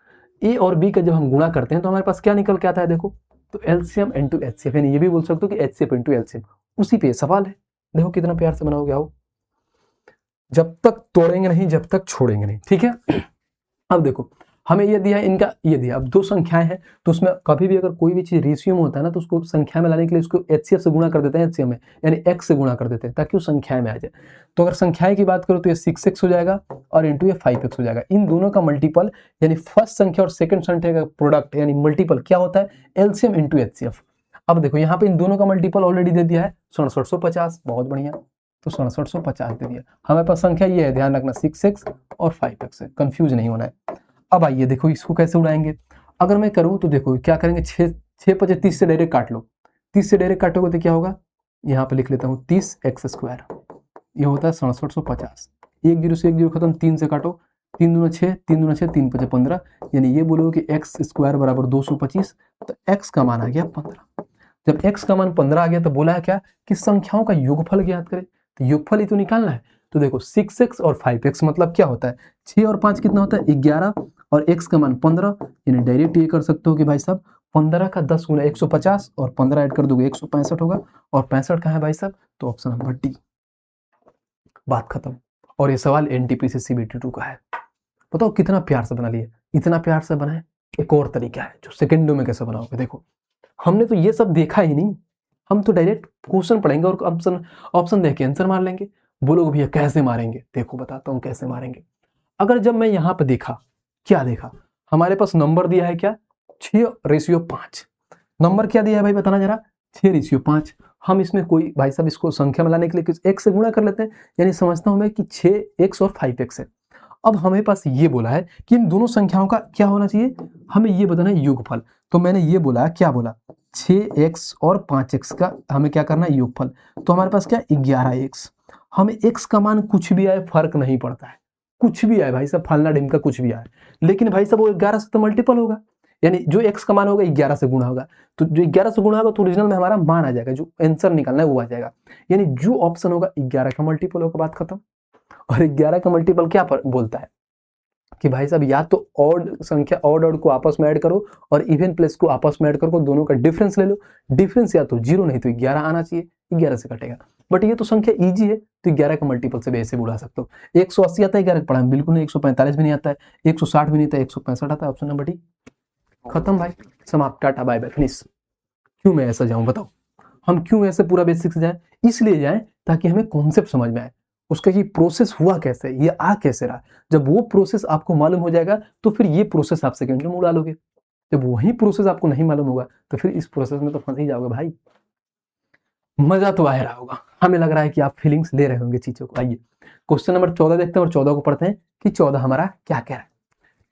ए और बी का जब हम गुणा करते हैं तो हमारे पास क्या निकल के आता है, देखो तो एलसीएम इनटू एचसीएफ, यानी ये भी बोल सकते हो कि एचसीएफ इनटू एलसीएम। उसी पे सवाल है, देखो कितना प्यार से बनाओगे आओ, जब तक तोड़ेंगे नहीं जब तक छोड़ेंगे नहीं, ठीक है। अब देखो हमें ये दिया है, इनका ये दिया, अब दो संख्याएं हैं तो उसमें कभी भी अगर कोई भी चीज रेशियो में होता है ना तो उसको संख्या में लाने के लिए उसको एचसीएफ से गुणा कर देते हैं, एचसीएफ में यानी एक्स से गुणा कर देते हैं ताकि वो संख्याएं में आ जाए। तो अगर संख्याएं की बात करो तो ये 6x हो जाएगा और इंटू ये 5x हो जाएगा। इन दोनों का मल्टीपल यानी फर्स्ट संख्या और सेकंड संख्या का प्रोडक्ट यानी मल्टीपल क्या होता है, एलसीएम इंटू एचसीएफ। अब देखो यहाँ पे इन दोनों का मल्टीपल ऑलरेडी दे दिया है 6750, बहुत बढ़िया, तो 6750 दे दिया। हमारे पास संख्या ये है, ध्यान रखना 6x और 5x है, कंफ्यूज नहीं होना है। अब आइए देखो इसको कैसे उड़ाएंगे। अगर मैं करूं तो देखो क्या करेंगे, 6 5 30 से डायरेक्ट काट लो, 30 से डायरेक्ट काटोगे तो क्या होगा, यहाँ पे लिख लेता हूँ 30x², ये होता है 6750। 1 0 से 1 0 खत्म, 3 से काटो, 3 दूना 6, 3 दूना 6, 3 5 15, यानी ये बोलोगे कि x² बराबर 225, तो x का मान आ गया 15। जब x का मान 15 आ गया तो बोला है क्या कि संख्याओं का योगफल ज्ञात करें, तो योगफल ही तो निकालना है। तो देखो 6x और 5x मतलब क्या होता है, 6 और 5 कितना होता है 11 और x का मान 15, यानी डायरेक्ट ये कर सकते हो कि भाई साहब 15 का 10 गुना 150 और 15 ऐड कर दोगे 165 होगा, और 65 कहाँ है भाई साहब, तो ऑप्शन नंबर डी, बात खत्म। और ये सवाल एनटीपीसी सीबीटी 2 का है। बताओ कितना प्यार से बना लिए, इतना प्यार से बनाए। एक और तरीका है जो सेकेंडों में कैसे बनाओगे, देखो हमने तो ये सब देखा ही नहीं, हम तो डायरेक्ट क्वेश्चन पढ़ेंगे और ऑप्शन देख के आंसर मार लेंगे। बोलोगे भैया कैसे मारेंगे, देखो बताता हूँ कैसे मारेंगे। अगर जब मैं यहाँ पे देखा, क्या देखा, हमारे पास नंबर दिया है क्या 6:5, नंबर क्या दिया है भाई बताना जरा, 6:5। हम इसमें कोई भाई साहब इसको संख्या में लाने के लिए x से गुणा कर लेते हैं, यानी समझता हूं मैं कि 6x और 5x है। अब हमें पास ये बोला है कि इन दोनों संख्याओं का क्या होना चाहिए, हमें ये बताना है योगफल। तो मैंने ये बोला, क्या बोला, 6x और 5x का हमें क्या करना है योगफल। तो हमारे पास क्या 11x, हमें x का मान कुछ भी आए फर्क नहीं पड़ता है, कुछ भी आए भाई साहब, फलना ढिमका कुछ भी आए, लेकिन भाई साहब वो 11 से तो मल्टीपल होगा, यानी जो x का मान होगा 11 से गुणा होगा, तो जो 11 से गुणा होगा तो ओरिजिनल में हमारा मान आ जाएगा, जो आंसर निकालना है वो आ जाएगा। यानी जो ऑप्शन होगा 11 का मल्टीपल होगा, बात खत्म। और 11 का मल्टीपल क्या बोलता है कि भाई साहब या तो ऑड संख्या ऑड को आपस में ऐड करो और इवन प्लस को आपस में ऐड करो, दोनों का डिफरेंस ले लो। डिफरेंस या तो 0 नहीं तो 11 आना चाहिए, 11 से कटेगा। बट ये तो संख्या इजी है, तो 11 का मल्टीपल से भी ऐसे बुला सकते हो। 180 आता है 11 पढ़ा बिल्कुल नहीं, 145 भी नहीं आता है, 160 भी नहीं आता है, 165 आता है। Option number D. खत्म भाई, समाप्त, टाटा बाय बाय, फिनिश। क्यों मैं ऐसा जाऊं बताओ, हम क्यों ऐसे पूरा बेसिक से जाए? इसलिए जाए ताकि हमें कॉन्सेप्ट समझ में आए, उसका ये प्रोसेस हुआ कैसे, ये आ कैसे रहा। जब वो प्रोसेस आपको मालूम हो जाएगा तो फिर ये प्रोसेस आप सेकंड में उड़ा लोगे। जब वही प्रोसेस आपको नहीं मालूम होगा तो फिर इस प्रोसेस में तो फंस ही जाओगे भाई। मजा तो आ रहा होगा, हमें लग रहा है कि आप फीलिंग्स ले रहे होंगे चीजों को। आइए क्वेश्चन नंबर 14 देखते हैं और 14 को पढ़ते हैं कि 14 हमारा क्या कह रहा है।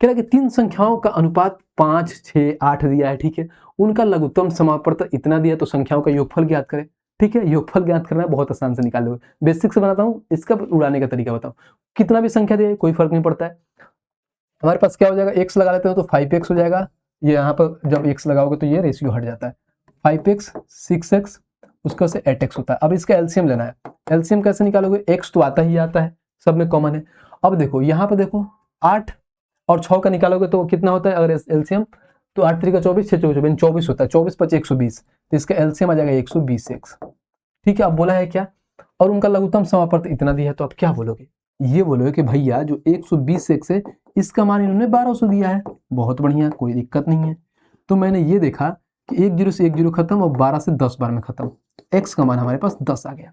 कह रहा है कि 3 संख्याओं का अनुपात 5, 6, 8 दिया है, ठीक है। उनका लघुत्तम समापवर्त इतना दिया, तो संख्याओं का योगफल ज्ञात करें। ठीक है, योगफल ज्ञात करना बहुत आसान से निकाल लो, बेसिक से बनाता हूँ, इसका उड़ाने का तरीका बताओ। कितना भी संख्या दे कोई फर्क नहीं पड़ता है, हमारे पास क्या हो जाएगा, x लगा लेते हो तो 5x हो जाएगा। ये यहाँ पर जब x लगाओगे तो ये रेशियो हट जाता है, 5x 6x उसका से 8x होता है। अब इसका एलसीएम लेना है, एलसीएम कैसे निकालोगे, x तो आता ही आता है, सब में कॉमन है। अब देखो यहाँ पर देखो 8 और 6 का निकालोगे तो कितना होता है, अगर एलसीएम तो 8 3 का 24, 6 24 24 होता है, 24 5 120, तो इसका एलसीएम आ जाएगा 120x। ठीक है, अब बोला है क्या, और उनका लघुत्तम समापवर्त इतना दिया है, तो आप क्या बोलोगे, ये बोलोगे कि भैया जो 120x है इसका मान इन्होंने 1200 दिया है। बहुत बढ़िया, कोई दिक्कत नहीं है। तो मैंने ये देखा कि 10 से 10 खत्म और 12 से 10 बार में खत्म, x का मान हमारे पास 10 आ गया।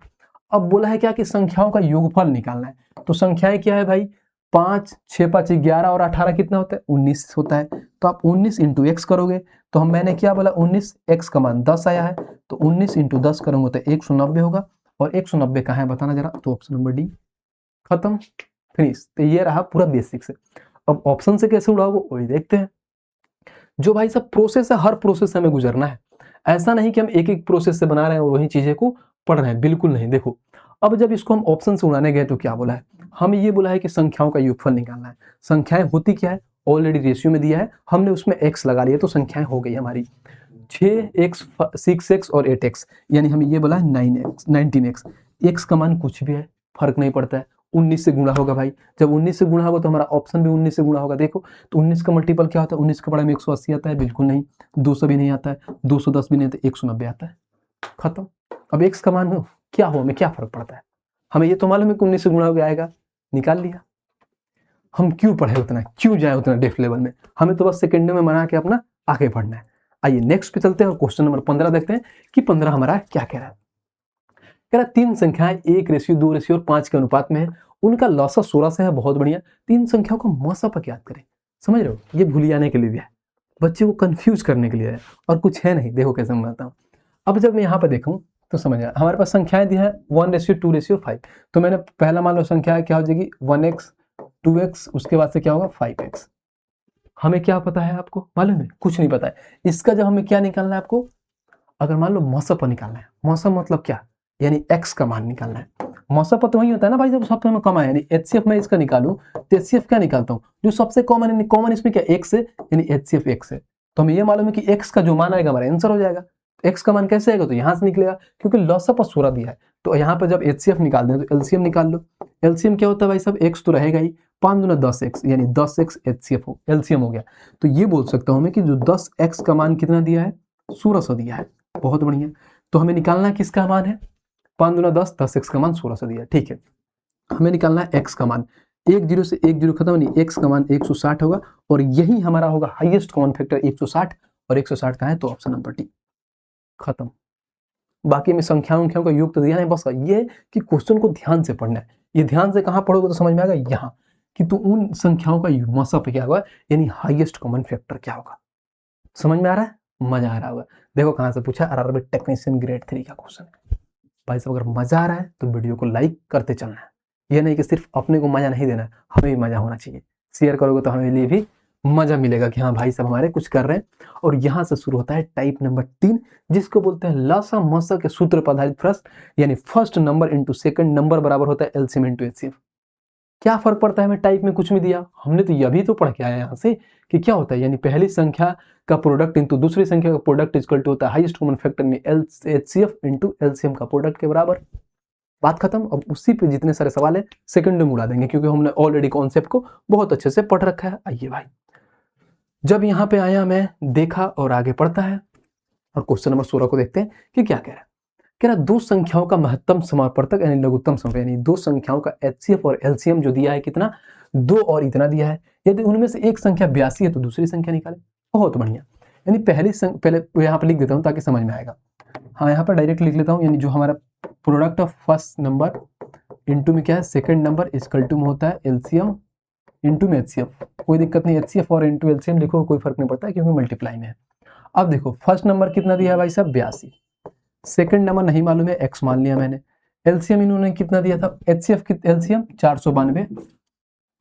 अब बोला है क्या कि संख्याओं का योगफल निकालना है, तो संख्याएं क्या है भाई, 5 6 5 11 और 18 कितना होता है, 19 होता है। तो आप 19 इंटू एक्स करोगे, तो मैंने क्या बोला 19, x का मान 10 आया है, तो 19 इंटू 10 करोगे तो 190 होगा। और 190 कहाँ है बताना जरा, तो ऑप्शन नंबर डी। खत्म, फिनिश। तो ये रहा पूरा बेसिक से। अब ऑप्शन से कैसे उड़ाओगे वही देखते हैं। जो भाई सब प्रोसेस है, हर प्रोसेस से हमें गुजरना है। ऐसा नहीं कि हम एक एक प्रोसेस से बना रहे हैं और वही चीजें को पढ़ रहे हैं, बिल्कुल नहीं। देखो अब जब इसको हम ऑप्शन से उड़ाने गए तो क्या बोला है, हमें ये बोला है कि संख्याओं का योगफल निकालना है। संख्याएं होती क्या है, ऑलरेडी रेशियो में दिया है, हमने उसमें x लगा लिया तो संख्याएं हो गई हमारी 6x 6x और 8x, यानी हमें ये बोला है 9x 19x। x का मान कुछ भी है, फर्क नहीं पड़ता है, 19 से गुणा होगा भाई। जब 19 से गुणा होगा तो हमारा ऑप्शन भी 19 से गुणा होगा। देखो तो 19 का मल्टीपल क्या होता है, 19 का बड़ा में 180 आता है, बिल्कुल नहीं। 200 भी नहीं आता है, 210 भी नहीं आता, 190 आता है। खत्म। अब x का मान क्या हो, हमें क्या फर्क पड़ता है, हमें ये तो मालूम है कि 19 से गुणा होकर आएगा, निकाल लिया। हम क्यों पढ़े उतना, क्यों जाए उतना डेप्थ लेवल में, हमें तो बस सेकेंडों में बना के अपना आगे बढ़ना है। आइए नेक्स्ट पे चलते हैं और क्वेश्चन नंबर 15 देखते हैं कि 15 हमारा क्या कह रहा है। कह रहा है 3 संख्याएं 1:2:5 और 5 के अनुपात में है, उनका लॉसा 16 से है। बहुत बढ़िया, 3 संख्याओं का मौसा याद करें। समझ रहे हो, ये भूलियाने के लिए दिया है, बच्चे को कंफ्यूज करने के लिए है, और कुछ है नहीं। देखो कैसे मैं बताता हूँ। अब जब मैं यहाँ पर देखूँ तो समझ आया, हमारे पास संख्याएं दी है 1:2:5, तो मैंने पहला मान लो संख्या क्या हो जाएगी 1x 2x, उसके बाद से क्या होगा 5x। हमें क्या पता है, आपको मालूम है, कुछ नहीं पता है। इसका जब हमें क्या निकालना है आपको, अगर मान लो मौसम निकालना है, मौसम मतलब क्या, यानी x का मान निकालना है। मौसम तो वही होता है ना भाई, जब सबसे में कम है, यानी HCF में इसका निकालूं तो HCF क्या निकालता हूँ, जो सबसे कॉमन है, कॉमन इसमें क्या x है, यानी HCF x है। तो हमें ये मालूम है कि x का जो मान आएगा हमारा आंसर हो जाएगा। x का मान कैसे आएगा, तो यहाँ से निकलेगा, क्योंकि लॉसा पर 16 दिया है। तो यहाँ पर जब HCF निकाल दें तो LCM निकाल लो। LCM क्या होता है भाई साहब, x तो रहेगा ही, 5 दूना 10x, यानी 10x HCF हो, LCM हो गया। तो ये बोल सकता हूँ मैं कि जो 10x का मान कितना दिया है, 1600 दिया है। बहुत बढ़िया, तो हमें निकालना किसका मान है, 5 दूना 10, 10x का मान 1600 दिया है। ठीक है, हमें निकालना है x का मान, 10 से 10 खत्म, नहीं x का मान 160 होगा, और यही हमारा होगा हाईएस्ट कॉमन फैक्टर 160, और 160 का है तो ऑप्शन नंबर डी। खत्म। बाकी में संख्याओं का योग तो दिया नहीं, बस ये कि क्वेश्चन को ध्यान से पढ़ना है। ये ध्यान से कहाँ पढ़ोगे तो समझ में आएगा, यहाँ कि तो उन संख्याओं का मौसा पे क्या होगा, यानी हाईएस्ट कॉमन फैक्टर क्या होगा। समझ में आ रहा है, मजा आ रहा होगा। देखो कहाँ से पूछा, आरआरबी टेक्नीशियन ग्रेड 3 का क्वेश्चन है। भाई साहब अगर मजा आ रहा है तो वीडियो को लाइक करते चलना है, ये नहीं कि सिर्फ अपने को मजा नहीं देना, हमें भी मजा होना चाहिए। शेयर करोगे तो हमें लिए भी मजा मिलेगा कि हाँ भाई साहब हमारे कुछ कर रहे हैं। और यहाँ से शुरू होता है टाइप नंबर 3, जिसको बोलते हैं लसा मसा के सूत्र पर आधारित प्रश्न, यानी first number into second number बराबर होता है एलसीएम इंटू एचसीएफ। क्या फर्क पड़ता है हमें टाइप में कुछ भी दिया, हमने तो यह भी तो पढ़ के आया यहाँ से कि क्या होता है, यानी पहली संख्या का प्रोडक्ट इंटू दूसरी संख्या का प्रोडक्ट इक्वल टू होता है हाईएस्ट कॉमन फैक्टर में HCF इंटू LCM का प्रोडक्ट के बराबर। बात खत्म। अब उसी पे जितने सारे सवाल है सेकंड में उड़ा देंगे, क्योंकि हमने ऑलरेडी कॉन्सेप्ट को बहुत अच्छे से पढ़ रखा है। आइए भाई, जब यहाँ पे आया मैं देखा और आगे पढ़ता है, और क्वेश्चन नंबर 16 को देखते हैं कि क्या कह रहा है। कह रहा दो संख्याओं का महत्तम समापवर्तक यानी लघुत्तम समय, यानी दो संख्याओं का HCF और LCM जो दिया है कितना, 2 और इतना दिया है। यदि उनमें से एक संख्या 82 है तो दूसरी संख्या निकाले। बहुत बढ़िया। यानी पहले यहाँ पर लिख देता हूँ ताकि समझ में आएगा। हाँ, यहाँ पर डायरेक्ट लिख लेता हूँ, यानी जो हमारा product of first number into में क्या है सेकंड नंबर इक्वल टू में होता है LCM इंटू में HCF। कोई दिक्कत नहीं, HCF और इंटू LCM लिखो, कोई फर्क नहीं पड़ता है क्योंकि मल्टीप्लाई में है। अब देखो फर्स्ट नंबर कितना दिया है भाई साहब 82, सेकंड नंबर नहीं मालूम है x मान लिया मैंने। LCM इन्होंने कितना दिया था, HCF LCM 492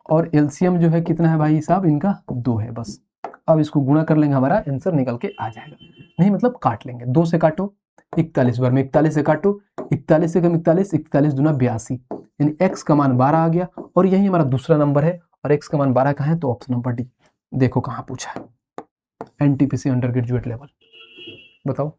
और LCM जो है कितना है भाई साहब इनका 2 है बस। अब इसको गुणा कर लेंगे, हमारा आंसर निकल के आ जाएगा। नहीं मतलब काट लेंगे, 2 से काटो 41 बार में, 41 से काटो 41 से कम 41, 41 दूना 82, यानी x का मान 12 आ गया। और यही हमारा दूसरा नंबर है और x का मान 12 कहाँ है, तो ऑप्शन नंबर डी। देखो कहाँ पूछा है, NTPC अंडर ग्रेजुएट लेवल। बताओ,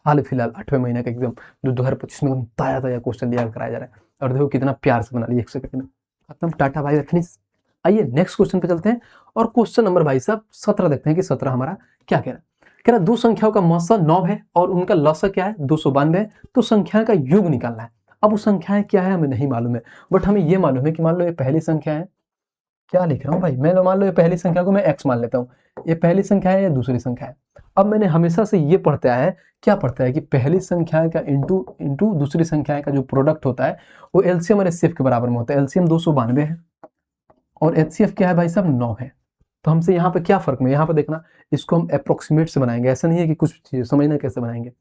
हाल फिलहाल 8वें महीने का एग्जाम जो 2025 में ताजा क्वेश्चन दिया कराया जा रहा है, और देखो कितना प्यार से बना लिया 1 सेकंड में। खत्म, टाटा भाई फिनिश। आइए नेक्स्ट क्वेश्चन पे चलते हैं, और क्वेश्चन नंबर भाई साहब 17 देखते हैं कि 17 हमारा क्या कह रहा है। कह रहा दो संख्याओं का मौसा 9 है और उनका लसा क्या है 292 है, तो संख्या का योग निकालना है। अब वो संख्याएं क्या है हमें नहीं मालूम है, बट हमें ये मालूम है कि मान लो ये पहली संख्या है, क्या लिख रहा हूँ भाई मैं, मान लो ये पहली संख्या को मैं x मान लेता हूँ, ये पहली संख्या है या दूसरी संख्या है। अब मैंने हमेशा से ये पढ़ता है, क्या पढ़ता है कि पहली संख्या का इंटू दूसरी संख्या का जो प्रोडक्ट होता है वो LCM और HCF के बराबर में होता है। LCM 292 है और HCF क्या है भाई साहब 9 है। तो हमसे यहाँ पे क्या फर्क में, यहाँ पे देखना, इसको हम अप्रोक्सीमेट से बनाएंगे, ऐसा नहीं है कि कुछ चीज समझना कैसे बनाएंगे।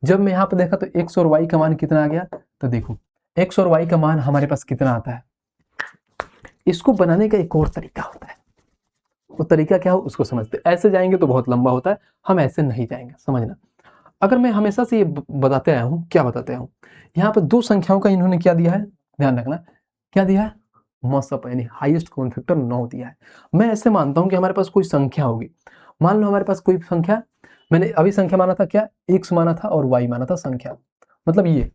जब मैं यहाँ पे देखा तो x और y का मान कितना आ गया, तो देखो x और y का मान हमारे पास कितना आता है। इसको बनाने का एक और तरीका होता है, वो तरीका क्या हो उसको समझते। ऐसे जाएंगे तो बहुत लंबा होता है, हम ऐसे नहीं जाएंगे, समझना। अगर मैं हमेशा से ये बताते आया हूँ, क्या बताते आया हूँ, यहाँ पे दो संख्याओं का इन्होंने क्या दिया है, ध्यान रखना क्या दिया है, मसअप यानी हाईएस्ट कॉमन फैक्टर 9 दिया है। मैं ऐसे मानता हूँ कि हमारे पास कोई संख्या होगी, मान लो हमारे पास कोई संख्या, मैंने अभी संख्या माना था क्या, x माना था और y माना था संख्या, मतलब ये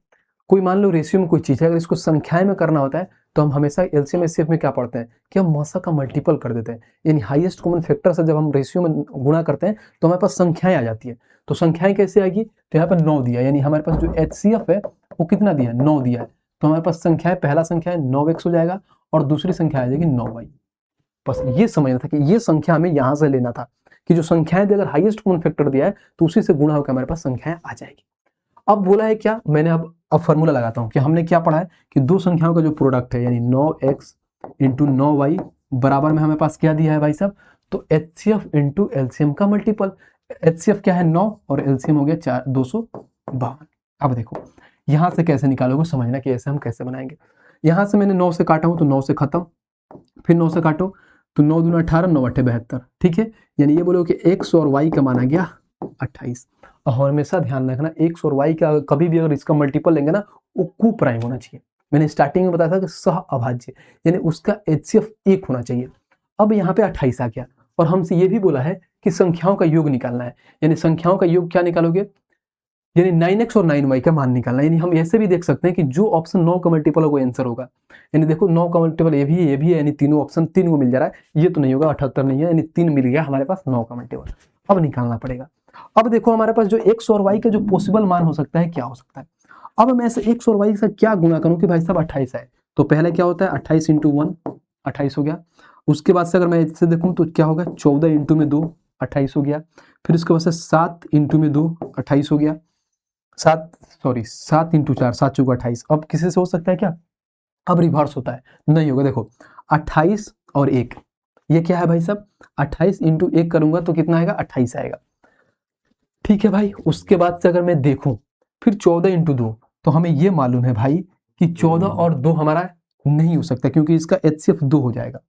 कोई मान लो रेशियो में कोई चीज है, अगर इसको संख्याएं में करना होता है तो हम हमेशा LCM HCF में क्या पढ़ते हैं कि हम मौसा का मल्टीपल कर देते हैं, यानी हाईएस्ट कॉमन फैक्टर से जब हम रेशियो में गुणा करते हैं तो हमारे पास संख्याएं आ जाती है। तो संख्याएं कैसे आएगी, तो यहाँ पर 9 दिया, यानी हमारे पास जो HCF है वो कितना दिया है 9 दिया है, तो हमारे पास संख्या है, पहला संख्या है 9x हो जाएगा और दूसरी संख्या आ जाएगी 9y। बस ये समझना था कि ये संख्या हमें यहाँ से लेना था कि जो संख्याएं अगर हाईएस्ट कॉमन फैक्टर दिया है तो उसी से गुणा होकर हमारे पास संख्याएं आ जाएगी। अब बोला है क्या, मैंने अब फॉर्मूला लगाता हूँ कि हमने क्या पढ़ा है कि दो संख्याओं का जो प्रोडक्ट है यानी 9x इंटू 9y बराबर में हमारे पास क्या दिया है भाई साहब, तो HCF इंटू LCM का मल्टीपल। HCF क्या है 9 और LCM हो गया 252। अब देखो यहाँ से कैसे निकालोगे, समझना कि ऐसे हम कैसे बनाएंगे। यहाँ से मैंने 9 से काटा हूँ तो 9 से खत्म, फिर 9 से काटो तो 9 दूना 18, 9 8 72, ठीक है। यानी ये बोलो कि x और y का माना गया 28। और हमेशा ध्यान रखना x और y का कभी भी अगर इसका मल्टीपल लेंगे ना वो कु प्राइम होना चाहिए। मैंने स्टार्टिंग में बताया था कि सह अभाज्य, यानी उसका HCF 1 होना चाहिए। अब यहाँ पे 28 आ गया और हमसे ये भी बोला है कि संख्याओं का योग निकालना है, यानी संख्याओं का योग क्या निकालोगे, यानी 9x और 9y का मान निकालना है। यानी हम ऐसे भी देख सकते हैं कि जो ऑप्शन 9 का मल्टीपल होगा आंसर होगा। यानी देखो 9 का मल्टीपल ये भी है, यानी तीनों ऑप्शन 3 को मिल जा रहा है, ये तो नहीं होगा 78 नहीं है, यानी 3 मिल गया हमारे पास 9 का मल्टीपल। अब निकालना पड़ेगा। अब देखो हमारे पास जो x और y का जो पॉसिबल मान हो सकता है क्या हो सकता है। अब मैं ऐसे x और y से क्या गुणा करूं कि भाई साहब 28 है, तो पहले क्या होता है 28 इंटू 1 28 हो गया। उसके बाद से अगर मैं इससे देखूं तो क्या होगा 14 इंटू में 2 28 हो गया। फिर उसके बाद से 7 इंटू में 2 28 हो गया। 7 इंटू 4 7 चौका 28। अब किसी से हो सकता है क्या, अब रिवर्स होता है, नहीं होगा। देखो 28 और 1 ये क्या है भाई साहब, 28 इंटू 1 करूंगा तो कितना आएगा 28 आएगा, ठीक है भाई। उसके बाद से अगर मैं देखूं फिर 14 इंटू 2 तो हमें ये मालूम है भाई कि 14 और 2 हमारा नहीं हो सकता क्योंकि इसका HCF 2 हो जाएगा।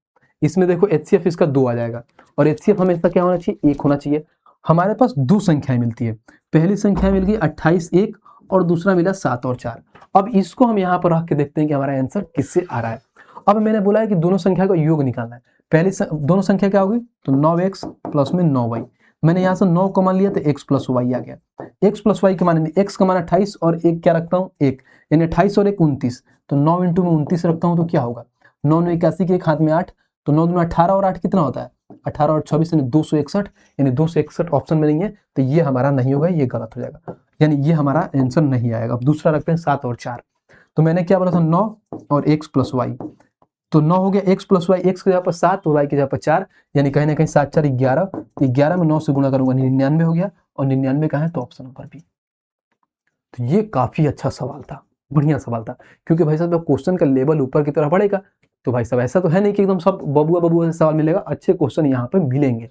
इसमें देखो HCF इसका 2 आ जाएगा और HCF हमेशा क्या होना चाहिए 1 होना चाहिए। हमारे पास दो संख्याएं मिलती है, पहली संख्या मिल गई 28 1 और दूसरा मिला 7 और 4। अब इसको हम यहाँ पर रख के देखते हैं कि हमारा आंसर किससे आ रहा है। अब मैंने बोला है कि दोनों संख्या का योग निकालना है। पहली दोनों संख्या क्या होगी, तो 9x प्लस में 9y। मैंने यहाँ से 9 का मान लिया तो x प्लस वाई आ गया। x प्लस वाई के मान, x का मान 28 और 1 क्या रखता हूँ 1, यानी 28 और 1 29, तो 9 इंटू में 29 रखता हूँ तो क्या होगा 9 में 81 के एक हाथ में 8, तो 9 में 18 और 8 कितना होता है 18 और 26 यानी 261, यानी 261 ऑप्शन में नहीं है, तो ये हमारा नहीं होगा, ये गलत हो जाएगा, यानी ये हमारा आंसर नहीं आएगा। अब दूसरा रखते हैं 7 और 4। तो मैंने क्या बोला था 9 और x प्लस वाई, तो 9 हो गया x प्लस वाई, x की जगह पर 7 और y की जगह पर 4, यानी कहीं ना कहीं 7 4 11, तो 11 में 9 से गुणा करूंगा 99 हो गया, और 99 कहाँ है तो ऑप्शन नंबर बी। तो ये काफी अच्छा सवाल था, बढ़िया सवाल था, क्योंकि भाई साहब क्वेश्चन का लेवल ऊपर की तरफ बढ़ेगा, तो भाई साहब ऐसा तो है नहीं कि एकदम सब बबुआ बबुआ से सवाल मिलेगा, अच्छे क्वेश्चन यहाँ पे मिलेंगे।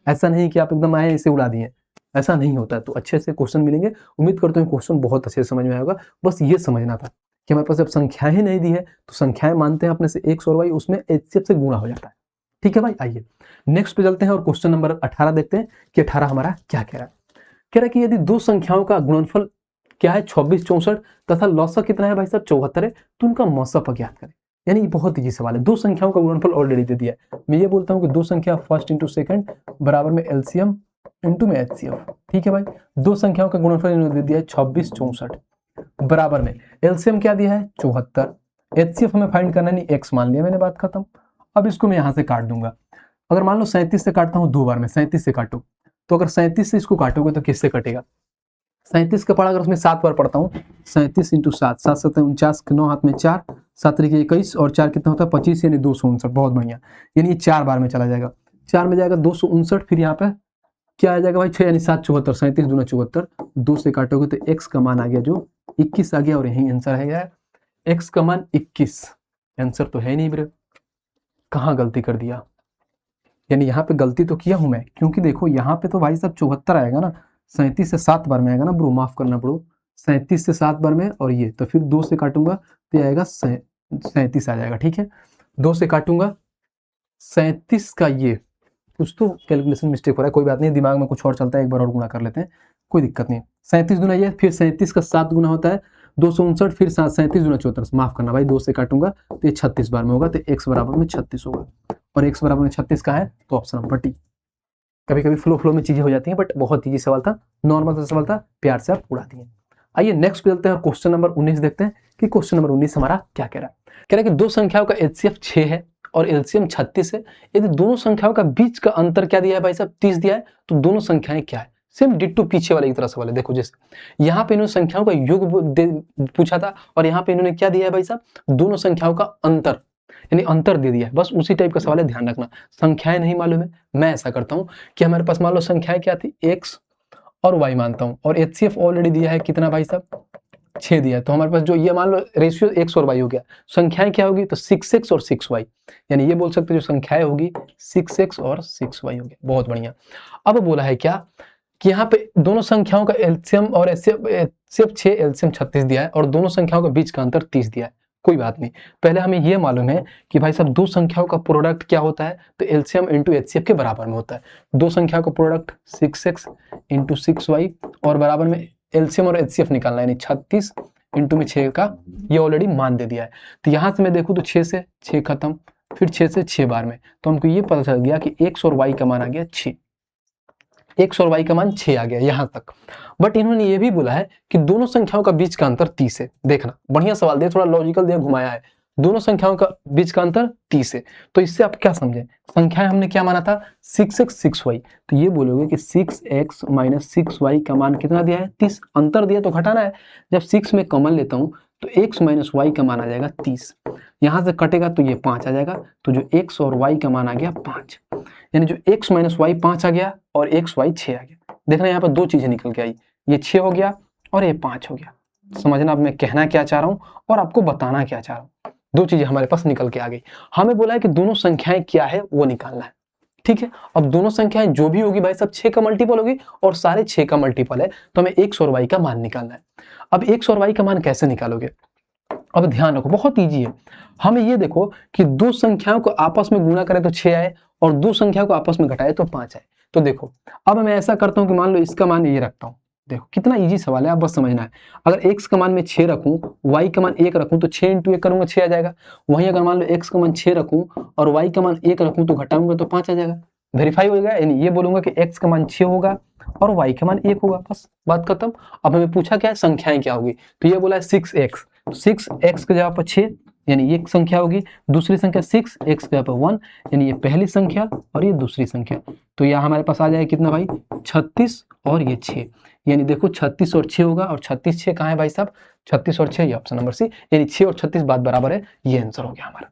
ऐसा नहीं कि आप एकदम आए इसे उड़ा दिए, ऐसा नहीं होता है, तो अच्छे से क्वेश्चन मिलेंगे। उम्मीद करते हैं क्वेश्चन बहुत अच्छे से समझ में आएगा। बस ये समझना था कि हमारे पास जब संख्याएं ही नहीं दी है तो संख्याएं मानते हैं अपने से x और y, उसमें HCF से गुणा हो जाता है। ठीक है भाई, आइए नेक्स्ट पे चलते हैं और क्वेश्चन नंबर 18 देखते हैं कि 18 हमारा क्या कह रहा है। कह रहा है कि यदि दो संख्याओं का गुणनफल क्या है 26 64 तथा लौसक कितना है भाई साहब 74 है, तो उनका मौसक ज्ञात करें। यानी बहुत ईजी सवाल है। दो संख्याओं का गुणनफल ऑलरेडी दे दिया है। मैं ये बोलता हूँ कि दो संख्या फर्स्ट इंटू सेकंड बराबर में एलसीएम इंटू में एचसीएफ। ठीक है भाई, दो संख्याओं का गुणनफल इन्होंने दे दिया है 26 64 बराबर में एलसीएम क्या दिया है 74, एचसीएफ हमें फाइंड करना नहीं, एक्स मान लिया मैंने, बात खत्म। अब इसको मैं यहाँ से काट दूंगा। अगर मान लो 37 से काटता हूँ दो बार में, 37 से काटो, तो अगर 37 से इसको काटोगे तो किससे कटेगा 37 का पढ़ा अगर उसमें 7 बार पढ़ता हूँ, 37 इंटू 7, 7 7 49, 9 हाथ में 4, 7 तरीके 21 और 4 कितना होता है 25, यानी 259। बहुत बढ़िया, यानी ये 4 बार में चला जाएगा, 4 में जाएगा 259, फिर यहाँ पे क्या आ जाएगा भाई 6 यानी 7 74, 37 दूना 74, 2 से काटोगे तो x का मान आ गया जो 21 आ गया, और यही आंसर है क्या x का मान 21। आंसर तो है नहीं ब्रे, कहाँ गलती कर दिया, यानी यहाँ पे गलती तो किया हूं मैं, क्योंकि देखो यहाँ पे तो भाई साहब 74 आएगा ना, 37 से 7 बार में आएगा ना ब्रो, माफ करना ब्रो, 37 से 7 बार में, और ये तो फिर 2 से काटूंगा तो ये आएगा 37 आ जाएगा। ठीक है, 2 से काटूंगा 37 का, ये कुछ तो कैलकुलेशन मिस्टेक हो रहा है, कोई बात नहीं, दिमाग में कुछ और चलता है, एक बार और गुणा कर लेते हैं, कोई दिक्कत नहीं। 37 गुना ये, फिर 37 का 7 गुना होता है 259, फिर 37 गुना 74, माफ करना भाई 2 से काटूंगा तो ये 36 बार में होगा, तो x बराबर में 36 होगा, और x बराबर में 36 का है तो ऑप्शन नंबर डी। कभी कभी फ्लो में चीजें हो जाती हैं, बट बहुत ईजी सवाल था, नॉर्मल सा सवाल था, प्यार से आप उड़ा दिए। आइए नेक्स्ट पे चलते हैं और क्वेश्चन नंबर 19 देखते हैं कि क्वेश्चन नंबर 19 हमारा क्या कह रहा है। कह रहा है कि दो संख्याओं का एचसीएफ 6 है और एलसीएम 36 है, यदि दोनों संख्याओं का बीच का अंतर क्या दिया है भाई साहब 30 दिया है, तो दोनों संख्याएं क्या है। सेम डिट्टो पीछे वाले की तरह सवाल है। देखो जैसे यहाँ पे इन्होंने संख्याओं का योग पूछा था, और यहाँ पे इन्होंने क्या दिया है भाई साहब दोनों संख्याओं का अंतर, यानी अंतर दे दिया है, बस उसी टाइप का सवाल है, ध्यान रखना। संख्याएं नहीं मालूम है, मैं ऐसा करता हूँ कि हमारे पास मान लो संख्याएं क्या थी x और y मानता हूँ, और एचसीएफ ऑलरेडी दिया है कितना भाई साहब 6 दिया है, तो हमारे पास जो ये मान लो रेशियो x और y हो गया, संख्याएं क्या होगी तो 6x और 6y, यानी ये बोल सकते जो संख्याएं होगी 6x और 6y हो गया। बहुत बढ़िया। अब बोला है क्या कि यहाँ पे दोनों संख्याओं का एलसीएम और एचसीएफ 6 एलसीएम 36 दिया है, और दोनों संख्याओं के बीच का अंतर 30 दिया है। कोई बात नहीं, पहले हमें यह मालूम है कि भाई साहब दो संख्याओं का प्रोडक्ट क्या होता है, तो एलसीएम इंटू एचसीएफ के बराबर में होता है। दो संख्याओं का प्रोडक्ट 6x इंटू 6y, और बराबर में एलसीएम और एचसीएफ निकालना है, यानी 36 इंटू में 6 का ये ऑलरेडी मान दे दिया है। तो यहाँ से मैं देखूँ तो 6 से 6 खत्म, फिर 6 से 6 बार में, तो हमको ये पता चल गया कि x और y का मान आ गया 6, x और y का मान 6 आ गया यहाँ तक। बट इन्होंने ये भी बोला है कि दोनों संख्याओं का बीच का अंतर 30 है। देखना बढ़िया सवाल दिया, थोड़ा लॉजिकल दिया, घुमाया है। दोनों संख्याओं का बीच का अंतर 30 है, तो इससे आप क्या समझे, संख्याएं हमने क्या माना था 6x 6y, तो ये बोलोगे कि 6x माइनस 6y का मान कितना दिया है 30, अंतर दिया तो घटाना है। जब 6 में कॉमन लेता हूँ तो x माइनस y का मान आ जाएगा 30, यहाँ से कटेगा तो ये 5 आ जाएगा, तो जो x और y का मान आ गया 5, यानी जो x माइनस y 5 आ गया और x y 6 आ गया। देखना यहाँ पर दो चीजें निकल के आई, ये 6 हो गया और ये 5 हो गया। समझना अब मैं कहना क्या चाह रहा हूँ और आपको बताना क्या चाह रहा हूँ, दो चीजें हमारे पास निकल के आ गई। हमें बोला है कि दोनों संख्याएं क्या है वो निकालना है। ठीक है, अब दोनों संख्याएं जो भी होगी भाई साहब 6 का मल्टीपल होगी, और सारे 6 का मल्टीपल है, तो हमें x और y का मान निकालना है। अब x और y का मान कैसे निकालोगे, अब ध्यान रखो बहुत ईजी है। हमें ये देखो कि दो संख्याओं को आपस में गुणा करें तो 6 आए, और दो संख्याओं को आपस में घटाए तो 5 आए। तो देखो अब मैं ऐसा करता हूं कि मान लो इसका मान ये रखता हूं, देखो कितना इजी सवाल है, आप बस समझना है। अगर x का मान मैं 6 रखूं, y का मान 1 रखूं तो 6 × 1 करूंगा 6 आ जाएगा। वहीं अगर मान लो x का मान 6 रखूं और y का मान 1 रखूं तो घटाऊंगा तो 5 आ जाएगा। वेरीफाई हो जाएगा, यानी ये बोलूंगा कि x का मान 6 होगा और y का मान 1 होगा, बस बात खत्म। अब हमें पूछा क्या है, संख्याएं क्या होगी, तो ये बोला है 6x, 6x के जगह पर 6 यानी ये एक संख्या होगी, दूसरी संख्या 6x के जगह पर 1 यानी ये पहली संख्या और ये दूसरी संख्या। तो यहाँ हमारे पास आ जाएगा कितना भाई, 36 और ये 6, यानी देखो 36 और 6 होगा, और 36 6 कहाँ है भाई साहब, 36 और 6 ये ऑप्शन नंबर सी, यानी 6 और 36 बात बराबर है, ये आंसर हो गया हमारा,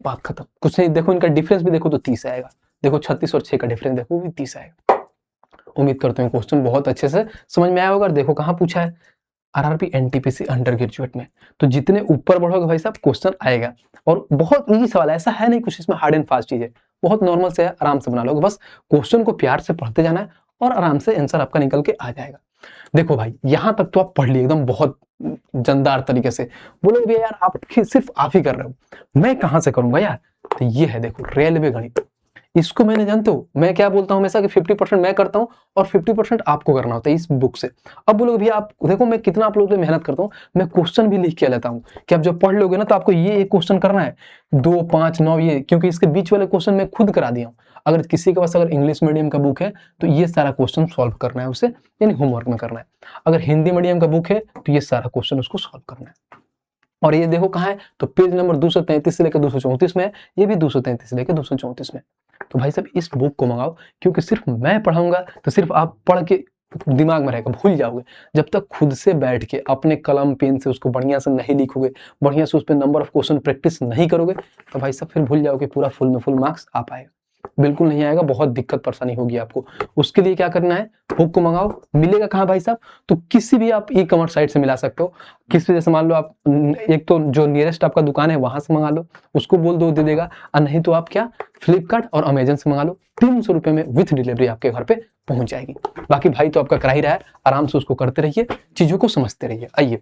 बात खत्म। कुछ नहीं, देखो इनका डिफरेंस भी देखो तो 30 आएगा, देखो 36 और 6 का डिफरेंस देखो वो भी 30 आएगा। उम्मीद करते हैं क्वेश्चन बहुत अच्छे से समझ में आया होगा। देखो कहाँ पूछा है, आरआरबी एनटीपीसी अंडर ग्रेजुएट में, तो जितने ऊपर बढ़ोगे भाई साहब क्वेश्चन आएगा, और बहुत इजी सवाल है, ऐसा है नहीं कुछ इसमें हार्ड एंड फास्ट चीज है, बहुत नॉर्मल से है, आराम से बना लोगे, बस क्वेश्चन को प्यार से पढ़ते जाना है और आराम से आंसर आपका निकल के आ जाएगा। देखो भाई यहां तक तो आप पढ़ लिए एकदम बहुत जानदार तरीके से, बोलोगे यार आप सिर्फ आप ही कर रहे हो, मैं कहां से करूंगा यार, तो ये है देखो रेलवे गणित, इसको मैंने जानते हो मैं क्या बोलता हूं हमेशा कि 50% मैं करता हूं और 50% आपको करना होता है इस बुक से। अब बोलोगे भैया आप देखो मैं कितना आप लोगों के लिए मेहनत करता हूं, मैं क्वेश्चन भी लिख के लेता हूं कि आप जब पढ़ लोगे ना तो आपको ये एक क्वेश्चन करना है, 2 5 9 ये, क्योंकि इसके बीच वाले क्वेश्चन मैं खुद करा दिया हूं। अगर किसी के पास अगर इंग्लिश मीडियम का बुक है तो ये सारा क्वेश्चन सॉल्व करना है उसे, यानी होमवर्क में करना है। अगर हिंदी मीडियम का बुक है तो ये सारा क्वेश्चन उसको सॉल्व करना है। और ये देखो कहाँ है, तो पेज नंबर 233 से लेकर 234 में है, ये भी 233 से लेकर 234 में। तो भाई साहब इस बुक को मंगाओ, क्योंकि सिर्फ मैं पढ़ाऊंगा तो सिर्फ आप पढ़ के दिमाग में रहेगा, भूल जाओगे। जब तक खुद से बैठ के अपने कलम पेन से उसको बढ़िया से नहीं लिखोगे, बढ़िया से उस पर नंबर ऑफ क्वेश्चन प्रैक्टिस नहीं करोगे, तो भाई साहब फिर भूल जाओगे, पूरा फुल में फुल मार्क्स आ पाएगा, बिल्कुल नहीं आएगा, बहुत दिक्कत परेशानी होगी आपको। उसके लिए क्या करना है, बुक को मंगाओ। मिलेगा कहाँ भाई साहब, तो किसी भी आप ई कॉमर्स साइट से मिला सकते हो, किसी जैसे मान लो आप एक तो जो नियरेस्ट आपका दुकान है वहां से मंगा लो, उसको बोल दो दे देगा, और नहीं तो आप क्या फ्लिपकार्ट और अमेजन से मंगा लो, 300 रुपए में विथ डिलीवरी आपके घर पे पहुंच जाएगी। बाकी भाई तो आपका करा ही रहा है, आराम से उसको करते रहिए, चीजों को समझते रहिए। आइए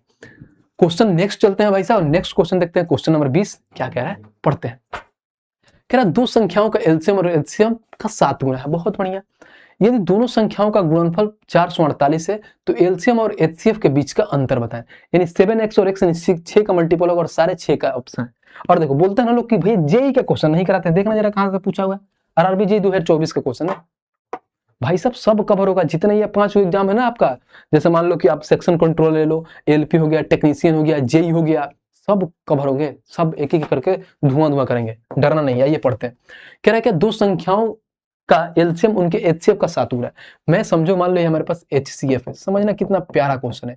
क्वेश्चन नेक्स्ट चलते हैं भाई साहब, नेक्स्ट क्वेश्चन देखते हैं, क्वेश्चन नंबर 20 क्या कह रहा है, पढ़ते हैं। कह रहा दो संख्याओं का एलसीएम और एचसीएफ का 7 गुना है, बहुत बढ़िया। यदि दोनों संख्याओं का गुणनफल 448 है तो एलसीएम और एचसीएफ के बीच का अंतर बताएं, यानी 7x और x यानी 6 का मल्टीपल होगा और सारे 6 का ऑप्शन है। और देखो बोलते हैं ना लोग कि भैया जेई का क्वेश्चन नहीं कराते, देखना जरा कहां से पूछा हुआ है, आरआरबी जेई 2024 का क्वेश्चन है भाई साहब, सब कवर होगा जितने ये 5 एग्जाम है ना आपका, जैसे मान लो कि आप सेक्शन कंट्रोल ले लो, एलपी हो गया, टेक्नीशियन हो गया, जेई हो गया, सब कवर होंगे, सब एक एक करके धुआं करेंगे, डरना नहीं है। ये पढ़ते हैं, कह रहा है कि दो संख्याओं का एलसीएम उनके एचसीएफ का 7 गुना है। मैं समझो मान लो ये हमारे पास एचसीएफ है, समझना कितना प्यारा क्वेश्चन है।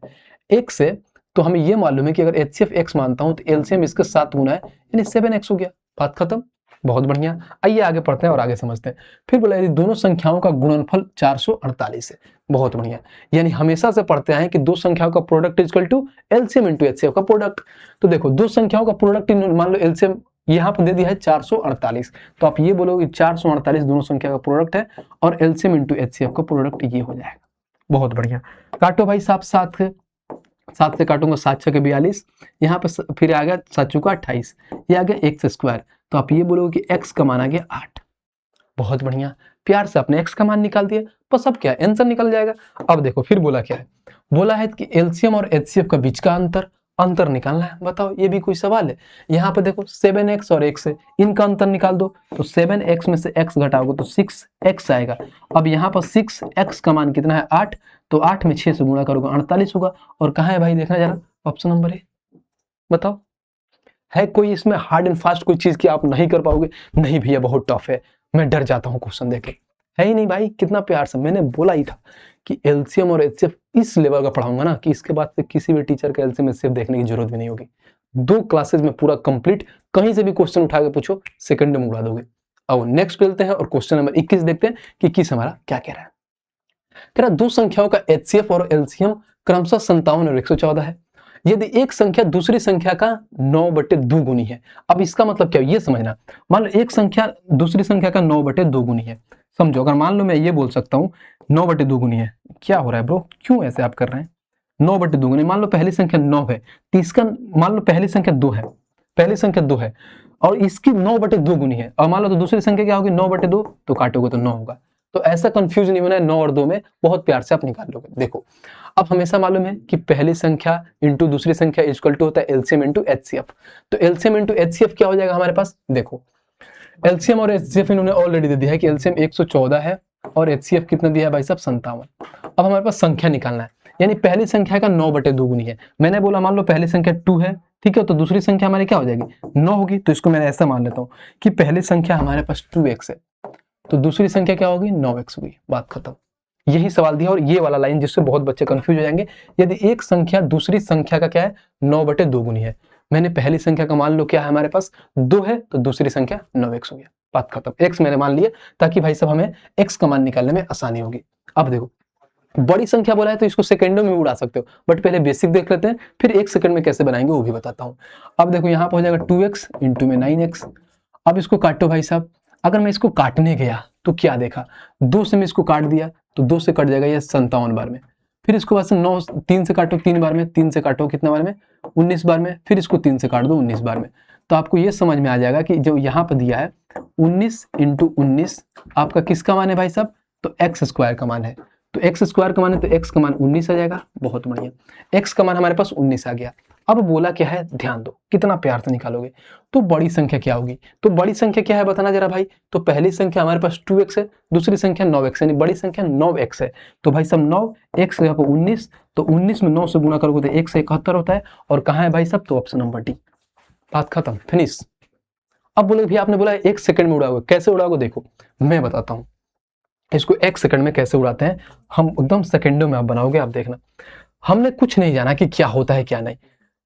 एक से तो हमें ये मालूम है कि अगर एचसीएफ x मानता हूं तो एलसीएम इसका 7 गुना है, यानी 7x हो गया, बात खत्म, बहुत बढ़िया। आइए आगे पढ़ते हैं और आगे समझते हैं। फिर बोला यदि दोनों संख्याओं का गुणनफल 448 है, बहुत बढ़िया, यानी हमेशा से पढ़ते आए कि दो संख्याओं का product is equal to LCM into HCF का प्रोडक्ट। तो देखो दो संख्याओं का प्रोडक्ट मान लो एलसीएम यहाँ पर दे दिया है 448, तो आप ये बोलोगे 448 दोनों संख्या का प्रोडक्ट है और एलसीएम इनटू एचसीएफ का प्रोडक्ट ये हो जाएगा, बहुत बढ़िया। काटो भाई साहब 7 से काटूंगा, 7 6 के 42, यहाँ पे फिर आ गया 7 चौका 28, ये आ गया x स्क्वायर, तो आप ये बोलोगे कि x का मान आ गया 8, बहुत बढ़िया। प्यार से अपने x का मान निकाल दिया, बस अब क्या आंसर निकल जाएगा। अब देखो फिर बोला क्या है, बोला है कि एलसीएम और एचसीएफ का बीच का अंतर निकालना है। बताओ ये भी कोई सवाल है, यहाँ पे देखो 7x और x है, इनका अंतर निकाल दो, तो 7x में से x घटाओगे तो 6x आएगा। अब यहाँ पर 6x का मान कितना है 8, तो 8 में 6 से गुणा करोगे 48 होगा। और कहाँ है भाई, देखना जरा ऑप्शन नंबर ए, बताओ है कोई इसमें हार्ड एंड फास्ट कोई चीज कि आप नहीं कर पाओगे? नहीं भैया बहुत टफ है, मैं डर जाता हूँ क्वेश्चन देखे, है ही नहीं भाई, कितना प्यार से मैंने बोला ही था कि एलसीएम और एचसीएफ इस लेवल का पढ़ाऊंगा ना कि इसके बाद से किसी भी टीचर का एलसीएम एचसीएफ देखने की जरूरत भी नहीं होगी। 2 क्लासेस में पूरा कंप्लीट, कहीं से भी क्वेश्चन उठा के पूछो सेकंड में उड़ा दोगे। अब नेक्स्ट चलते हैं और क्वेश्चन नंबर 21 देखते हैं कि किस हमारा क्या कह रहा है। कह रहा दो संख्याओं का एचसीएफ और एलसीएम क्रमशः 57 और 114 है, यदि एक संख्या दूसरी संख्या का 9/2 गुनी है। अब इसका मतलब क्या है ये समझना, मान लो एक संख्या दूसरी संख्या का 9/2 गुनी है, समझो अगर मान लो मैं ये बोल सकता हूँ 9/2 गुनी है, क्या हो रहा है ब्रो, क्यों ऐसे आप कर रहे हैं, 9/2 गुनी, मान लो पहली संख्या 9 है, तीसरा मान लो पहली संख्या 2 है, पहली संख्या 2 है और इसकी 9/2 गुनी है, और मान लो तो दूसरी संख्या क्या होगी 9/2, तो काटोगे तो 9 होगा। तो ऐसा कंफ्यूज नहीं होना है, 9 और 2 में बहुत प्यार से आप निकाल लोगे। देखो अब हमेशा मालूम है कि पहली संख्या इंटू दूसरी संख्या इक्वल टू होता है एलसीएम इंटू एचसीएफ। तो एलसीएम इंटू एचसीएफ क्या हो जाएगा हमारे पास, देखो एलसीएम और एचसीएफ इन्होंने ऑलरेडी दे दिया है कि एलसीएम 114 है और एचसीएफ कितना दिया है भाई साहब 57। अब हमारे पास संख्या निकालना है, यानी पहली संख्या का 9/2 गुनी है। मैंने बोला मान लो पहली संख्या 2 है, ठीक है, तो दूसरी संख्या हमारी क्या हो जाएगी 9 होगी। तो इसको मैंने ऐसा मान लेता हूँ कि पहली संख्या हमारे पास 2x है, तो दूसरी संख्या क्या होगी 9x होगी, बात खत्म। यही सवाल दिया और ये वाला लाइन जिससे बहुत बच्चे कंफ्यूज हो जाएंगे। यदि एक संख्या दूसरी संख्या का क्या है 9/2 गुनी है, मैंने पहली संख्या का मान लो क्या है हमारे पास 2 है, तो दूसरी संख्या 9x हो गया, बात खत्म। x मैंने मान लिया ताकि भाई साहब हमें x का मान निकालने में आसानी होगी। अब देखो बड़ी संख्या बोला है तो इसको सेकंडों में उड़ा सकते हो, बट पहले बेसिक देख लेते हैं, फिर 1 सेकंड में कैसे बनाएंगे वो भी बताता हूँ। अब देखो यहाँ पर हो जाएगा 2x इंटू में 9x। अब इसको काटो भाई साहब, अगर मैं इसको काटने गया तो क्या देखा 2 से मैं इसको काट दिया तो 2 से कट जाएगा ये 57 बार में, फिर इसको बस 9 3 से काटो 3 बार में, 3 से काटो कितने बार में 19 बार में, फिर इसको 3 से काट दो 19 बार में। तो आपको ये समझ में आ जाएगा कि जो यहाँ पर दिया है 19 इंटू 19 आपका किसका मान है भाई साहब, तो एक्स स्क्वायर का मान है। तो एक्स स्क्वायर का मान है तो एक्स का मान 19 आ जाएगा, बहुत बढ़िया, एक्स का मान हमारे पास 19 आ गया। अब बोला क्या है ध्यान दो, कितना प्यार से निकालोगे। तो बड़ी संख्या क्या होगी, तो बड़ी संख्या क्या है बताना जरा भाई। तो पहली संख्या हमारे पास 2x है, दूसरी संख्या 9x है, यानी बड़ी संख्या 9x है। तो भाई साहब 9x यहाँ पर 19, तो 19 में 9 से गुणा करोगे तो 1 से 71 होता है, और कहाँ है भाई साहब, तो ऑप्शन नंबर डी, बात खत्म, फिनिश। अब बोले भैया आपने बोला 1 सेकंड में उड़ाओगे, कैसे उड़ाओगे, देखो मैं बताता हूँ इसको 1 सेकंड में कैसे उड़ाते हैं हम, एकदम सेकंडों में आप बनाओगे, आप देखना। हमने कुछ नहीं जाना कि क्या होता है क्या नहीं,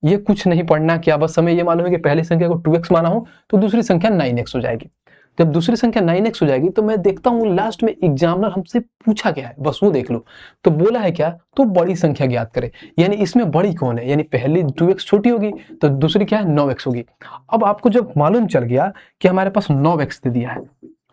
ये कुछ नहीं पढ़ना, क्या बस हमें ये मालूम है कि पहली संख्या को 2x माना हो तो दूसरी संख्या 9x हो जाएगी। जब दूसरी संख्या 9x हो जाएगी तो मैं देखता हूँ लास्ट में एग्जामिनर हमसे पूछा क्या है, बस वो देख लो। तो बोला है क्या, तो बड़ी संख्या ज्ञात करे, यानी इसमें बड़ी कौन है, यानी पहली 2x छोटी होगी तो दूसरी क्या है 9x होगी। अब आपको जब मालूम चल गया कि हमारे पास 9x दे दिया है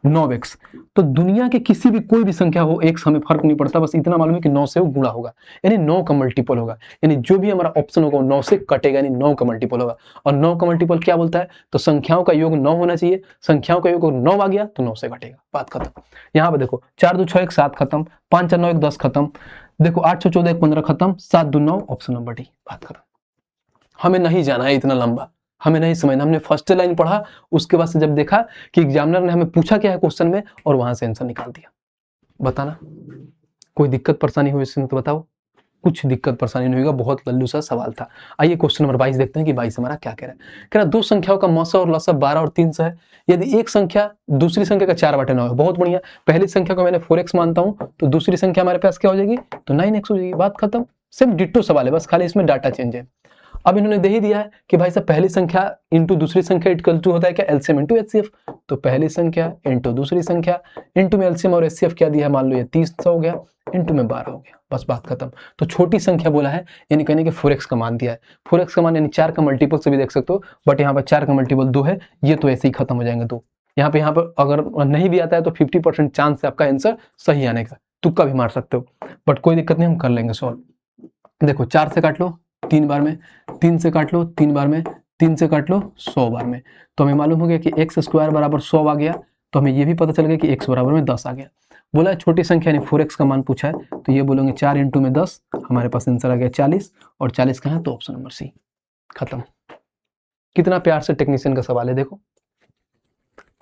9x, तो दुनिया के किसी भी कोई भी संख्या हो x हमें फर्क नहीं पड़ता, बस इतना मालूम है कि 9 से वो गुणा होगा, यानी 9 का मल्टीपल होगा, यानी जो भी हमारा ऑप्शन होगा 9 से कटेगा, यानी 9 का मल्टीपल होगा। और 9 का मल्टीपल क्या बोलता है, तो संख्याओं का योग 9 होना चाहिए, संख्याओं का योग 9 आ गया तो 9 से कटेगा, बात खत्म। यहाँ पे देखो 4 2 6 1 7 खत्म, 5 4 9 1 10 खत्म, देखो 8 6 14 1 15 खत्म, 7 2 9, ऑप्शन नंबर डी, बात खत्म। हमें नहीं जाना है इतना लंबा, हमें नहीं समझना, हमने फर्स्ट लाइन पढ़ा, उसके बाद से जब देखा कि एग्जामिनर ने हमें पूछा क्या है क्वेश्चन में और वहां से आंसर निकाल दिया। बताना कोई दिक्कत परेशानी हुई इसमें तो बताओ, कुछ दिक्कत परेशानी नहीं होगा, बहुत लल्लू सा सवाल था। आइए क्वेश्चन नंबर 22 देखते हैं कि 22 हमारा क्या कह रहा है। कह रहा दो संख्याओं का मौसा और लसा 12 और 300 है, यदि एक संख्या दूसरी संख्या का 4/9 है। बहुत बढ़िया, पहली संख्या को मैंने 4x मानता हूं तो दूसरी संख्या हमारे पास क्या हो जाएगी, तो 9x हो जाएगी, बात खत्म। सिर्फ डिट्टो सवाल है, बस खाली इसमें डाटा चेंज है। अब इन्होंने दे ही दिया है कि भाई साहब पहली संख्या इंटू दूसरी संख्या इक्वल टू होता है क्या, एलसीएम इंटू एचसीएफ। तो पहली संख्या इंटू दूसरी संख्या इंटू में एलसीएम और एचसीएफ क्या दिया है, मान लो ये 30 हो गया, इंटू में 12 हो गया, बस बात खत्म। तो छोटी संख्या बोला है, यानी कहने कि 4x का मान दिया है। 4x का मान यानी 4 का मल्टीपल से भी देख सकते हो, बट यहाँ पर 4 का मल्टीपल 2 है, ये तो ऐसे ही खत्म हो जाएंगे 2। यहाँ पर अगर नहीं भी आता है तो 50% चांस है आपका आंसर सही आने का, तुक्का भी मार सकते हो, बट कोई दिक्कत नहीं, हम कर लेंगे सॉल्व। देखो 4 से काट लो 3 बार में, 3 से काट लो 3 बार में, 3 से काट लो 100 बार में, तो हमें मालूम हो गया कि x स्क्वायर बराबर 100 आ गया। तो हमें ये भी पता चल गया कि x बराबर में 10 आ गया। बोला है छोटी संख्या यानी 4x का मान पूछा है, तो ये बोलेंगे 4 इंटू में 10, हमारे पास आंसर आ गया 40, और 40 कहाँ है, तो ऑप्शन नंबर सी, खत्म। कितना प्यार से टेक्नीशियन का सवाल है, देखो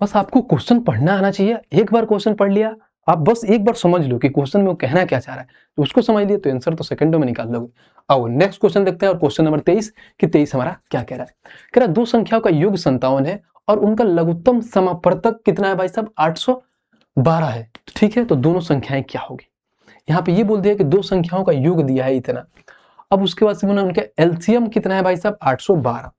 बस आपको क्वेश्चन पढ़ना आना चाहिए। एक बार क्वेश्चन पढ़ लिया, आप बस एक बार समझ लो कि क्वेश्चन में वो कहना क्या चाह रहा है, तो उसको समझ लिए तो आंसर तो सेकंडों में निकाल लोगे। आओ नेक्स्ट क्वेश्चन देखते हैं, और क्वेश्चन नंबर 23 कि 23 हमारा क्या कह रहा है। कह रहा है दो संख्याओं का योग 57 है और उनका लघुत्तम समापवर्तक कितना है भाई साहब, 812 है, ठीक है। तो दोनों संख्याएं क्या होगी, यहाँ पे ये बोल दिया कि दो संख्याओं का योग दिया है इतना। अब उसके बाद से उनका एलसीएम कितना है भाई साहब, 812,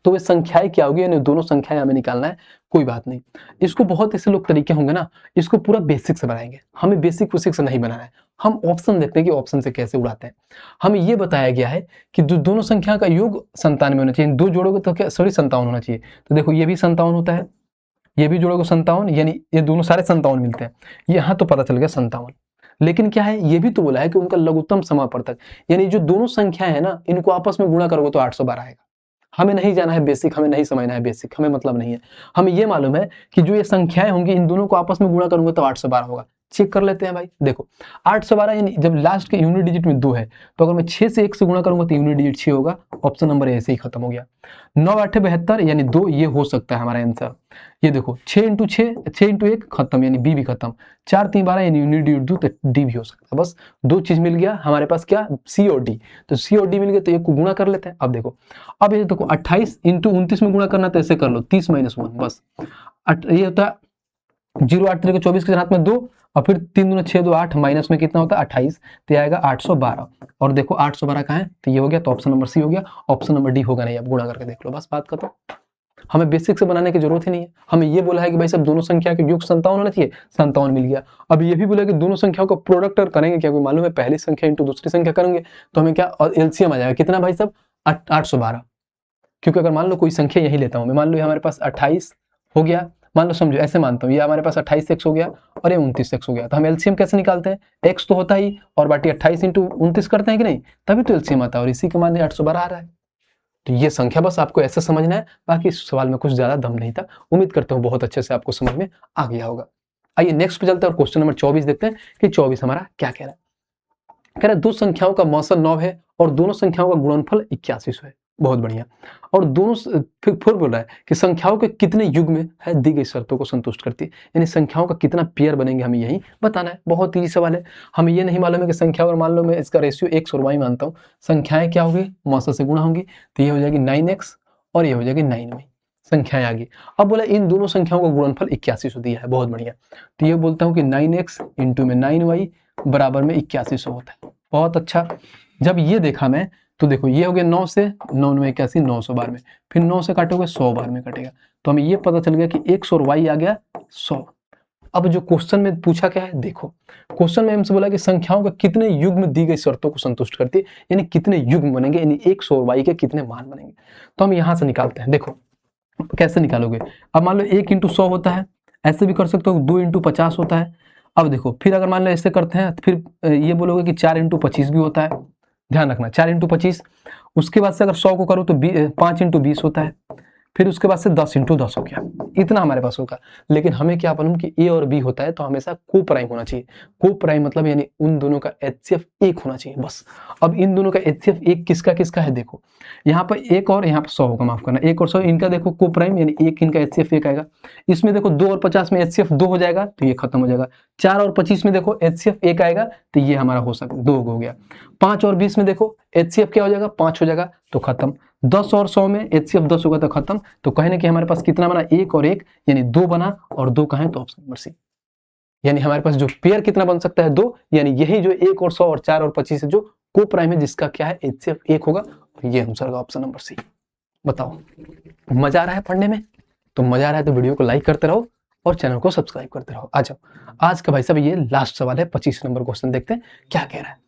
तो वे संख्याएं क्या होगी, यानी दोनों संख्याएं हमें निकालना है। कोई बात नहीं, इसको बहुत ऐसे लोग तरीके होंगे ना, इसको पूरा बेसिक से बनाएंगे, हमें बेसिक से नहीं बनाना है। हम ऑप्शन देखते हैं कि ऑप्शन से कैसे उड़ाते हैं। हमें ये बताया गया है कि दोनों संख्या का योग 97 होना चाहिए, दो जोड़ोगे तो क्या, सॉरी 57 होना चाहिए। तो देखो ये भी 57 होता है, ये भी जोड़ोगे 57, यानी ये दोनों सारे 57 मिलते हैं। यहाँ तो पता चल गया 57, लेकिन क्या है, ये भी तो बोला है कि उनका लघुत्तम समापवर्तक, यानी जो दोनों संख्याएं है ना, इनको आपस में गुणा करोगे तो 812 आएगा। हमें नहीं जाना है बेसिक, हमें नहीं समझना है बेसिक, हमें मतलब नहीं है। हमें ये मालूम है कि जो ये संख्याएं होंगी इन दोनों को आपस में गुणा करूंगा तो 812 होगा। चेक कर लेते हैं भाई, देखो 812 यानी जब लास्ट के यूनिट डिजिट में 2 है तो अगर मैं 6 से 1 से गुणा करूंगा तो यूनिट डिजिट 6 होगा। ऑप्शन नंबर ऐसे ही खत्म हो गया। 9 8 72 यानी 2, ये हो सकता है हमारा आंसर। ये देखो 6 इंटू 6, 6 इंटू 1 खत्म यानी बी भी खत्म। 4 3 12 यानी यूनिट डिजिट 2 तो डी भी हो सकता है। बस 2 चीज मिल गया हमारे पास, क्या, सी और डी। तो सी और डी मिल गया तो एक को गुणा कर लेते हैं। अब देखो, अब ये देखो 28 इंटू 29 में गुणा करना तो ऐसे कर लो 30 माइनस 1, बस ये होता है 0 8 3 24 के साथ में 2 और फिर 3 दूना 6 2 8 माइनस में कितना होता है 28, तो आएगा 812। और देखो 812 कहाँ है, तो ये हो गया, तो ऑप्शन नंबर सी हो गया। ऑप्शन नंबर डी होगा नहीं, अब गुणा करके देख लो, बस बात खत्म। हमें बेसिक से बनाने की जरूरत ही नहीं है। हमें ये बोला है कि भाई सब दोनों संख्या के योग 57 होना चाहिए, 57 मिल गया। अब ये भी बोला कि दोनों संख्याओं का प्रोडक्ट और करेंगे क्या, कोई मालूम है, पहली संख्या इंटू दूसरी संख्या करेंगे तो हमें क्या एलसीएम आ जाएगा, कितना भाई सब 812। क्योंकि अगर मान लो कोई संख्या यही लेता हूँ मैं, मान लो हमारे पास 28 हो गया, मान लो समझो ऐसे मानता हूँ, ये हमारे पास 28x हो गया और ये 29x हो गया, तो हम एलसीएम कैसे निकालते हैं, x तो होता ही और बाकी 28 इंटू 29 करते हैं कि नहीं, तभी तो एलसीएम आता है, और इसी के मान 812 आ रहा है। तो ये संख्या बस आपको ऐसे समझना है, बाकी इस सवाल में कुछ ज्यादा दम नहीं था। उम्मीद करता हूँ बहुत अच्छे से आपको समझ में आ गया होगा। आइए नेक्स्ट पे चलते हैं और क्वेश्चन नंबर 24 देखते हैं कि 24 हमारा क्या कह रहा है। कह रहा है दो संख्याओं का मौसम 9 है और दोनों संख्याओं का गुणनफल 8100 है। बहुत बढ़िया। और दोनों फिर बोल रहा है कि संख्याओं के कितने युग्म है दी गई शर्तों को संतुष्ट करती है, यानी संख्याओं का कितना पेयर बनेंगे हमें यही बताना है। बहुत ईजी सवाल है। हमें ये नहीं मालूम है कि संख्या, और मान लो मैं इसका रेशियो x और y मानता हूँ, संख्याएं क्या होगी, मौसा से गुणा होंगी, तो ये हो जाएगी 9x और ये हो जाएगी 9y, संख्याएं आ गई। अब बोला इन दोनों संख्याओं का गुणनफल 8100 दिया है। बहुत बढ़िया। तो ये बोलता हूँ कि 9x इंटू में 9y बराबर में 8100 होता है। बहुत अच्छा। जब ये देखा मैं तो देखो ये हो गया 9 से 9 में 81, 900 बार में, फिर 9 से काटोगे 100 बार में कटेगा, तो हमें ये पता चल गया कि x और y आ गया 100। अब जो क्वेश्चन में पूछा क्या है, देखो क्वेश्चन में हमसे बोला कि संख्याओं का कितने युग्म दी गई शर्तों को संतुष्ट करती है, यानी कितने युग्म बनेंगे, यानी x और y के कितने मान बनेंगे। तो हम यहां से निकालते हैं। देखो कैसे निकालोगे, अब मान लो 1 इंटू 100 होता है, ऐसे भी कर सकते हो, 2 इंटू 50 होता है। अब देखो फिर अगर मान लो ऐसे करते हैं, फिर ये बोलोगे कि 4 इंटू 25 भी होता है, ध्यान रखना 4 इंटू 25। उसके बाद से अगर 100 को करो तो 5 इंटू 20 होता है, फिर उसके बाद से 10 इंटू 10 हो गया, इतना हमारे पास होगा। लेकिन हमें क्या मालूम कि ए और बी होता है तो हमेशा को प्राइम होना चाहिए। को प्राइम मतलब यानी उन दोनों का एचसीएफ 1 होना चाहिए बस। अब इन दोनों का एचसीएफ 1 किसका किसका है, देखो यहाँ पर 1 और यहाँ पर 100 होगा, माफ करना 1 और 100 इनका देखो को प्राइम, यानी 1 इनका एचसीएफ 1 आएगा। इसमें देखो 2 और 50 में एचसीएफ 2 हो जाएगा तो ये खत्म हो जाएगा। 4 और 25 में देखो एचसीएफ 1 आएगा तो ये हमारा हो सकता 2 हो गया। 5 और 20 में देखो एचसीएफ क्या हो जाएगा, 5 हो जाएगा तो खत्म। 10 और 100 में एचसीएफ 10 होगा तो खत्म। तो कहने कि हमारे पास कितना बना, 1 और 1 यानी 2 बना, और 2 कहाँ है तो ऑप्शन नंबर सी। यानी हमारे पास जो पेयर कितना बन सकता है 2, यानी यही जो 1 और 100 और 4 और 25 है जो को प्राइम है जिसका क्या है एचसीएफ 1 होगा, ये आंसर होगा ऑप्शन नंबर सी। बताओ मजा आ रहा है पढ़ने में? तो मजा आ रहा है तो वीडियो को लाइक करते रहो और चैनल को सब्सक्राइब करते रहो। आ जाओ आज का भाई साहब ये लास्ट सवाल है, 25 नंबर क्वेश्चन देखते हैं क्या कह रहा है।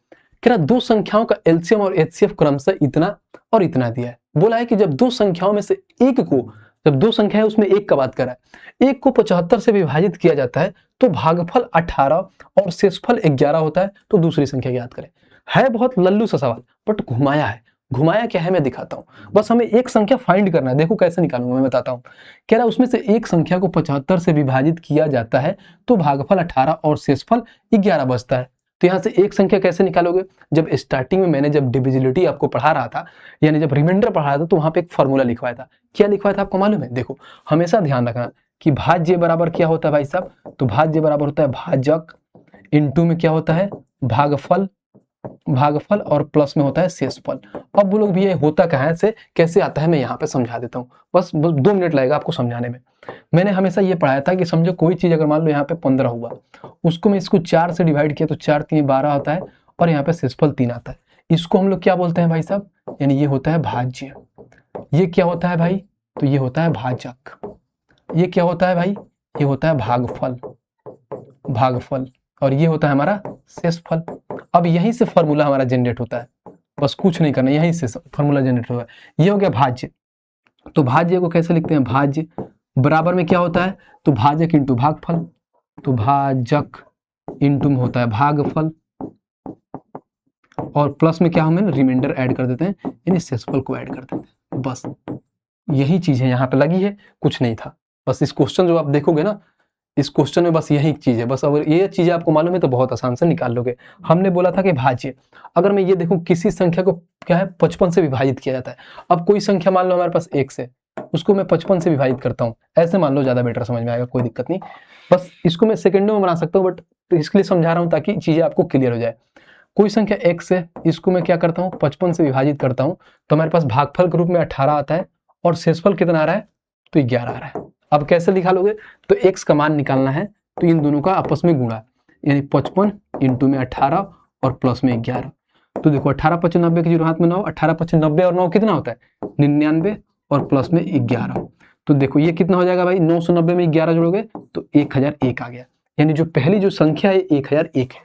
कह रहा दो संख्याओं का एलसीएम और एचसीएफ क्रमशः इतना और इतना दिया है। बोला है कि जब दो संख्याओं में से एक को, जब दो संख्या है उसमें एक का बात कर रहा है, एक को 75 से विभाजित किया जाता है तो भागफल 18 और शेषफल 11 होता है, तो दूसरी संख्या याद करें। है बहुत लल्लू सा सवाल बट घुमाया है। घुमाया क्या है मैं दिखाता हूं, बस हमें एक संख्या फाइंड करना है। देखो कैसे निकालूंगा मैं बताता हूं। कह रहा उसमें से एक संख्या को 75 से विभाजित किया जाता है तो भागफल 18 और शेषफल 11 बचता है। तो यहाँ से एक संख्या कैसे निकालोगे, जब स्टार्टिंग में मैंने जब डिविजिबिलिटी आपको पढ़ा रहा था, यानी जब रिमाइंडर पढ़ा रहा था, तो वहां पे एक फॉर्मूला लिखवाया था। क्या लिखवाया था आपको मालूम है? देखो हमेशा ध्यान रखना कि भाज्य बराबर क्या होता है भाई साहब, तो भाज्य बराबर होता है भाजक, इनटू में क्या होता है भागफल, भागफल और प्लस में होता है शेषफल। अब वो लोग भी ये होता कहाँ से कैसे आता है मैं यहाँ पे समझा देता हूँ, बस 2 मिनट लगेगा आपको समझाने में। मैंने हमेशा ये पढ़ाया था कि समझो कोई चीज अगर मान लो यहाँ पे 15 हुआ, उसको मैं इसको 4 से डिवाइड किया तो 4 3 12 आता है और यहाँ पे शेषफल 3 आता है। इसको हम लोग क्या बोलते हैं भाई साहब, यानी ये होता है भाज्य। ये क्या होता है भाई, तो ये होता है भाजक। ये क्या होता है भाई, ये होता है भागफल, भागफल, और ये होता है हमारा शेषफल। अब यहीं से फॉर्मूला हमारा जनरेट होता है, बस कुछ नहीं करना, यहीं से फॉर्मूला जनरेट होगा। ये हो गया भाज्य। तो भाज्य को कैसे लिखते हैं, भाज्य बराबर में क्या होता है, तो भाजक इंटू भागफल, तो भाजक इंटू में होता है भागफल, और प्लस में क्या हमें रिमाइंडर ऐड कर देते हैं, यानी शेषफल को ऐड कर देते हैं। बस यही चीज है यहाँ पे लगी है, कुछ नहीं था। बस इस क्वेश्चन जो आप देखोगे ना, इस क्वेश्चन में बस यही चीज है। बस अगर ये चीजें आपको मालूम है तो बहुत आसान से निकाल लोगे। हमने बोला था कि भाज्य, अगर मैं ये देखूं किसी संख्या को क्या है 55 से विभाजित किया जाता है। अब कोई संख्या मान लो हमारे पास 1 से, उसको मैं 55 से विभाजित करता हूँ, ऐसे मान लो, ज्यादा बेटर समझ में आएगा, कोई दिक्कत नहीं। बस इसको मैं सेकंडों में बना सकता हूँ, बट इसके लिए समझा रहा हूँ ताकि चीजें आपको क्लियर हो जाए। कोई संख्या x है, इसको मैं क्या करता हूँ 55 से विभाजित करता हूँ, तो हमारे पास भागफल के रूप में 18 आता है और शेषफल कितना आ रहा है, तो 11 आ रहा है। अब कैसे निकालोगे, तो x का मान निकालना है, तो इन दोनों का आपस में गुणा, यानी 55 इंटू में 18 और प्लस में 11। तो देखो 18 55 90 की 0 हाथ में 9, 18 55 90 और 9 कितना होता है 99 और प्लस में 11। तो देखो ये कितना हो जाएगा भाई, 990 में 11 जोड़ोगे तो 1001 आ गया। यानी जो पहली जो संख्या है 1001 है,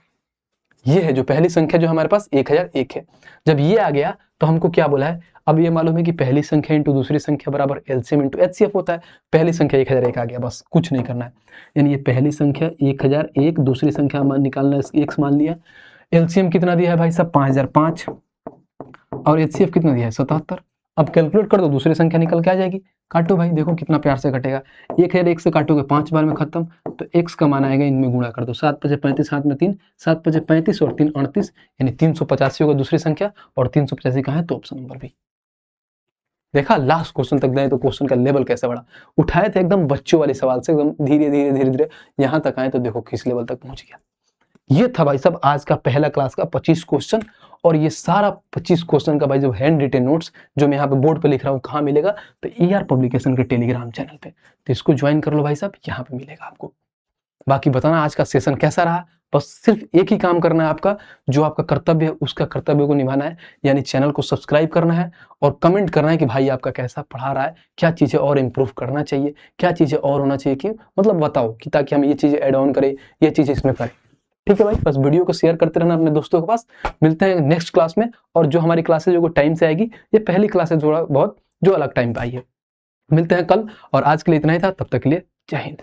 ये है जो पहली संख्या जो हमारे पास 1001 है। जब ये आ गया तो हमको क्या बोला है, अब ये मालूम है कि पहली संख्या इंटू दूसरी संख्या बराबर एलसीएम इंटू एचसीएफ होता है। पहली संख्या 1001 आ गया, बस कुछ नहीं करना है। यानी ये पहली संख्या 1001, दूसरी संख्या मान निकालना है, x मान लिया। एलसीएम कितना दिया है भाई साहब 5005, और एचसीएफ कितना दिया है 77। अब कैलकुलेट कर दो, दूसरी संख्या निकल के आ जाएगी। काटो भाई, देखो कितना प्यार से कटेगा। 1001 से काटोगे 5 बार में खत्म, तो x का मान आएगा, इनमें गुणा कर दो, 7 5 35, हाथ में 3, 7 5 35 और 3 38, यानी 385 होगा दूसरी संख्या। और 385 कहाँ है, तो ऑप्शन नंबर बी। देखा लास्ट क्वेश्चन तक गए तो क्वेश्चन का लेवल कैसे बढ़ा, उठाए थे एकदम बच्चों वाले सवाल से, एकदम धीरे धीरे धीरे धीरे यहाँ तक आए तो देखो किस लेवल तक पहुंच गया। ये था भाई साहब आज का पहला क्लास का 25 क्वेश्चन। और ये सारा 25 क्वेश्चन का भाई जो हैंड रिटेन नोट्स जो मैं यहाँ पे बोर्ड पे लिख रहा हूँ, कहाँ मिलेगा, तो ER पब्लिकेशन के टेलीग्राम चैनल पे, तो इसको ज्वाइन कर लो भाई साहब, यहाँ पे मिलेगा आपको। बाकी बताना आज का सेशन कैसा रहा। बस सिर्फ एक ही काम करना है आपका, जो आपका कर्तव्य है उसका कर्तव्य को निभाना है, यानी चैनल को सब्सक्राइब करना है और कमेंट करना है कि भाई आपका कैसा पढ़ा रहा है, क्या चीजें और इम्प्रूव करना चाहिए, क्या चीजें और होना चाहिए, कि मतलब बताओ कि ताकि हम ये चीजें ऐड ऑन करें, ये चीजें इसमें करें। ठीक है भाई, बस वीडियो को शेयर करते रहना अपने दोस्तों के पास। मिलते हैं नेक्स्ट क्लास में, और जो हमारी क्लासेज जो टाइम से आएगी, ये पहली क्लासेज थोड़ा बहुत जो अलग टाइम पे आई है। मिलते हैं कल, और आज के लिए इतना ही था, तब तक के लिए जय हिंद।